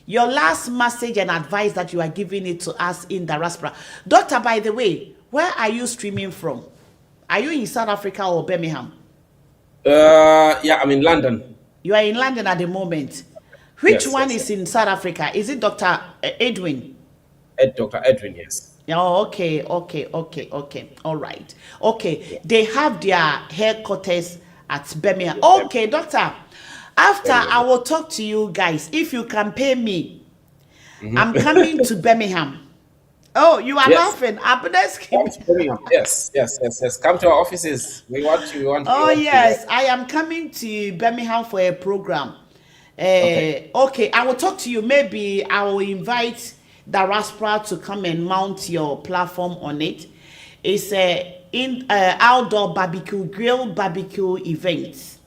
your last message and advice that you are giving it to us in Diaspora. Doctor, by the way, where are you streaming from? Are you in South Africa or Birmingham? Yeah, I'm in London. You are in London at the moment. Which Yes, one yes, is in South Africa? Is it Dr. Edwin? Dr. Edwin, yes. Oh, okay. All right. Okay. They have their headquarters at Birmingham. Okay, doctor. After I will talk to you guys. If you can pay me, I'm coming to Birmingham. Oh, you are laughing. Yes. Come to our offices. We want you. Oh, yes. I am coming to Birmingham for a program. Okay, I will talk to you. Maybe I will invite Diaspora to come and mount your platform on it. It's a outdoor grill barbecue event.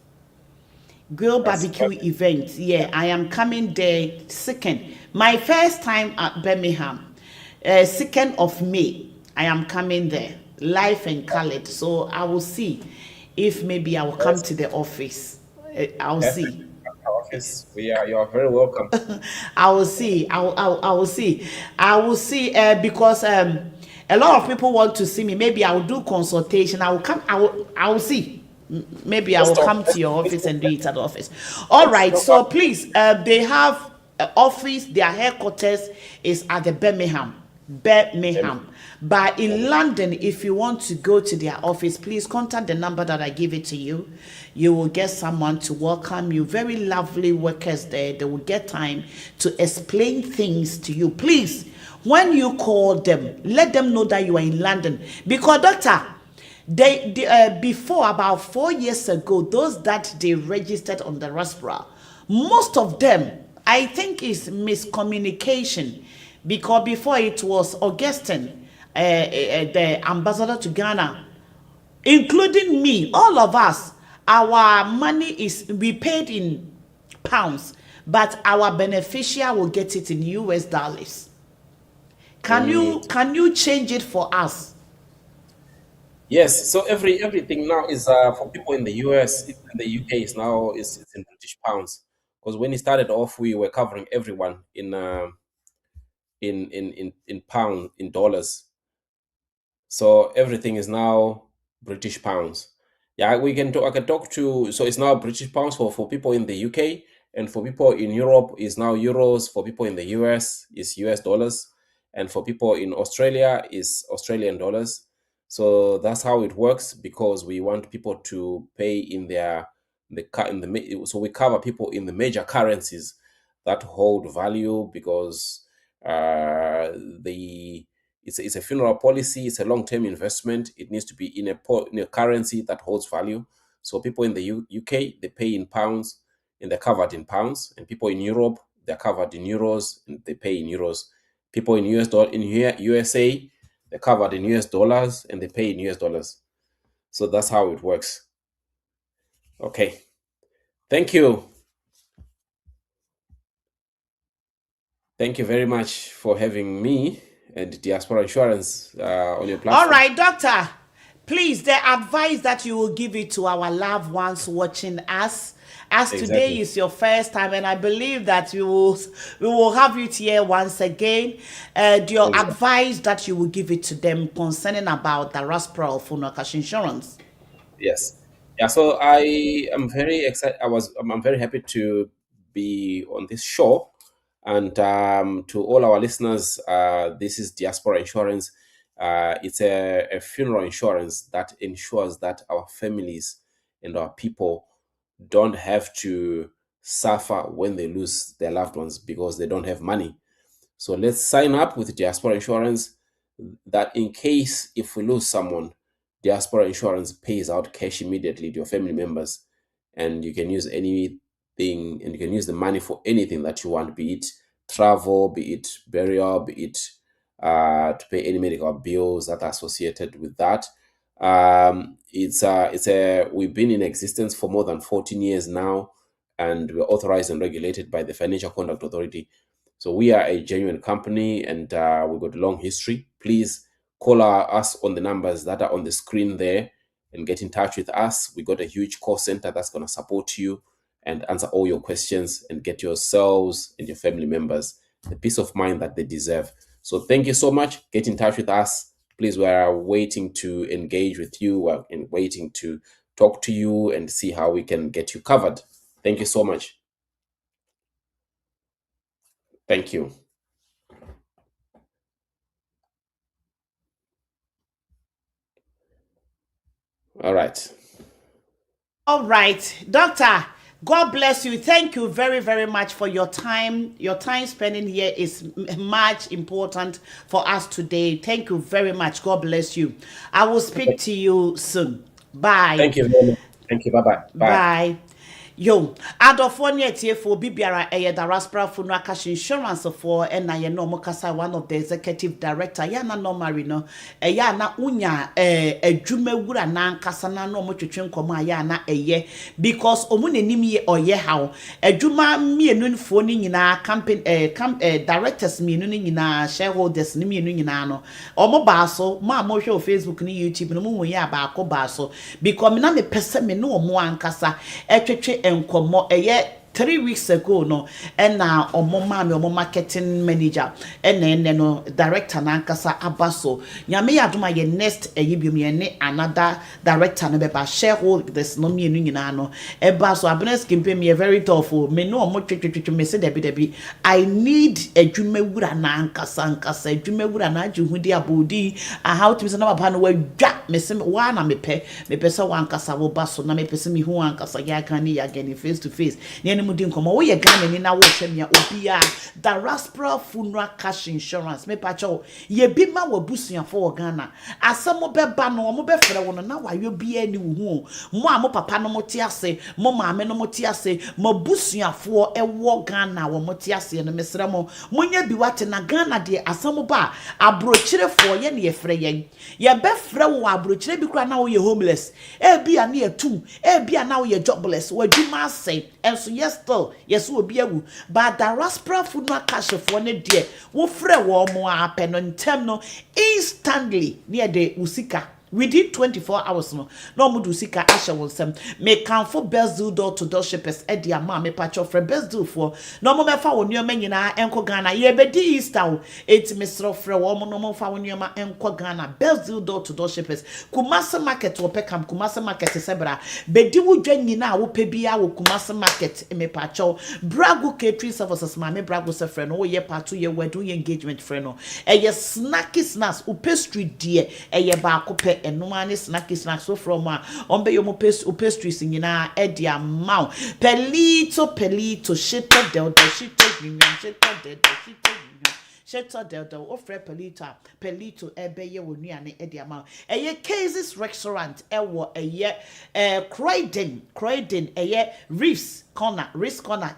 Yeah, I am coming there second. My first time at Birmingham, 2nd of May. I am coming there, live and colored. So I will see if maybe I will come to the office. I will see. Office. You are very welcome. I will see. I will see because a lot of people want to see me. Maybe I will do consultation. I will come. I will see. Maybe I will come to your office and do it at the office. All right. So please, they have an office. Their headquarters is at the Birmingham. But in London, if you want to go to their office, please contact the number that I give it to you. You will get someone to welcome you. Very lovely workers there. They will get time to explain things to you. Please, when you call them, let them know that you are in London. Because, doctor, they before, about 4 years ago, those that they registered on the Diaspora, most of them, I think, is miscommunication. Because before it was Augustine, the ambassador to Ghana, including me, all of us, our money we paid in pounds, but our beneficiary will get it in US dollars. Can you change it for us? Yes, so everything now is for people in the US, in the UK is now is it's in British pounds. Because when it started off, we were covering everyone in pound in dollars. So everything is now British pounds. Yeah, we can talk. I can talk to. So it's now British pounds for people in the UK, and for people in Europe is now euros. For people in the US is US dollars, and for people in Australia is Australian dollars. So that's how it works because we want people to pay in so we cover people in the major currencies that hold value because the it's a funeral policy. It's a long-term investment. It needs to be in a currency that holds value. So people in the UK, they pay in pounds and they're covered in pounds. And people in Europe, they're covered in euros and they pay in euros. People in USA, they're covered in US dollars and they pay in US dollars. So that's how it works. Okay. Thank you. Thank you very much for having me and Diaspora Insurance on your platform. All right, doctor. Please, the advice that you will give it to our loved ones watching us, as today is your first time, and I believe that we will have you here once again. Your advice that you will give it to them concerning about the Diaspora funeral cash insurance. Yes. Yeah, so I am very excited. I'm very happy to be on this show. And to all our listeners, this is Diaspora Insurance. It's a funeral insurance that ensures that our families and our people don't have to suffer when they lose their loved ones because they don't have money. So let's sign up with Diaspora Insurance that in case if we lose someone, Diaspora Insurance pays out cash immediately to your family members, and you can use anything, and you can use the money for anything that you want, be it travel, be it burial, be it to pay any medical bills that are associated with that. We've been in existence for more than 14 years now, and we're authorized and regulated by the Financial Conduct Authority. So we are a genuine company, and we've got a long history. Please call us on the numbers that are on the screen there and get in touch with us. We got a huge call center that's going to support you and answer all your questions and get yourselves and your family members the peace of mind that they deserve. So thank you so much. Get in touch with us. Please, we are waiting to engage with you. We're waiting to talk to you and see how we can get you covered. Thank you so much. Thank you. All right. All right, doctor. God bless you. Thank you very, very much for your time. Your time spending here is much important for us today. Thank you very much. God bless you. I will speak to you soon. Bye. Thank you very much. Thank you. Bye-bye. Bye. Yo, Adolfonia for Bibiara Diaspora Funeral Cash Insurance for no Mokasa, one of the executive director, Yana no Marino, Yana Unya, a Jume Gura Nan Casana no Mochuchun Koma Yana a ye, because Omune Nimi or ye how, a Juma me nun phoning in our campaign, directors me nuning in our shareholders, Nimi Nunino, or Mobaso, Ma Mosho Facebook, ni YouTube, no Muya Bako Baso, because me person me no more Ancasa, and come 3 weeks ago no and now omo marketing manager and then no director nankasa abaso nyame adoma ye next eyibium ye ne another director no beba shareholders no mienu nyina no ebaso abnes kimpe me very tough me no omo twetwetwe me se debi I need adwumawura nankasa adwumawura na agihudi abodi how to me na papa no wadwa me se wa na mepe se wankasa wo baso na mepe se me hu wankasa ya kan ni ya gani face to face mudi nkomo wo ye Ghana ni na wo hwemia obia Diaspora Funeral Cash Insurance me pacho ye bi ma wabusuafo wo Ghana asamo beba no mo befre wo no na wayo bia ni wo hu mo a mo papa no mo ti ase mo maame no mo ti ase mo busuafo wo Ghana wo mo ti ase no mesra mo nya bi wate na Ghana de asamo ba abrochirefo ye ne ye frɛ ye befre wo abrochire bi kura na wo ye homeless e bia na ye tum e bia na wo ye jobless wadwuma ase enso yes still yes will be able but Diaspora Funeral Cash for ne dear wo frɛ wo mo apɛ no ntem no instantly near the usika within 24 hours no omo do sika ahye wonsem me kanfo best deal door to door shippers e dia ma me pacho for best deal for no omo me fa wonyo manyina enko Ghana ye be di Easter eti mesro frɛ wo omo no omo fa wonyo ma enko Ghana best deal door to door shippers Kumasi market wo pekam Kumasi market sebra be di wo dwa nyina wo pe bia wo Kumasi market me pacho Brago catering services ma me Brago se frɛ no wo ye party ye wedding engagement frɛ no eye snacky snacks o pastry die eye ba akopɛ enoma ne snacky snacks so from ombe yo mo pastries nyina e dia maw pelito shito delta shito nyam shito delta shito Sheto delta ofre pelito ebeye wonuane e dia maw eye cases restaurant e wo eye Croydon eye Reefs corner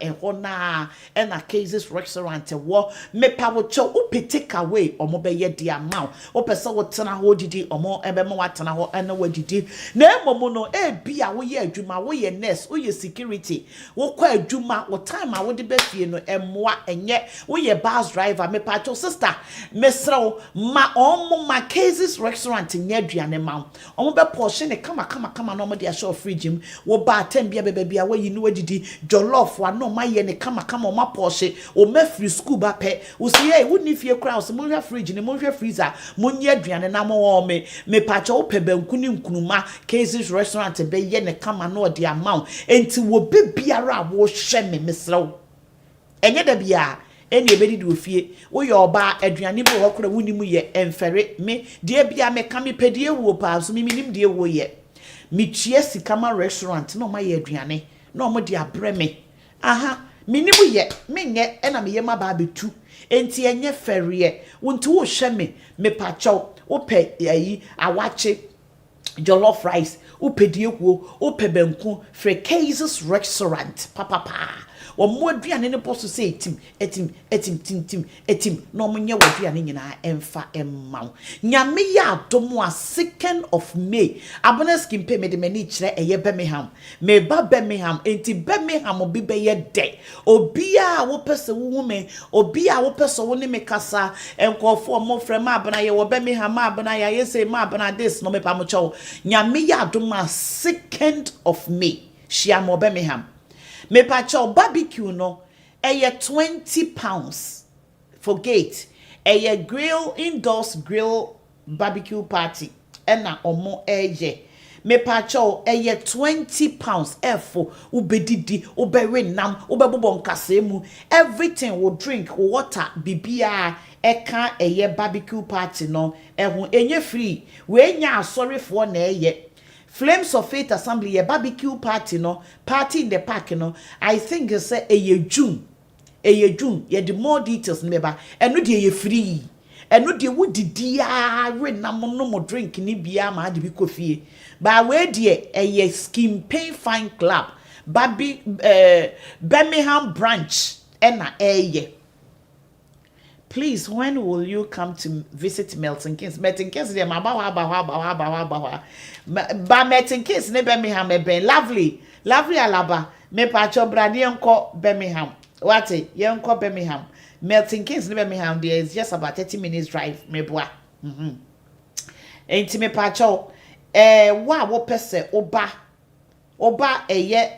e hona and a cases restaurant wo me pawo cho upi take away omo be ye dia maw o pesa wo tena ho didi omo ebe mo watena ho ena wadidi na emomo no e bia wo ye adwuma wo ye nurse wo ye security wo kwa adwuma wo time a wo de be fie no emmoa enye wo ye bus driver me pacho sister mesro ma omo ma cases restaurant nya aduane maw omo be portion e kama no omo de show fridge im wo ba tem bia bia wo yi no wadidi jollof wa no ma ye ne kama o ma Porsche o ma free school ba pe o si e woni fie kra o se mo hwe fridge ne mo hwe freezer mo nye aduane na mo me pacha o pe banku ni nkunuma cases restaurant be ye ne kama no de amount enti wo be biara wo hwe me mesrew enye da bia eni ebedi do fie wo ye oba aduane bo ho kra woni mu ye emfere me de bia me ka me pedie wo pa so me nim de wo ye me tue sikama restaurant no ma ye aduane no mo dia breme aha minimu ye menye ena me ye ma ba betu enti enye ferie wonti wo hwe me pacho wo pe yi awache jollof rice wo pe diekuo wo pe banku for cases restaurant papa wo mo aduane ne boso say etim no mo nye wo aduane nyina emfa emma nyame ya adomo a 2nd of May aboneski mpe me de mani kire eye Birmingham me ba Birmingham enti Birmingham obi be ye de obi a wo pese wo me obi a wo pese wo ne me kasa enkofo mo frɛ ma abana ye wo Birmingham ma abana ya ye say ma abana this no me pa mo cho nyame ya adomo a 2nd of May shia mo Birmingham me pacho barbecue no £20 for gate grill indoors grill barbecue party ena omo me pacho £20 efo ubedidi ubere nam ubebobo nkase mu everything will drink water bibia eka barbecue party no ehun enye free we nya sorry for na Flames of Faith Assembly ye barbecue party no party in the park no I think you say June ye the more details neba eno de ye free eno de wo didia we na mo no mo drink ni bia ma de bi kofie ba we de ye skin pain fine club Birmingham branch ena Please, when will you come to visit Milton Keynes? Milton Keynes, they ba Milton Keynes, ne Birmingham, lovely alaba. Me pacho brani yonko Birmingham. What it? Yonko Birmingham. Milton Keynes, ne Birmingham. There is just about 30 minutes drive. Me boa. Enti me pacho. Wo pese oba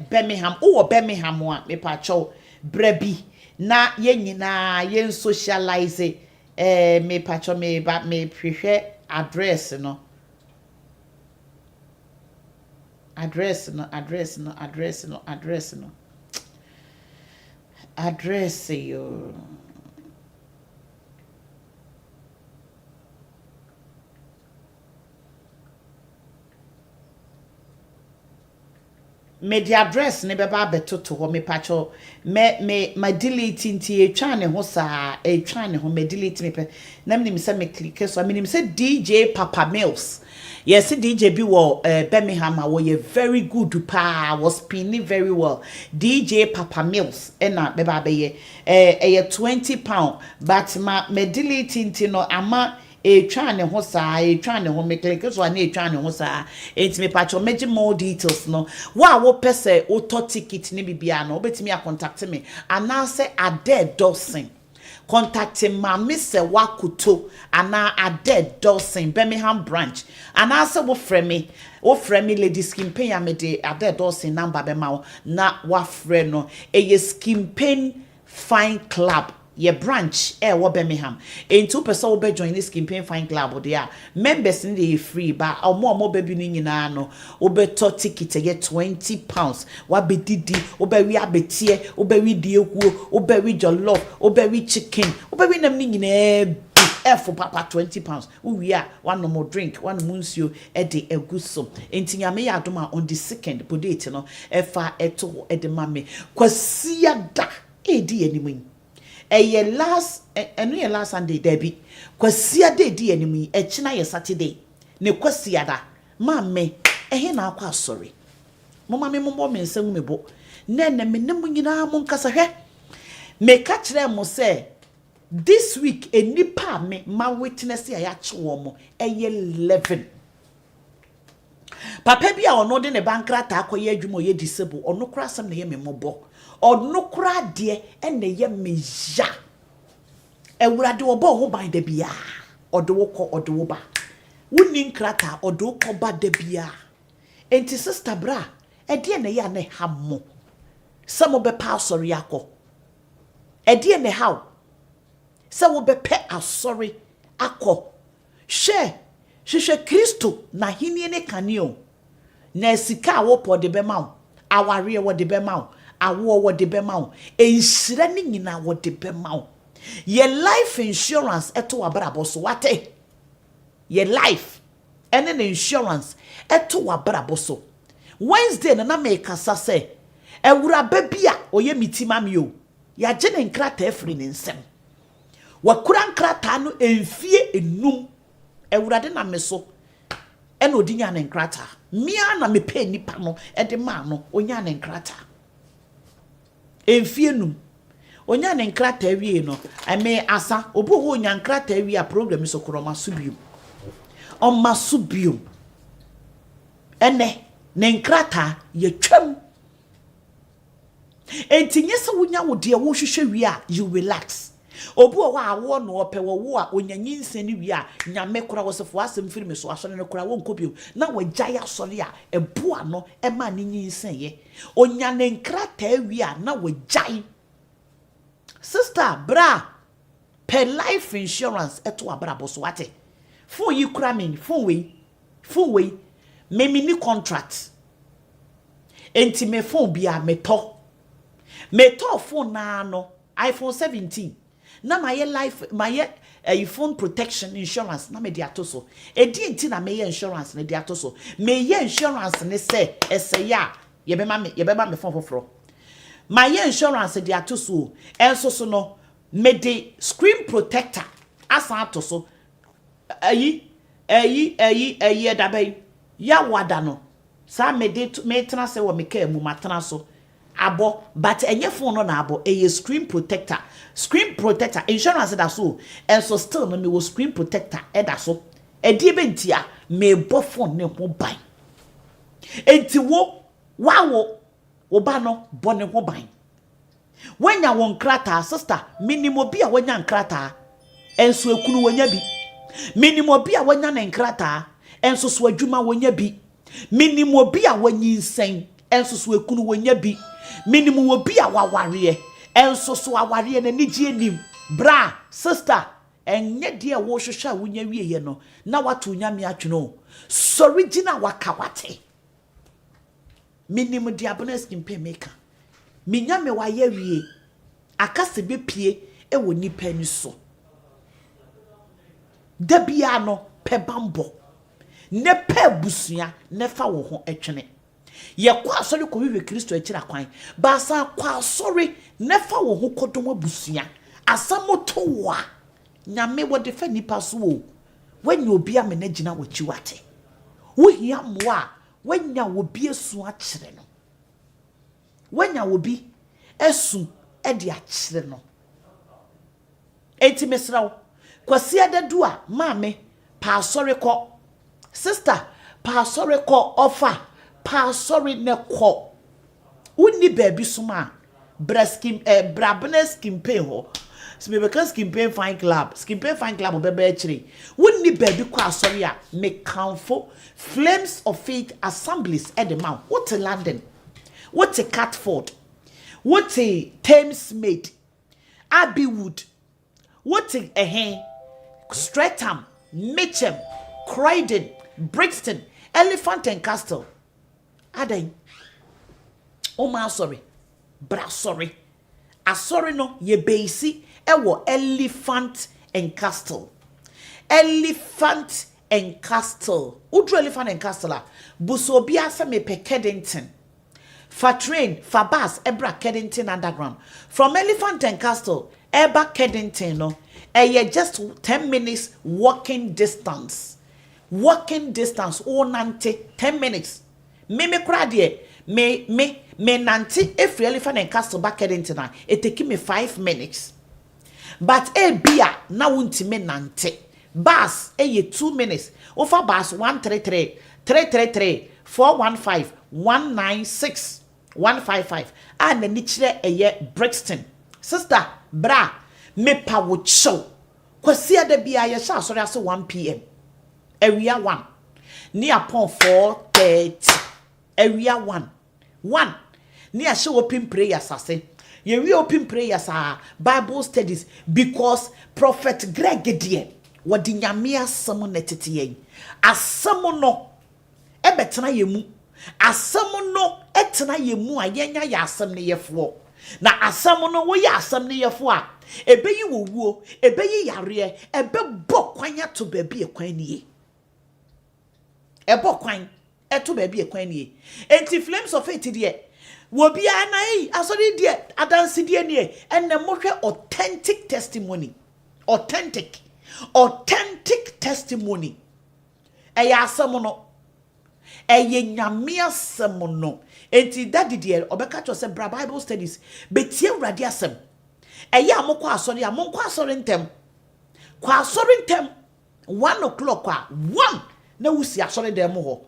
Birmingham. O Birmingham wa me pacho brebi. Na ye nyina ye socialize me pacho me prehwe address no address yo me the address ne beba betoto ho me pacho me my delete nti etwa ne ho saa etwa ne ho me delete me pe na me se me click so me se DJ Papa Mills yes DJ bi wo Birmingham wo ye very good pa was spinning very well DJ Papa Mills na beba be ye £20 but me delete nti no ama etwa ne ho saa etwa ne ho me click so na etwa ne ho saa enti me pacho meji more details no wa wo pese auto ticket ne bibia no obetimi a contact me anase ade dosen contact mami se wakuto ana ade Dawson Birmingham branch ana se wo frɛ me lady skimpain amede ade Dawson number be ma na wa frɛ no eye skimpain fine club ye branch wo Birmingham enti person wo be join this campaign fine club there members in the free ba omo baby ni nyina no wo be to ticket ye £20 wa be didi wo be wi abetie wo be wi diekuo wo be wi jollof wo be wi chicken wo be wi nam ni nyina for papa £20 wo wi a one more drink one munsuo e de eguso enti nyame ya adoma on the second date no e fa eto e de mame kwasia da e di animu eye last last Sunday debi kwasia de di enimi echina ye Saturday ne kwasia da mamme ehe na akwa sorry mama me mombo me nsem mebo nene me ne munyina mo nkasa hwe me ka kire mo say this week enipa me ma witness ya ya chewo mo eye 11 papa bia ono de ne bankrata akoye adwuma ye disable ono kura asem na ye me mobo onukura de ene ye meja ewurade obo ho ban da bia odo ba wuni nkrata odo ko ba da bia enti sister bra e de ne ya ne hammo samo be pa sorry akọ e de ne how se wo be pe asori akọ hwehwe Kristo na hinie ne kaneo na sika wo po de be ma aware wo de be ma awo wo de be ma enhira ni nyina wo de be ma ye life insurance eto abrabo so wate ye life ene na insurance eto abrabo so Wednesday na make kasa se ewura babia oye mitima mi o ya je ne nkrata afri ne nsem wakura nkrata no enfie enum ewura de na me so ene odinya ne nkrata mia na me pe nipa no e de ma no onya ne nkrata enfie num onya ne nkrata wie no ame asa obo ho onya nkrata wie a program so koroma subium on masubium ene ne nkrata ye twam entinye se wonya wo de wo hwehwe wie a you relax obu wa awo no ope wo a onyanyi nsani wie a nyame kora wo sefo asem firime so asone no kora wo nkobio na wagya asore a eboa no e ma ne nyinsan ye onya ne nkrata wie a na wagya sister bra per life insurance eto abrabo so wate fun yi kura me fun we me mini contract enti me fun bia meto phone na no iPhone 17 na my life my phone protection insurance na me dia to so edi enti na me insurance na dia to so me insurance ne say eseya ye be ma me phone foforo my insurance dia to so enso so no me de screen protector asa to so ayi dabai ya wada no sa me de me tena se wo me ka mu matena so abo but enye phone no na abo a screen protector insurance da so and so still no me wo screen protector e da so e die bentia me bo phone ne ho ban enti wo ba no bo ne ho ban wanya won krata sister minimo bi a wanya nkrata enso ekunu wanya bi minimo bi a wanya ne nkrata enso so adwuma wanya bi minimo bi a wanyi nsen enso so ekunu wanya bi minimum will be a waware enso so aware na niji enim bra sister enye de wo hwehwa wonya wie no na watu nyame atweno so original wakawate minimum diabones kimpe maker minyame wa ye wie akase bepie e wo nipa ni so dabia no pe bambo ne pe busua ne fa wo ho etwene ye kwa sori ko wiwe Kristo akira kwan ba sa kwa sori nefa wo ho kodom abusua asamoto wa nyame wo de fa nipa so wo wanya obi amena gina wachi wate wo hia moa wanya obi esu akire no wanya obi esu e de akire no enti mesrawo kwasi adadu a maame pa sori ko sister pa sori ko offer pa sorry ne ko uni baby suma braskim brabnes kimpe ho so me beka skimping fine club obebe chiri wonni baby kwa sorry a me count Flames of Faith Assemblies at the mount. What a London, what a Catford, what a Thamesmead, Abbeywood, what a hen, Streatham, Mitcham, Croydon, Brixton, Elephant and Castle. Aday. Oh my sorry. Bra sorry. A sorry no ye basi ewo Elephant and Castle. Elephant and Castle. Udro Elephant and Castle. Busobia se me pe Kedington. For train, for bus, ebra Kedington underground. From Elephant and Castle, eba Kedington no. Just 10 minutes walking distance. Walking distance, oh nante 10 minutes. Me kradie, me nanti if Elephant and Castle back Kedington, it take me 5 minutes. But bia na wunti me nante. Bus 2 minutes. Over bus 133 333 415 196 155. And the nichire Brixton. Sister, bra, me pa wo show. Kwasi de bia ye sha sorry aso 1 p.m. Area 1. Ni upon 4:30. Area 1. 1. Ni a show open prayers ase. Ye we open prayers Bible studies because Prophet Greg die wadi nyame asem netete yen. Asem no ebetena yemu. Asem no etena yemu ayenya ya asem ne yefo. Na asem no wo ya asem ne yefo a ebeyi wowuo, ebeyi yare, ebebo kwanya to baby ekwan nie. Ebo kwan eto baby ekwan nie. Enti Flames of Faith die wobi anai asori die adansi die nie enne mohwe authentic testimony. Authentic testimony. Eya asem no. Eye nyame asem no. Enti that die obeka cho se bra Bible studies betie urade asem. Eya amokwa asori amonkwa asori ntem. Kwa asori ntem 1 o'clock 1 na wusi asori dem ho.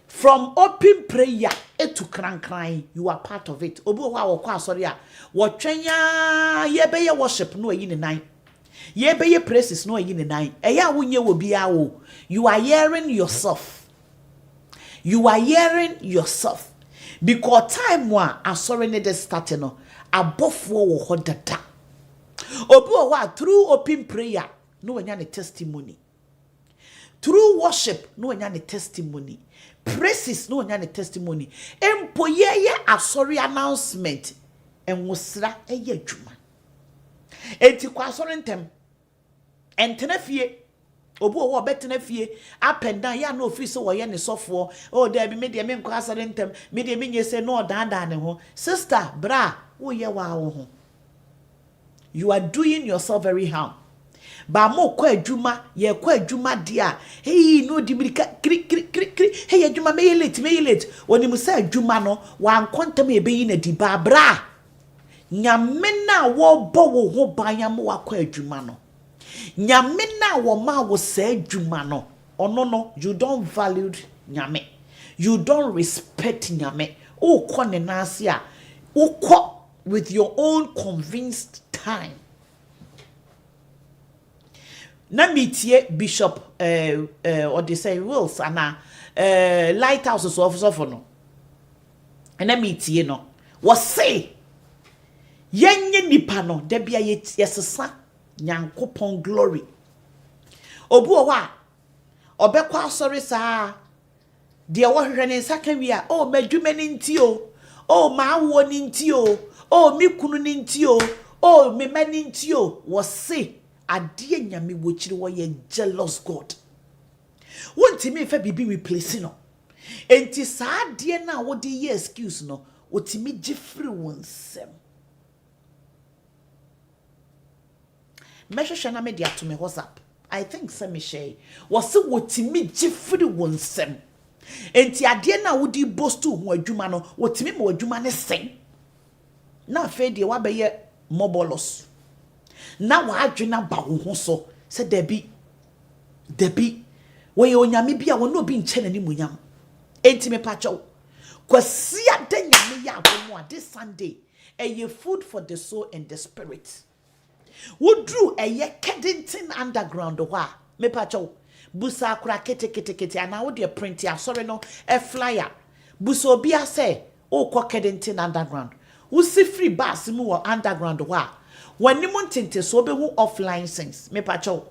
From open prayer to crying, you are part of it. Obu wa okwa asori a wo twenya ye be ye worship no ayi ne nan. Ye be ye praises no ayi ne nan. Eya wonye wo bia wo. You are hearing yourself. You are hearing yourself. Because time wa asori ne de start no abofo wo ho dada. Obu wa through open prayer no anya ne testimony. Through worship no anya ne testimony. Praises no anya ne testimony. Empo ye asori announcement enwosra eye adwuma. Enti kwa asori ntem entena fie obu wo betena fie up and down ya no office wo ye ne sofo o da bi me de me nkwa asori ntem me de me nyese no dada ne ho sister bra wo ye wa wo ho. You are doing yourself very harm. Ba mo kwa adwuma ye kwa adwuma dia hey no di mirika kri hey adwuma me late woni mu sa adwuma no wan kontam e beyi na di ba bra nyame na wo bo wo ho ban mo wa kwa adwuma no nyame na wo ma wo sa adwuma no ono no you don't value nyame, you don't respect nyame. O ko ne na ase a wo ko with your own convinced time. Na metie Bishop or they say Wills and Lighthouse of no. And na metie no was say yenye nipa no de bia yesesa nyankopon glory. Obu owa obekwa sorry sa de wo hwehwe ne nsaka wi a o madwuma ni nti o ma wo ni nti o mi kunu ni nti o me ma ni nti was say adie nyame wo chiri wo ye jealous God. Wonti me fa bibi replace no. Enti sa adie na wo de ye excuse no, otimi gifri wonsem. Mesha na me dia to me WhatsApp. I think say me share. Was se wotimi gifri wonsem. Enti adie na wo di bostu ho adwuma no, wotimi ma adwuma ne sen. Na fe de wa be ye mobolos. Na wa adwena ba wo ho so se debi wo ye onyame bia wo no bi nche nani munyam enti me pacho kwasi ade nyame ya abomo a this Sunday eye food for the soul and the spirit Wodru eye Keddington underground wa me pacho busa akura kete ana wo de print ya sorry no a flyer busa obi ase o kwa Keddington underground wo si free bus mu wo underground wa wani mu ntente so be hu off license me pacho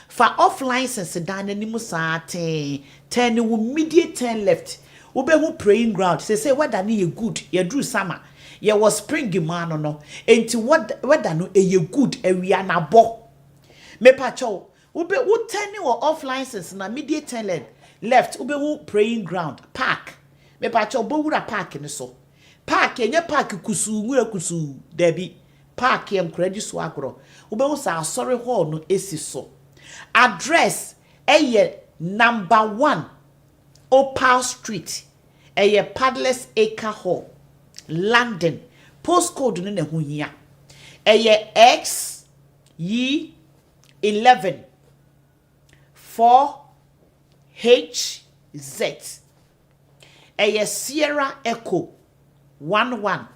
fa off license dan animu sa ten wo immediate turn left wo be hu praying ground say whether na ye good ye dru summer ye was spring man no enti whether no ye good awia na bo me pacho wo turning wo off license na immediate turn left wo be hu praying ground park me pacho bo wura park ni so park enye park kusu wura kusu debi park yem credit so agro wo be hu sa sorry hall no esi so address number 1 Opal Street Paddlers Acre Hall London postcode no na hu hia X Y 11 4 H Z Sierra Echo 11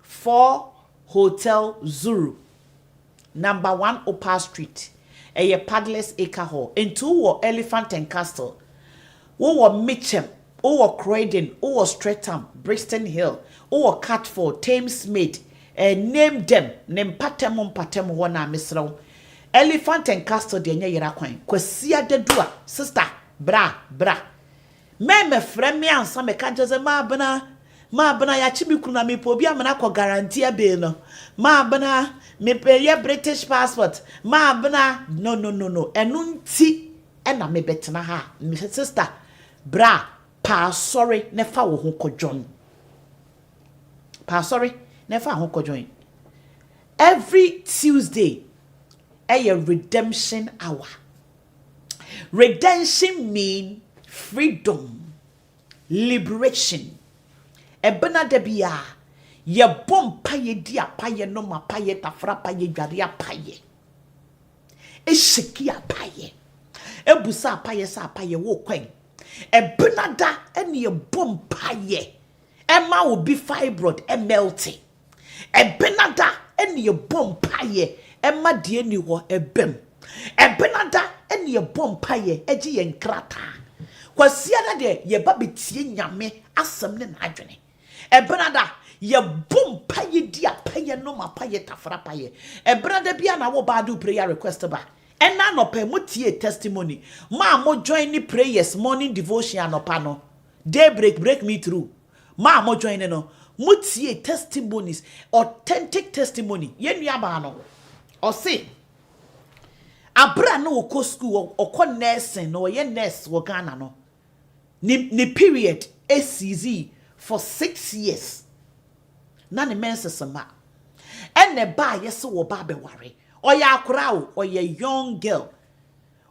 4 Hotel Zulu number 1 Opal Street Paddlers Acre Hall into wo Elephant and Castle wo Mitcham wo Croydon wo Streatham Brixton Hill wo Catford Thamesmead name them name patem wo na misro Elephant and Castle de nya yera kwan kwasia dedua sister bra me frem me ansa me kan jeze ma bana ya chibi kuna me po bia me ko guarantee be no ma bana me pay ye British passport ma bana no enunti ena me betena ha me sister bra pa sorry nefa wo ho kodjon pa sorry nefa ho kodjon every Tuesday redemption hour. Redemption mean freedom, liberation. Ebena debia ye bom paye dia paye no ma paye tafra paye dwaria paye. E shekia paye. E busa paye sa paye wo kwen. Ebena da ene ye bom paye. Emma will be fibroid e melty. Ebena da ene ye bom paye. Emma die ni wo ebem. Ebenada ene ye bom paye eji ye nkrata. Kwasia na de ye ba betie nyame asem ne na adwene. Ebenada ye bom paye dia paye no ma paye tafra paye. Ebenada bia na wo ba do prayer request ba. Ena no pe mutie testimony. Ma mo join ni prayers morning devotion anopa no. Daybreak break me through. Ma mo join no. Mutie testimonies, authentic testimony. Ye nua ba no. O say abra no woko school or nursing no ye nurse wo Ghana no ni period ACZ for 6 years na ne mensesema ene ba yes wo ba be ware oya akura o oya young girl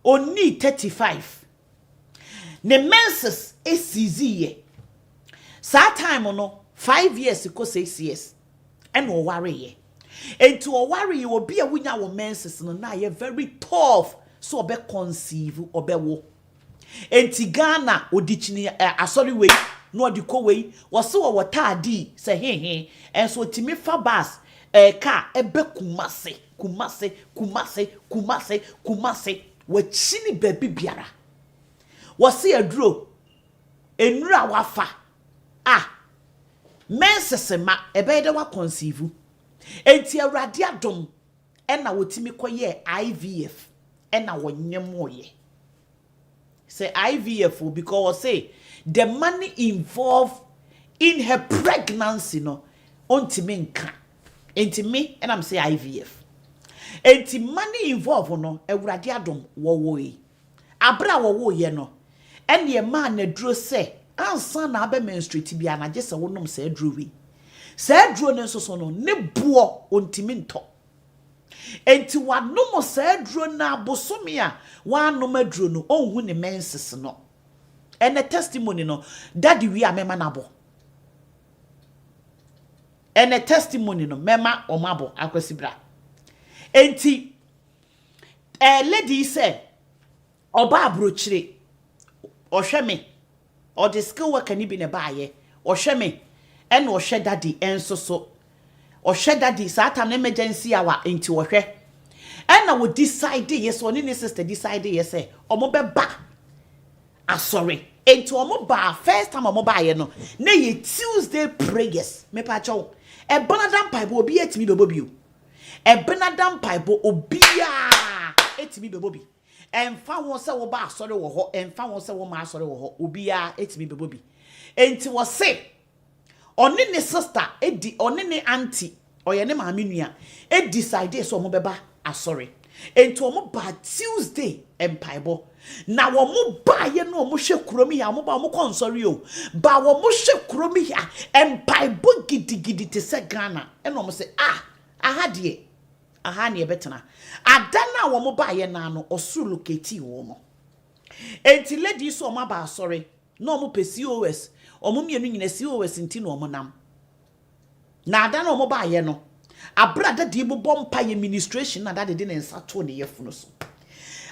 oni 35 ne menses ACZ ye sa time no 5 years ko 6 years ene wo ware ye enti o worry you will be a winya wo menses no na ye very tough so obe conceive obe wo enti Ghana odichini asori we no odiko we wo se wo tadi se enso timi fa bus ka ebe kumase wo chini baby biara wo se aduro enura wafa menses ma ebe de wa conceive enti awrade adom ena wotimi koye IVF ena wonyemoye say IVF because say the money involved in her pregnancy no ontimi nka enti me and I'm say IVF enti money involved no awrade adom wowoyi abra wowoye no ene man na duro say ansa na abe menstruate bia na je se wonom say duro wi sa duro ne so no ne buo ontimi nto enti wanom sa duro na abosome a wanom aduro no onhu ne menses no ene testimony no daddy wi a mema nabo ene testimony no mema omabo akwasibra enti lady say oba abrochire ohwe me or the skill work ani bi ne baaye ohwe me ene ohwe daddy enso so or shed daddy sat an emergency hour into a hair. And I would decide yes, one in his sister decided yes, or mobile back. Ah, sorry. Into a mobile first time a mobile no. Nay, Tuesday prayers. Me pacho. E bonadam pipe will be at me bebobi. E bonadam pipe will be at me bebobi. And found one say oba sorry wo and found one say wo ma sorry wo obia at me bebobi. Enti was say oni ne sister edi oni ne auntie oye ne maame nua e decide so mo beba asori enti omo ba Tuesday empaibo na wo mo ba ye no mo hwe kuromi ya mo ba mo konsori o ba wo mo hwe kuromi ya empaibo gidigidi te se Ghana e no mo se aha de aha ne betena adana wo mo ba ye na no osu locate wo mo enti lady so mo ba asori no mo PCOS omo mienu nyina COS nti no omo nam na ada na omo ba ye no abrada de bo bompa ye administration na dade de ne nsato ne yefunu so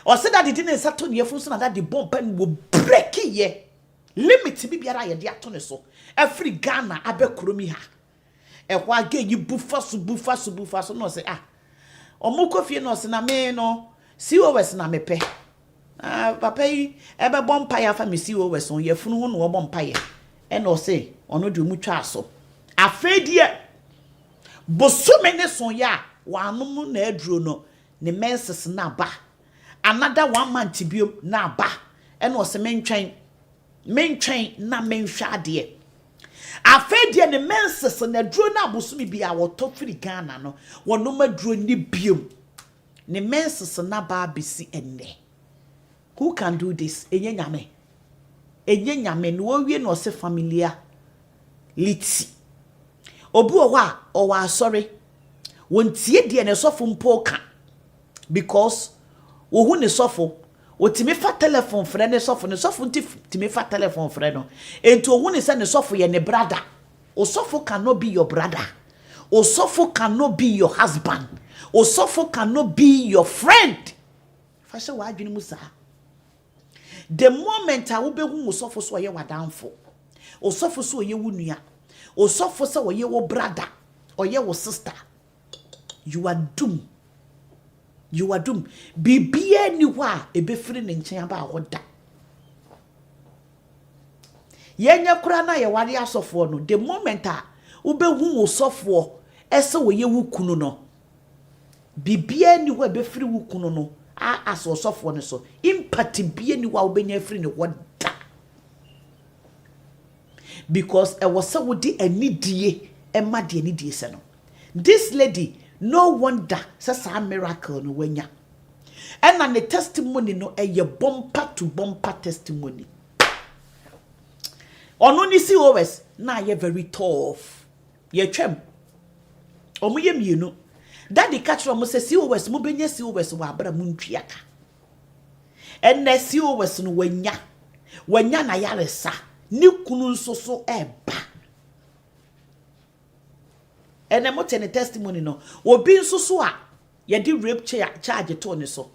o se dade de ne nsato ne yefunu so na dade bompa ne wo break ye limit bi biara ye de ato ne so afri Ghana abekromi ha e kwa age yi bufa so no se omo kofie no se na me no COS na mepe papa yi ebe bompa ya fa me COS on yefunu ho no wo bompa ye e no se ono de mu twa so afedie bosume ne son ya wanum na aduro no ne menses na ba another 1 month biom na ba e no se mentwen na menhwa ade afedie ne menses na aduro na bosume bia wo to firi Ghana no wonum aduro ni biom ne menses na ba bisi enne. Who can do this? Enye nyame no wie no se familia liti obu owa sorry wontie de ne sofo mpoka because wo hu ne sofo otimi fa telephone frɛ ne sofo ntimi fa telephone frɛ no ento hu ne se ne sofo ye ne brother osofo cannot be your brother osofo cannot be your husband osofo cannot be your friend fa se wa adwene musa. The moment I will be who osofo so ye wadanfo osofo so ye wunua osofo so ye wo brother or ye wo sister, you are doomed. Bibia ni wa ebefiri ne nchen aba ahoda yenya kura na ye ware asofo no the moment a wo be hu osofo ese wo ye wukunu no bibia ni wa ebefiri wukunu no aso sofo ne so impact bie ni wa obenya free ne woda because e was so di anidie e ma de anidie se no this lady no wonder sa miracle no wanya and na the testimony no e ye bumper to bumper testimony ono ni COS na ye very tough ye twem omo ye mienu Daddy catch from say COS mo benya COS wa abra mu ntwiaka enne COS no wanya na yaresa ni kunu nso so eba enne mo tene testimony no obi nso so a ye di rape charge to ne so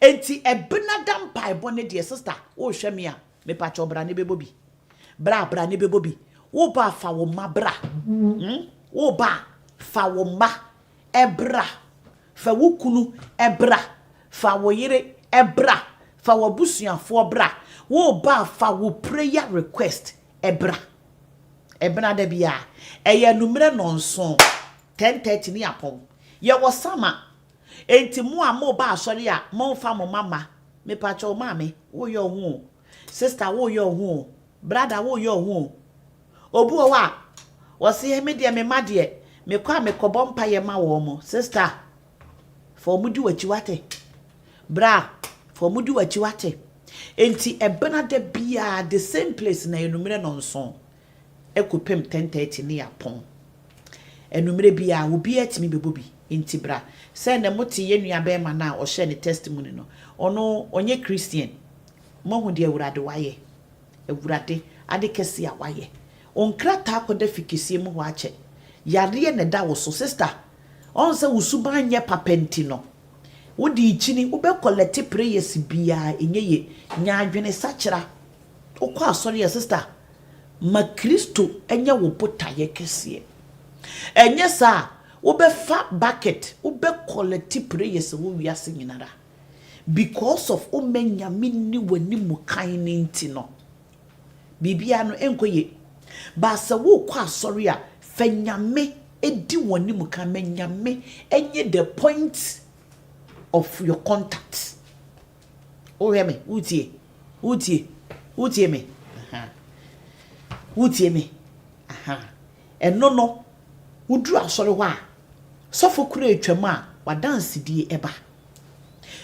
enti ebenadam paibo ne de sister wo hwe me a me pa cho bra ne bebobi bra ne bebobi wo ba fa wo ma bra wo ba fa wo ma ebra fa wukunu ebra fa wo yire ebra fa wo busuafo bra wo ba fa wo prayer request ebra da bia eye numere nonso 10:30 ni apon ye wo sama enti mu a mo ba asori a mo fa mo mama me pa cho mama wo yo hu sister wo yo hu brother wo yo hu obu wa wo se me de me made me kwa me kobom pa ye ma wo mo sister for mudi wachiwate bra for mudi wachiwate enti ebena de bia the same place na enumere nonso ekopem 10:30 ni apon enumere bia obi atimi bebobi enti bra se na moti ye nua be ma na o share ne testimony no ono onye Christian mo hu de awurade waye awurade ade kese a waye onkrata akoda fikisie mu ho ache yare ne da wo so sister on se usuban nye papenti no wodi ichini wo be collect prayers bia enyeye nya adwene sachira okọ asori ya sister ma Kristo enye wo botaye kese enye sa Ube fat bucket, ube quality prayers wo wiase nyinara. Because of omenya mini wani mukaini ntino. Bibia no enkoye. Ba se wo kwa sorry a fenyame edi wani muka menyame enye the point of your contact. Oh hear me, utie me. Aha. Utie me. Aha. Eno no udru asori hɔ a sofo kura etwam a wa dance die eba.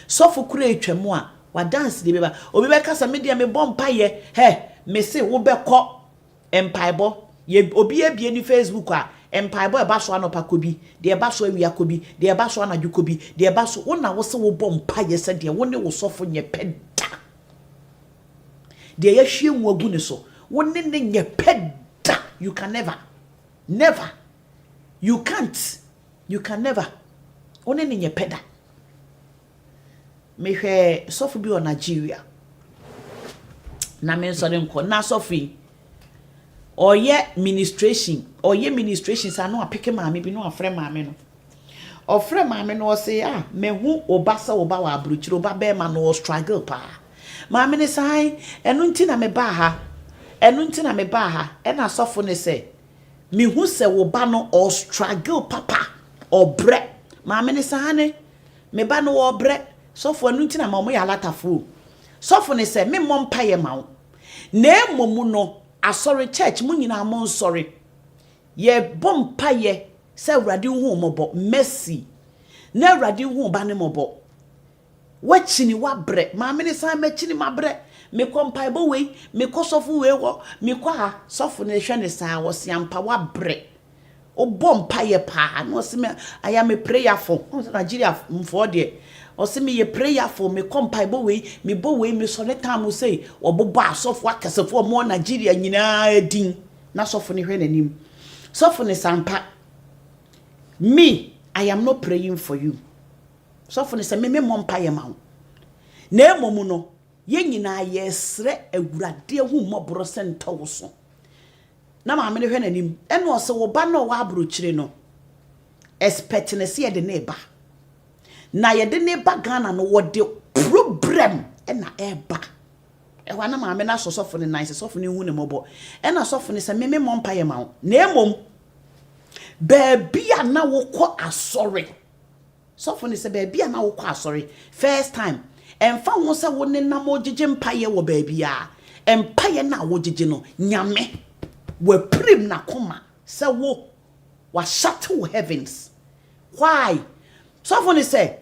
Sofo kura etwam a wa dance die eba. Obi be kasa me dia me bompa ye. He, me se wo be kɔ empaibo. Ye obi ebie ni Facebook a empaibo eba so anopa kobi, de eba so awia kobi, de eba so anadwo kobi, de eba so wona wo se wo bompa ye se de wo ne wo sofo nye peda. De ye hwie mu agu ne so. Wo ne nye peda. You can never. You can't. You can never. One ni nye peda. Me hwe sofo bi o Nigeria. Na me so nko na sofo oye ministration sa no apeke maame bi no afre maame no. Ofre maame no say me hu obasa oba wa abrochiro oba be ma no struggle pa. Maame ne sai enu nti na me ba ha. Ena sofo ne say me hu se wo ba no or struggle papa or bre maame ne sahane me ba no or bre sofo anu ntina ma mo ya latafo sofo ne se me mo mpaye ma wo na emomu no asori church mu nyina mo nsori ye bom paye se awrade hu mobo mercy na awrade hu ba ne mobo wachini wa bre maame ne san machini ma bre me kompai bo we me kosofu we wo me kwa ha sofu ne hwe ne sa wo siampa wa bre o bom paye pa no se me aya me prayerful Nigeria mfo de o se me ye prayerful me kompai bo we me so le time say obobo asofu akasefo mo Nigeria nyina edin na sofu ne hwe nanim sofu ne sampa me I am not praying for you sofu ne se me mo mpaye ma wo na emomu no ye nyina yesre awurade hu moboro sento so na maame ne hwe nanim ene o se wo ba no wa abrochire no expect ne se ye de ne ba na ye de ne ba Ghana no wo de problem ena eba e wa na maame na sosofo ne nice sosofo ne hu ne mobo ena sosofo ne se me mo mpaye ma wo na emom bia na wo kɔ asɔre sosofo ne se bia na wo kɔ asɔre first time emfa ho se wo ne nam ogege mpaye wo baabia empaye na wo gege no nyame we prim na koma se wo wa shuttle heavens why so for say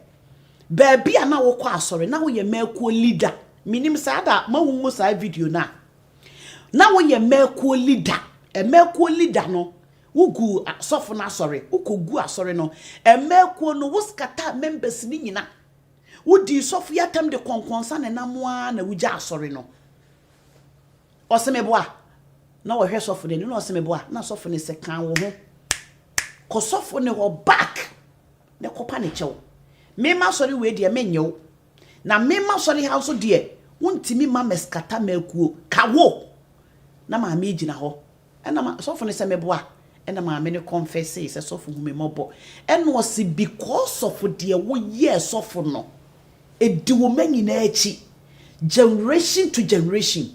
baabia na wo kwa asore na wo ye mekuo leader minim sada ma wo sa video na wo ye mekuo leader mekuo leader no wugu asofo na asore ukogu asore no mekuo no wo skata members ni nyina wudi sofu yatam de konkonsa ne namoa na wuja asore no osemeboa na wo hwe sofu de no osemeboa na sofu ne se kan wo ho ko sofu ne ho back ne kopa ne chew me ma sori we de menyew na me ma sori house de wontimi ma meskata makuo kawo na ma me gina ho ena sofu ne se meboa ena ma me ne confess say sofu hu me mobo ena o si because of de wo ye sofu no edi wo manyi na achi generation to generation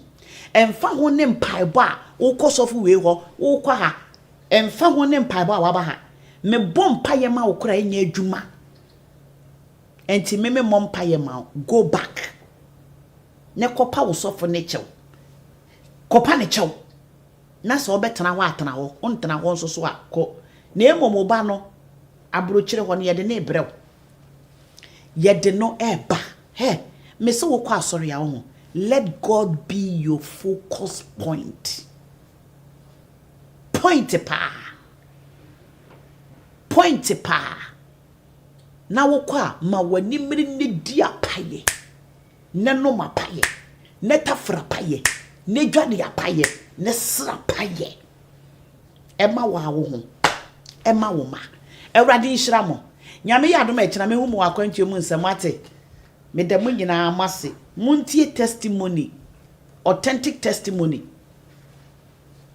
emfa ho ne mpaibo a wo kosofu we ho wo kwa ha emfa ho ne mpaibo a waba ha me bom paye ma wo kura enya adwuma enti me mom paye ma go back ne kopa wo sofu ne chew kopa ne chew na so obetena wa atena ho ontena ho nso so akọ na emomo ba no abrochire ho ne yede na ebrew yede no eba he me se wo kwa asori ya ho let God be your focus point pa na wo kwa ma wani mmiri ne di apaye ne no mapaye ne tafra paye ne dwane apaye ne sra paye ema wa wo ho ema wo ma ewrade nhira mo nyame ya adom ekina me hu mo akwantie mu nsem ate me da mu nyina amase muntie testimony authentic testimony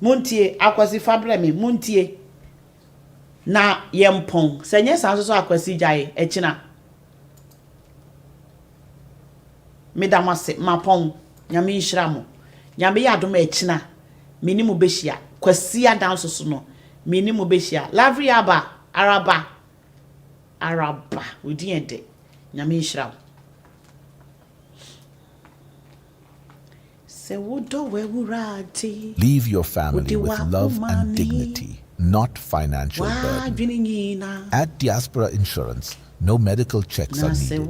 muntie akwasi fabre me muntie na yempon se nye san so akwasi gyae ekina medamase mapon nyame nhira mo nyame ya adom ekina meni mu behia kwasi adan so no meni mu behia lavri araba odi ende nyame nhira mo se wodo we wurati. Leave your family with love and dignity, not financial burden. At Diaspora Insurance, no medical checks are needed.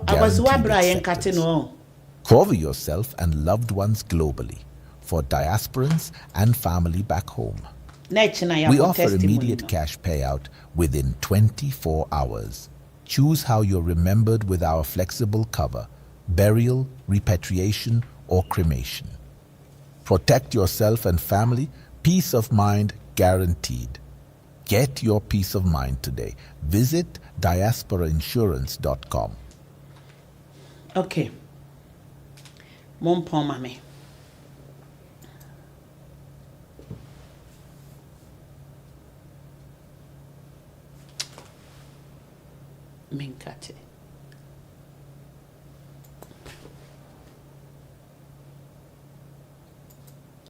Guaranteed acceptance. Cover yourself and loved ones globally for diasporans and family back home. We offer immediate cash payout within 24 hours. Choose how you're remembered with our flexible cover, burial, repatriation, or cremation. Protect yourself and family, peace of mind guaranteed. Get your peace of mind today. Visit diasporainsurance.com. Okay. Mon pon mame. Minkate.